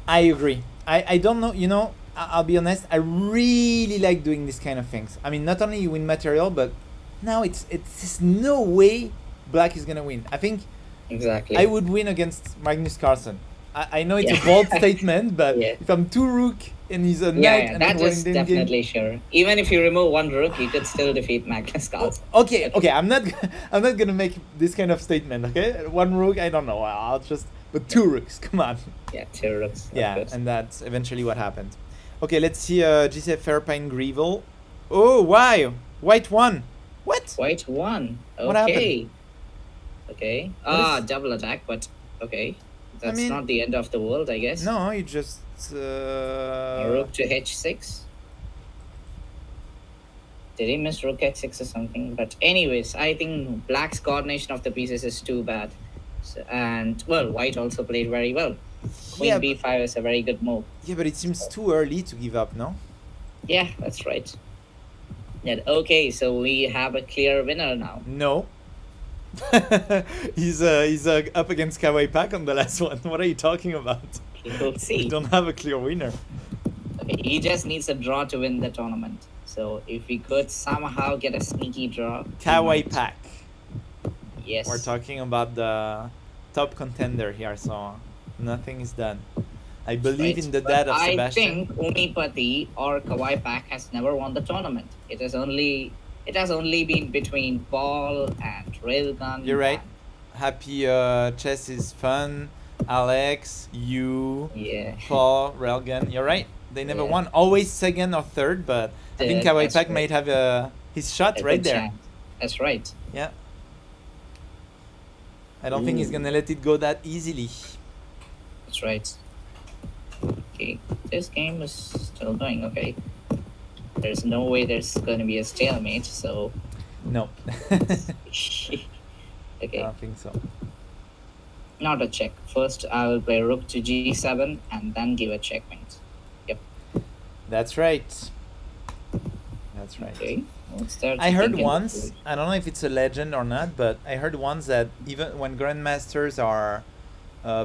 I agree. I don't know. I'll be honest. I really like doing these kind of things. I mean, not only you win material, but now it's just no way black is gonna win. I think exactly I would win against Magnus Carlsen. I know it's Yeah. a bold statement, but Yeah. if I'm two rook and he's a Yeah, knight yeah, and then that we're is in the end game. definitely sure. Even if you remove one rook, you could still defeat Magnus Carlsen. Okay, okay. I'm not I'm not gonna make this kind of statement. Okay, one rook. I don't know. I'll just but two rooks. Come on. Yeah, two rooks. Yeah, and that's eventually what happened. Okay, let's see. GC Fairpine Greevil. Oh, why? White won. What? White one. What happened? Okay. Okay. What is- Double attack, but okay. That's mean- not the end of the world, I guess. No, you just. Rook to h6. Did he miss rook h6 or something? But anyways, I think black's coordination of the pieces is too bad. So, and well, white also played very well. Queen Yeah, b5 is a very good move. Yeah, but it seems too early to give up, no? Yeah, that's right. Yeah, okay, so we have a clear winner now. No. he's up against Kawaii Pak on the last one. What are you talking about? We'll We see. don't have a clear winner. Okay, he just needs a draw to win the tournament. So if we could somehow get a sneaky draw. we Kawaii might. Pak. Yes. We're talking about the top contender here, so nothing is done. I believe Right. in the But dad of I Sebastian. think Umipati or Kawaii Pak has never won the tournament. It has only been between Paul and Railgun. You're right. Happy chess is fun. Alex, you, Yeah. Paul, Railgun. You're right. They never Yeah. won. Always second or third, but I think Yeah, Kawaii that's Pak right. might have his shot A right good there. chance. That's right. Yeah. I don't think he's Ooh. gonna let it go that easily. That's right. Okay, this game is still going. Okay. There's no way there's going to be a stalemate, so. No. Okay. I don't think so. Not a check. First, I will play rook to g7 and then give a checkmate. That's right. That's right. Okay. What's there to I heard think in once, the- I don't know if it's a legend or not, but I heard once that even when grandmasters are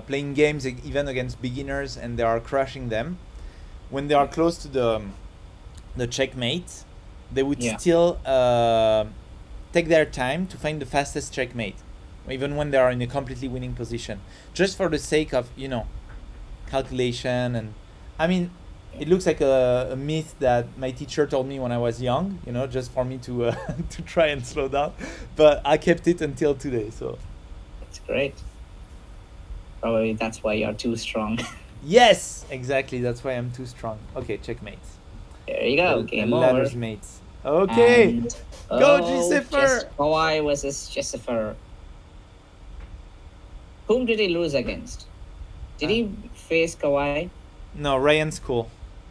playing games even against beginners and they are crushing them, when they are close to the checkmate, they would Yeah. still take their time to find the fastest checkmate, even when they are in a completely winning position, just for the sake of calculation. And I mean, it looks like a myth that my teacher told me when I was young, just for me to to try and slow down. But I kept it until today. So That's great. Probably that's why you're too strong. yes, exactly. That's why I'm too strong. Okay, checkmate. There you go. The Game over. ladders mates. Okay. And, Go, Giuseppe! Kawhi versus Giuseppe. Whom did he lose against? Did he face Kawhi? No, Ryan's cool.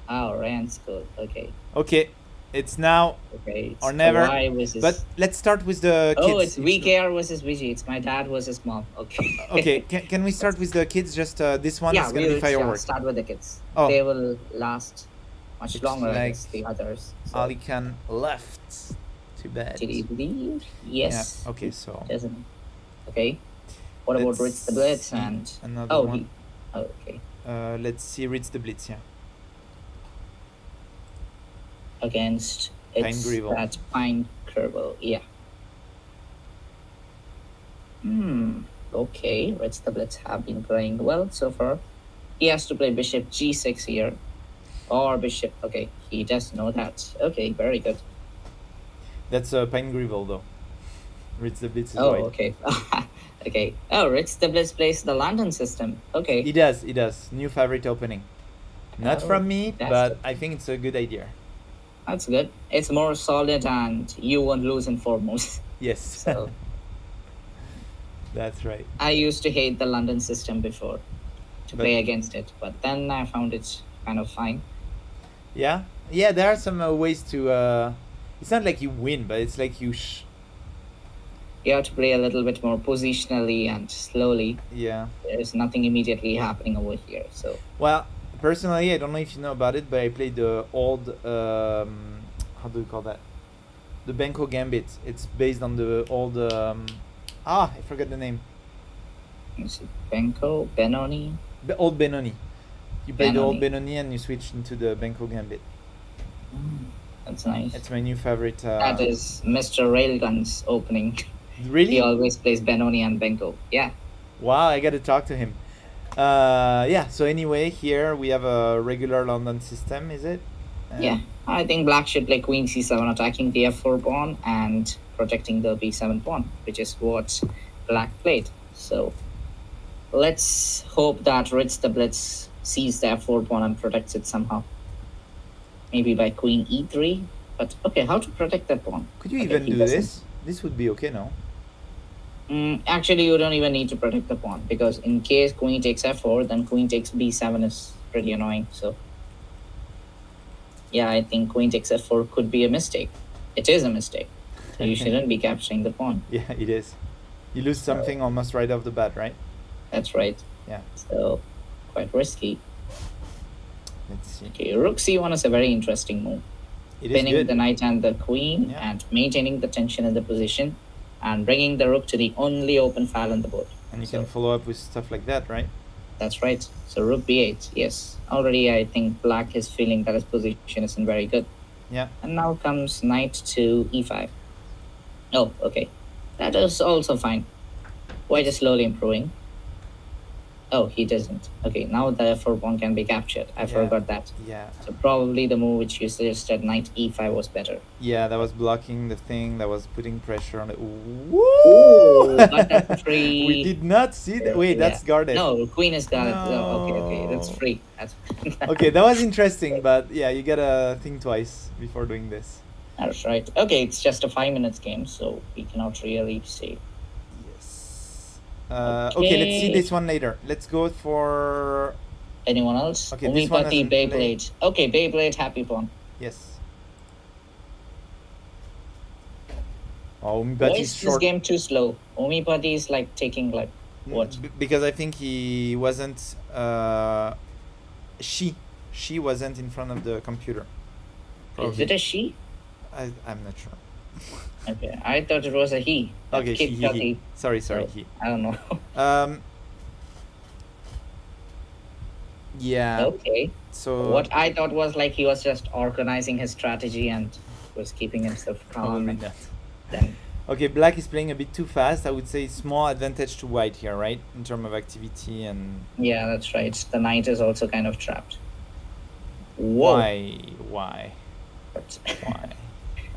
Oh, Ryan's good. Okay. Okay, it's now Okay. It's or never. Kawhi versus... But let's start with the kids. Oh, it's VKR versus VG. It's my dad versus mom. Okay. Okay, can we start with the kids? Just this one Yeah, is we gonna be will fireworks. start with the kids. Oh. They will last much Looks longer like as the others. So. Ali Khan left. Too bad. Did he leave? Yes. Yeah. Okay, so Doesn't. Okay. What about let's Ritz the Blitz see and? another Oh, one. okay. Let's see Ritz the Blitz. Yeah. Against Pine it's Greevil. that Pine Kerbal. Yeah. Okay. Ritz the Blitz have been playing well so far. He has to play Bishop G6 here, or Bishop. Okay, he does know that. Okay, very good. That's Pine Greevil though. Ritz the Blitz is Oh, white. okay. Okay. Oh, Ritz the Blitz plays the London system. Okay. He does. He does. New favorite opening. Not Oh, from me, that's but good. I think it's a good idea. That's good. It's more solid and you won't lose in foremost. Yes. So That's right. I used to hate the London system before to But- play against it, but then I found it kind of fine. Yeah. Yeah. There are some ways to. It's not like you win, but it's like you. You have to play a little bit more positionally and slowly. Yeah. There's nothing immediately happening over here. So Well, personally, I don't know if you know about it, but I played the old. How do you call that? The Benko Gambit. It's based on the old. I forgot the name. is it Benko, Benoni? The old Benoni. You play the old Benoni. Benoni and you switch into the Benko Gambit. That's nice. It's my new favorite. That is Mr. Railgun's opening. Really? He always plays Benoni and Benko. Yeah. Wow, I gotta talk to him. Yeah, so anyway, here we have a regular London system, is it? Yeah, I think black should play queen c7, attacking the f4 pawn and protecting the b7 pawn, which is what black played. So let's hope that Ritz the Blitz sees the f4 pawn and protects it somehow. Maybe by queen e3. But okay, how to protect that pawn? Could you Okay, even he do doesn't. this? This would be okay, no? Actually, you don't even need to protect the pawn, because in case queen takes f4, then queen takes b7 is pretty annoying. So yeah, I think queen takes f4 could be a mistake. It is a mistake. So you shouldn't be capturing the pawn. Yeah, it is. You lose something almost right off the bat, right? That's right. Yeah. So quite risky. Let's see. Okay, rook c1 is a very interesting move. It is Pinning good. the knight and the queen, Yeah. and maintaining the tension in the position, and bringing the rook to the only open file on the board. And you So can follow up with stuff like that, right? that's right. So rook b8. Yes. Already I think black is feeling that his position isn't very good. Yeah. And now comes knight to e5. Oh, okay. That is also fine. White is slowly improving. Oh, he doesn't. Okay, now the f4 pawn can be captured. I Yeah. forgot that. Yeah. So probably the move which you suggested, knight e5, was better. Yeah, that was blocking the thing, that was putting pressure on it. Ooh, Woo! but that's free. We did not see that. Wait, Yeah. that's guarded. No, queen is guarded. Oh, okay, that's No. free. That's Okay, that was interesting, but yeah, you gotta think twice before doing this. That's right. Okay, it's just a 5 minutes game, so we cannot really say. Yes. Okay, let's see Okay. this one later. Let's go for Anyone else? Okay, this one Umipati, hasn't played. Beyblade. Okay, Beyblade, happy pawn. yes. Oh, Why Umipati is is this short. game too slow? Umipati is like taking like what? Because I think he wasn't. She wasn't in front of the computer. Is it a she? I'm not sure. Okay, I thought it was a he. That's Okay, Kid he. Cudi. Sorry, So, he. I don't know. Yeah. Okay. So What I thought was like he was just organizing his strategy and was keeping himself calm. probably And not. then Okay, black is playing a bit too fast. I would say small advantage to white here, right? In terms of activity and yeah, that's right. The knight is also kind of trapped. Whoa. why? But Why?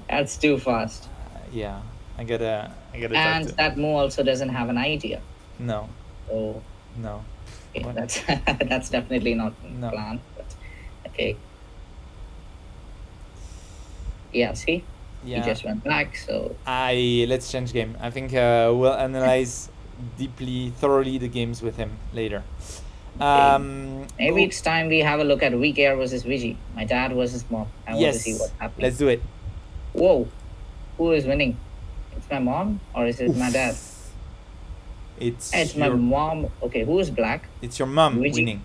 that's too fast. Yeah, I gotta And talk to. that move also doesn't have an idea. No, So no. okay, What? that's definitely not No. planned. But okay. Yeah, see? Yeah. He just went back, so Let's change game. I think we'll analyze thoroughly the games with him later. maybe it's time we have a look at VKR versus VG. My dad versus mom. I want to yes. see what's happening. Let's do it. Whoa. Who is winning? It's my mom or is it my dad? It's It's my mom. Okay, who is black? It's your mom Luigi. winning.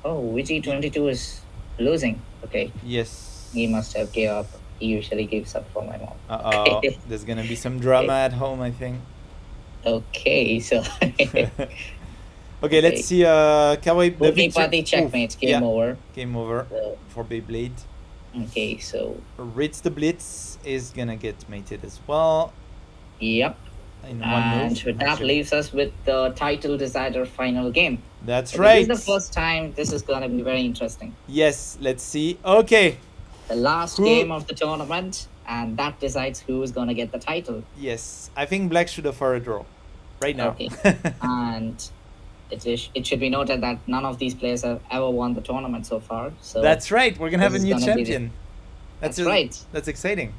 Oh, VG22 is losing. Okay, Yes. he must have gave up. He usually gives up for my mom. Uh-oh. There's gonna be some drama at home, I think. Okay, so Okay, let's see. Kawaii. Umipati checkmate. Game over. Game over So, for Beyblade. okay, so Ritz the Blitz is gonna get mated as well yep. in one And move. that actually. leaves us with the title decider final game. That's So right. This is the first time. This is gonna be very interesting. Yes, let's see. Okay. The last Who- game of the tournament, and that decides who is gonna get the title. Yes, I think black should offer a draw right now. Okay. And it should be noted that none of these players have ever won the tournament so far. So That's right. We're gonna have a this is new gonna be the- champion. That's right. That's exciting.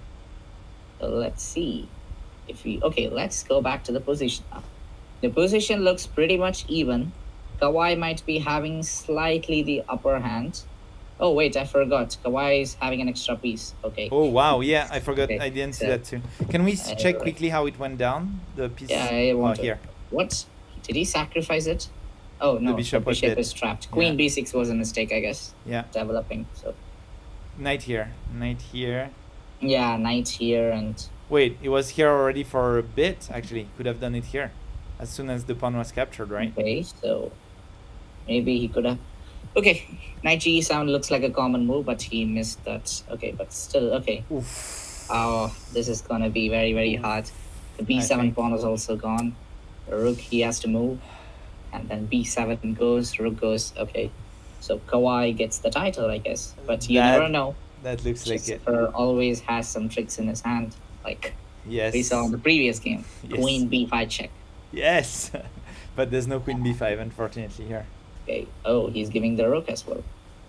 So let's see if we. Okay, let's go back to the position now. The position looks pretty much even. Kawhi might be having slightly the upper hand. Oh wait, I forgot. Kawhi is having an extra piece. Okay. Oh wow, yeah, I forgot. Okay, I didn't see so- that too. Can we check right. quickly how it went down? The piece. Yeah, I want to. here. What? Did he sacrifice it? Oh no, bishop was dead. is trapped. Queen Yeah. b6 was a mistake, I guess. Yeah. Developing. So Knight here. Knight here. yeah, knight here and Wait, it was here already for a bit. Actually, could have done it here, as soon as the pawn was captured, right? okay, so maybe he could have. Okay, knight g7 looks like a common move, but he missed that. Okay, but still okay. Oof. Oh, this is gonna be very hard. The b7 think- pawn is also gone. The rook he has to move. And then b7 goes, rook goes. Okay, so Kawhi gets the title, I guess. But you never know. That looks like it. Christopher always has some tricks in his hand, like Yes. we saw in the previous game. Yes. Queen b5 check. Yes. But there's no queen b5, unfortunately, here. Okay. Oh, he's giving the rook as well.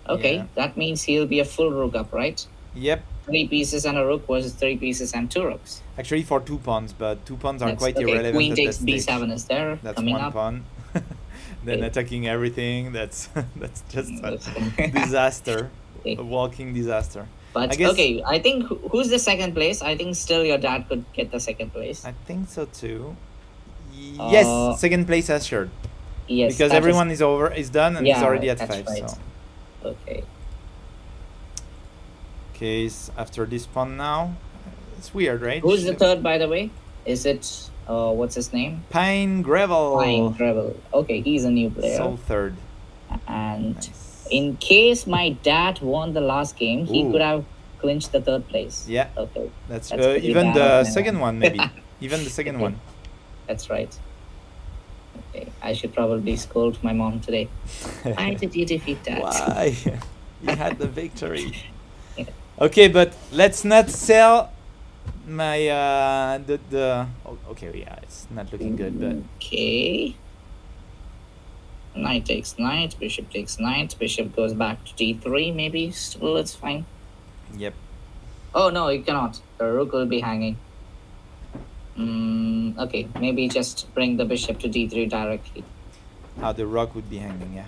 Okay, Yeah. that means he'll be a full rook up, right? Yep. 3 pieces and a rook versus 3 pieces and 2 rooks. Actually, for 2 pawns, but 2 pawns are That's quite okay. irrelevant Queen at takes that stage. b7 is there. That's coming 1 up. pawn. Then Okay. attacking everything. That's just a That's- disaster. Okay. A walking disaster. But I guess- okay, I think who's the second place? I think still your dad could get the second place. I think so too. Yes, second place assured. Yes, Because that everyone is done and he's Yeah, already at that's 5. right. So Okay. okay, after this pawn now, it's weird, right? Who's the third, by the way? Is it what's his name? Pine Gravel. Fine, Treble. Okay, he's a new player. So third. And Nice. in case my dad won the last game, he Ooh. could have clinched the third place. Yeah. Okay, That's pretty even bad the of him. second one, maybe. Even the second Okay. one. that's right. Okay, I should probably scold my mom today. Why did you defeat dad? Why? You had the victory. Okay, but let's not sell my the okay, yeah, it's not looking good, but Okay. Knight takes knight, bishop takes knight, bishop goes back to d3, maybe. Still, it's fine. yep. Oh no, you cannot. The rook will be hanging. Okay, maybe just bring the bishop to d3 directly. How the rook would be hanging, yeah.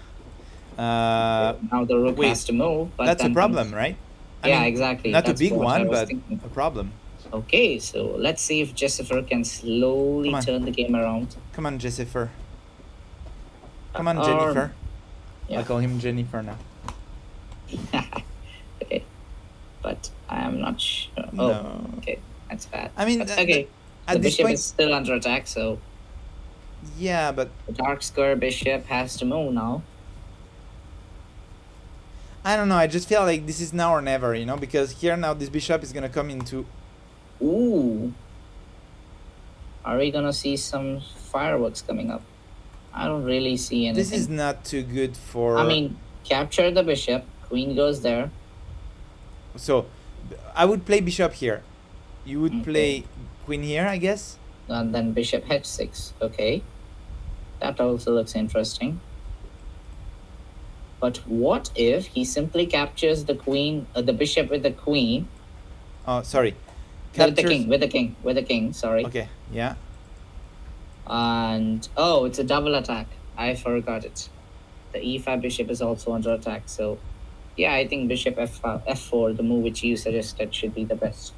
Now the rook wait, has to move. But That's a then problem, right? I Yeah, mean, exactly. Not That's a big what I one, was but thinking. a problem. Okay, so let's see if Jessifer can slowly Come on. turn the game around. Come on, Jessifer. Come on, Or- Jennifer. Yeah. I call him Jennifer now. Okay, but I am not sure. Oh, No. okay, that's bad. I mean, But, th- okay, At the this bishop point, is still under attack, so yeah, but the dark square bishop has to move now. I don't know. I just feel like this is now or never, because here now this bishop is gonna come into. Ooh, are we gonna see some fireworks coming up? I don't really see anything. This is not too good for. I mean, capture the bishop. Queen goes there. So, I would play bishop here. You would Okay. play queen here, I guess. And then bishop h6. Okay, that also looks interesting. But what if he simply captures the queen, the bishop with the queen, Oh, sorry. with the Captures- king, with the king? Sorry. Okay. Yeah. And oh, it's a double attack. I forgot it. The e5 bishop is also under attack. So, yeah, I think bishop f4, the move which you suggested, should be the best.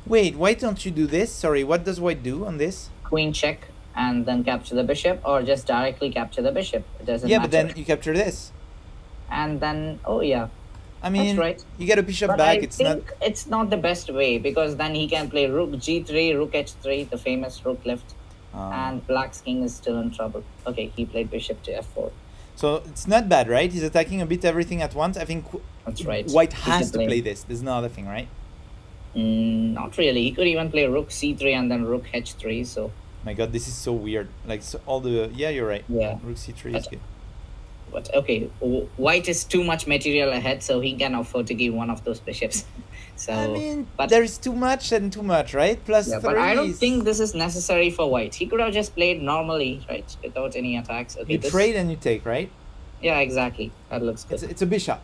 Wait. Why don't you do this? Sorry. What does white do on this? Queen check and then capture the bishop, or just directly capture the bishop. It doesn't Yeah, matter. but then you capture this. And then, oh yeah, I mean, that's right. you get a bishop But back. I It's not. think it's not the best way, because then he can play rook g3, rook h3, the famous rook left, and black's king is still in trouble. Okay, he played bishop to f4. So it's not bad, right? He's attacking a bit everything at once. I think That's right. white He has can to play this. There's no other thing, right? Not really. He could even play rook c3 and then rook h3. So My God, this is so weird. Like all the you're right. yeah. Rook c3 is good. But okay, white is too much material ahead, so he can afford to give one of those bishops. So I mean, but there's too much and too much, right? Plus yeah, three. but I don't is- think this is necessary for white. He could have just played normally, right, without any attacks. Okay, you this, trade and you take, right? yeah, exactly. That looks good. It's a bishop.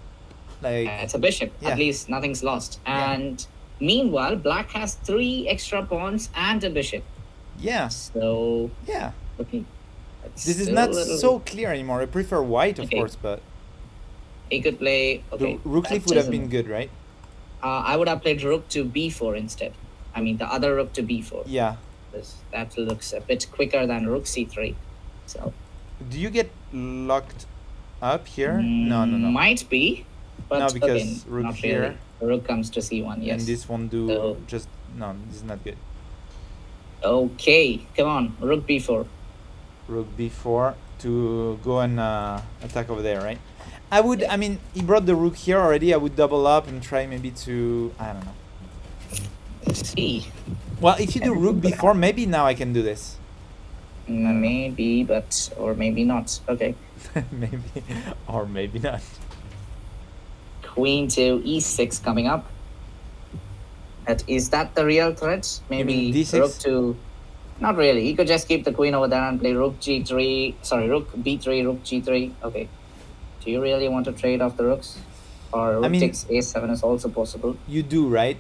Like It's a bishop. Yeah. At least nothing's lost. Yeah. And meanwhile, black has 3 extra pawns and a bishop. yeah, So yeah. okay, that's This is still not a little- so clear anymore. I prefer white, of Okay. course, but He could play. Okay, the rook that leaf would have doesn't- been good, right? I would have played rook to b4 instead. I mean, the other rook to b4. Yeah. That looks a bit quicker than rook c3. So Do you get locked up here? No. Might be, but No, because again, rook not here. really. Rook comes to c1. Yes. And this won't do. So- Just no. This is not good. Okay, come on, rook b4. Rook b4 to go and attack over there, right? I would. I mean, he brought the rook here already. I would double up and try maybe to. I don't know. Let's see. Well, if you do rook b4, maybe now I can do this. know. Maybe, but or maybe not. Okay. Maybe, or maybe not. Queen to e6 coming up. Is that the real threat? Maybe mean d6? rook to. Not really. He could just keep the queen over there and play rook g3. Sorry, rook b3, rook g3. Okay. Do you really want to trade off the rooks? Or rook takes a7 is also possible. You do, right?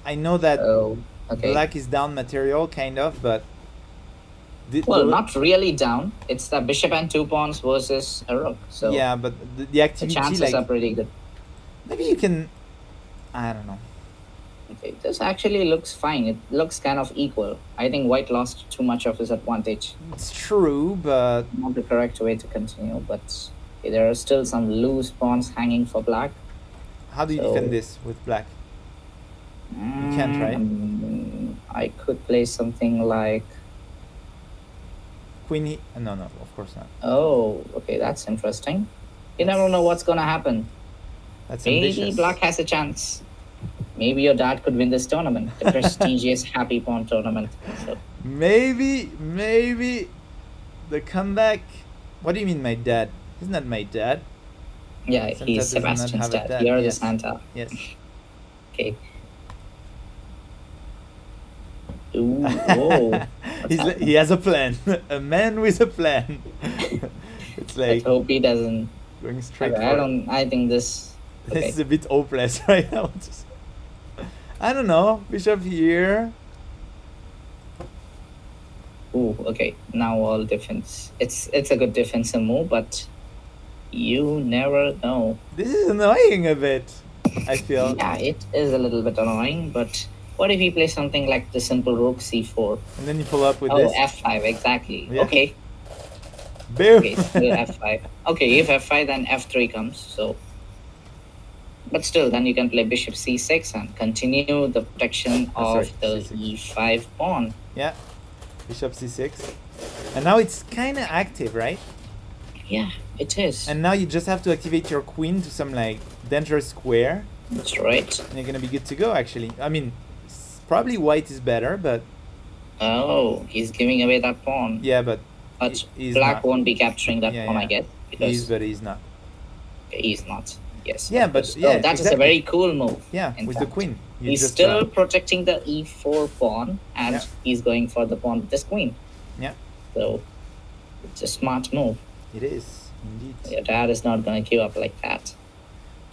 I know that Oh, okay. black is down material, kind of, but... Well, not really down. It's the bishop and 2 pawns versus a rook. So yeah, but the activity, the chances are pretty good. Maybe you can... I don't know. Okay, this actually looks fine. It looks kind of equal. I think white lost too much of his advantage. It's true, but... Not the correct way to continue, but okay, there are still some loose pawns hanging for black. How do you defend this with black? You can't, right? I could play something like... Queen... No, of course not. Oh, okay, that's interesting. You never know what's going to happen. That's Maybe ambitious. black has a chance. Maybe your dad could win this tournament, the prestigious Happy Pawn tournament. So. Maybe the comeback. What do you mean, my dad? He's not my dad. Yeah, Santa he's does not Sebastian's have a dad. dad. You're the Yes. Santa. Yes. Okay. Ooh, whoa. He has a plan. A man with a plan. It's I like hope he doesn't. going straight Okay, for I think this. Okay. This is a bit hopeless right now. I don't know. Bishop here. Ooh, okay. Now all defense. It's a good defensive move, but you never know. This is annoying a bit, I feel. Yeah, it is a little bit annoying, but what if he plays something like the simple rook c4? And then you follow up with Oh, this. f5, exactly. Yeah. Okay. Boom. Okay, still f5. Okay, if f5, then f3 comes, so... But still, then you can play bishop c6 and continue the protection of the C6. e5 pawn. Yeah. Bishop c6. And now it's kind of active, right? Yeah, it is. And now you just have to activate your queen to some like dangerous square. That's right. And you're gonna be good to go, actually. I mean, probably white is better, but... Oh, he's giving away that pawn. Yeah, but... But he's black not. won't be capturing that pawn, Yeah. I guess. Because He's, but he's not. he's not. Yes. Yeah, but yeah, that is a very cool move. Yeah, with the queen. You He's just, still protecting the e4 pawn, and Yeah. he's going for the pawn with this queen. Yeah. So it's a smart move. It is, indeed. Your dad is not going to give up like that.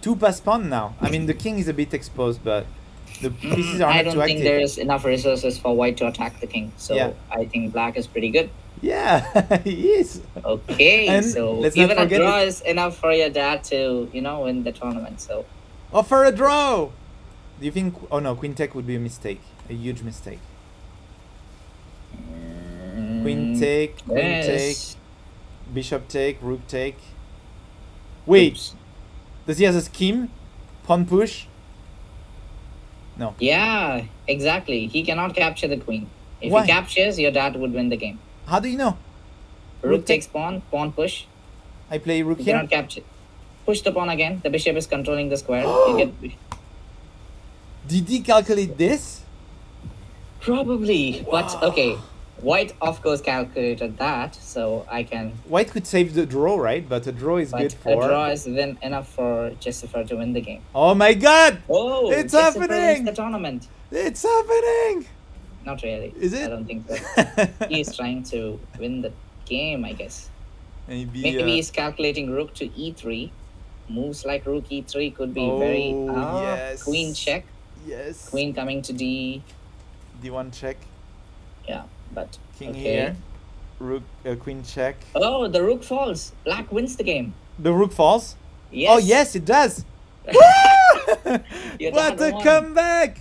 2 pass pawn now. I mean, the king is a bit exposed, but the pieces are I not don't too think active. there's enough resources for white to attack the king. So Yeah. I think black is pretty good. Yeah, he is. Okay, And so let's not even a forget draw it- is enough for your dad to, win the tournament. So Offer a draw! Do you think... Oh no, queen take would be a mistake. A huge mistake. Queen take, yes. bishop take, rook take. Wait, Oops. does he have a scheme? Pawn push? No. Yeah, exactly. He cannot capture the queen. If Why? he captures, your dad would win the game. How do you know? Rook take- takes pawn, pawn push. I play rook You here. cannot capture. Push the pawn again. The bishop is controlling the square. You get Did he calculate this? probably, but okay. White of course calculated that, so I can. White could save the draw, right? But a draw is good But a for... draw is then enough for Jessifer to win the game. Oh my god! Oh, It's Jessifer happening! wins the tournament. It's happening! Not really. Is it? I don't think so. He's trying to win the game, I guess. Maybe Maybe he's calculating rook to e3. Moves like rook e3 could be very. Oh, yes. Queen check. Yes. Queen coming to d. D1 check. Yeah, but. King okay. here. Rook, queen check. Oh, the rook falls. Black wins the game. The rook falls? Yes. Oh yes, it does! Your What dad a won. comeback!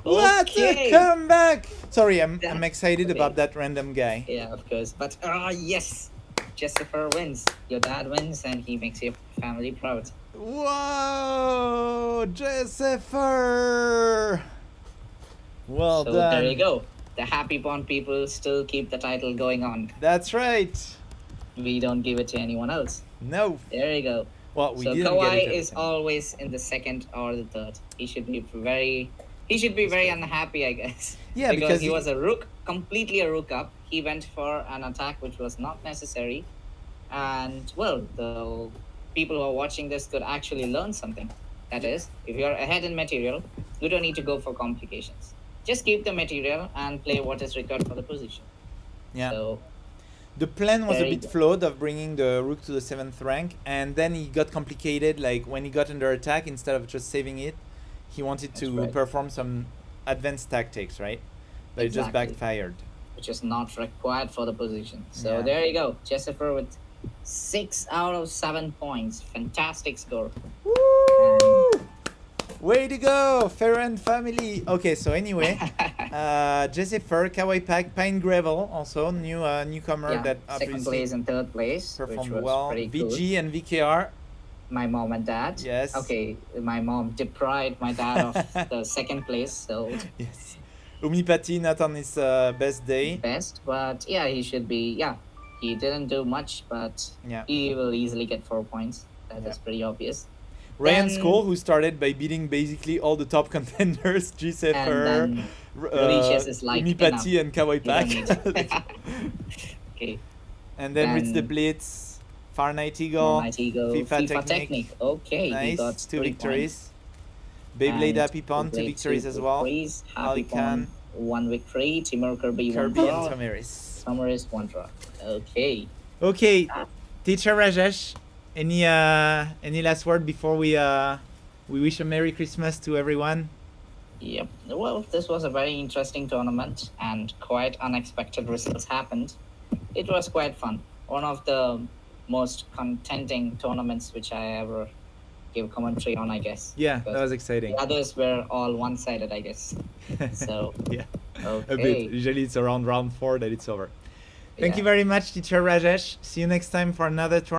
What Okay. a comeback! Sorry, I'm That's excited okay. about that random guy. Yeah, of course. But yes, Jessifer wins. Your dad wins, and he makes your family proud. Whoa, Jessifer! Well So done. there you go. The Happy Pawn people still keep the title going on. That's right. We don't give it to anyone else. No. There you go. Well, we So didn't get Kawhi it. is always in the second or the third. He should be very he should be very unhappy, I guess. Yeah, because because he was a rook, completely a rook up. He went for an attack which was not necessary, and well, the people who are watching this could actually learn something. That is, if you're ahead in material, you don't need to go for complications. Just keep the material and play what is required for the position. yeah. So The plan was a there you bit go. flawed of bringing the rook to the 7th rank, and then he got complicated. Like when he got under attack, instead of just saving it, he wanted That's to right. perform some advanced tactics, right? But it just Exactly. backfired. Which is not required for the position. So Yeah. there you go. Jessifer with 6 out of 7 points. Fantastic score. Woo! Way to go, Ferran family. Okay, so anyway, Jessifer, Kawaii Pack, Pine Gravel, also newcomer Yeah, that second obviously place and third place, which performed was well. pretty VG cool. and VKR. My mom and dad. Yes. Okay, my mom deprived my dad of the second place, so Yes. Umipati not on his best day. best. But yeah, he should be. Yeah, he didn't do much, but Yeah. he will easily get 4 points. That is Yeah. pretty obvious. Ryan Then- Skoll, who started by beating basically all the top contenders, Jessifer, And then Mauritius is like, Umipati, and Kawaii You don't need Pack. Okay. And then Ritz the Then- Blitz, Far Night Eagle, Night Eagle, FIFA FIFA, Technique. Okay, he nice, got 2 3 victories. points. Beyblade And Hpot, 2 Beyblade, victories 2 as well. victories. Ali Happy Khan, 1 victory. Timur Kirby, 1 Kirby, draw. and Tomiris. Summaris 1 draw. Okay. Okay, teacher Rajesh, any last word before we wish a Merry Christmas to everyone? Yep. Well, this was a very interesting tournament and quite unexpected results happened. It was quite fun. One of the most contenting tournaments which I ever gave commentary on, I guess. Yeah, Because that was exciting. the others were all one-sided, I guess. So, Yeah, okay. a bit. Usually it's around round 4 that it's over. Thank you Yeah. very much, teacher Rajesh. See you next time for another tournament.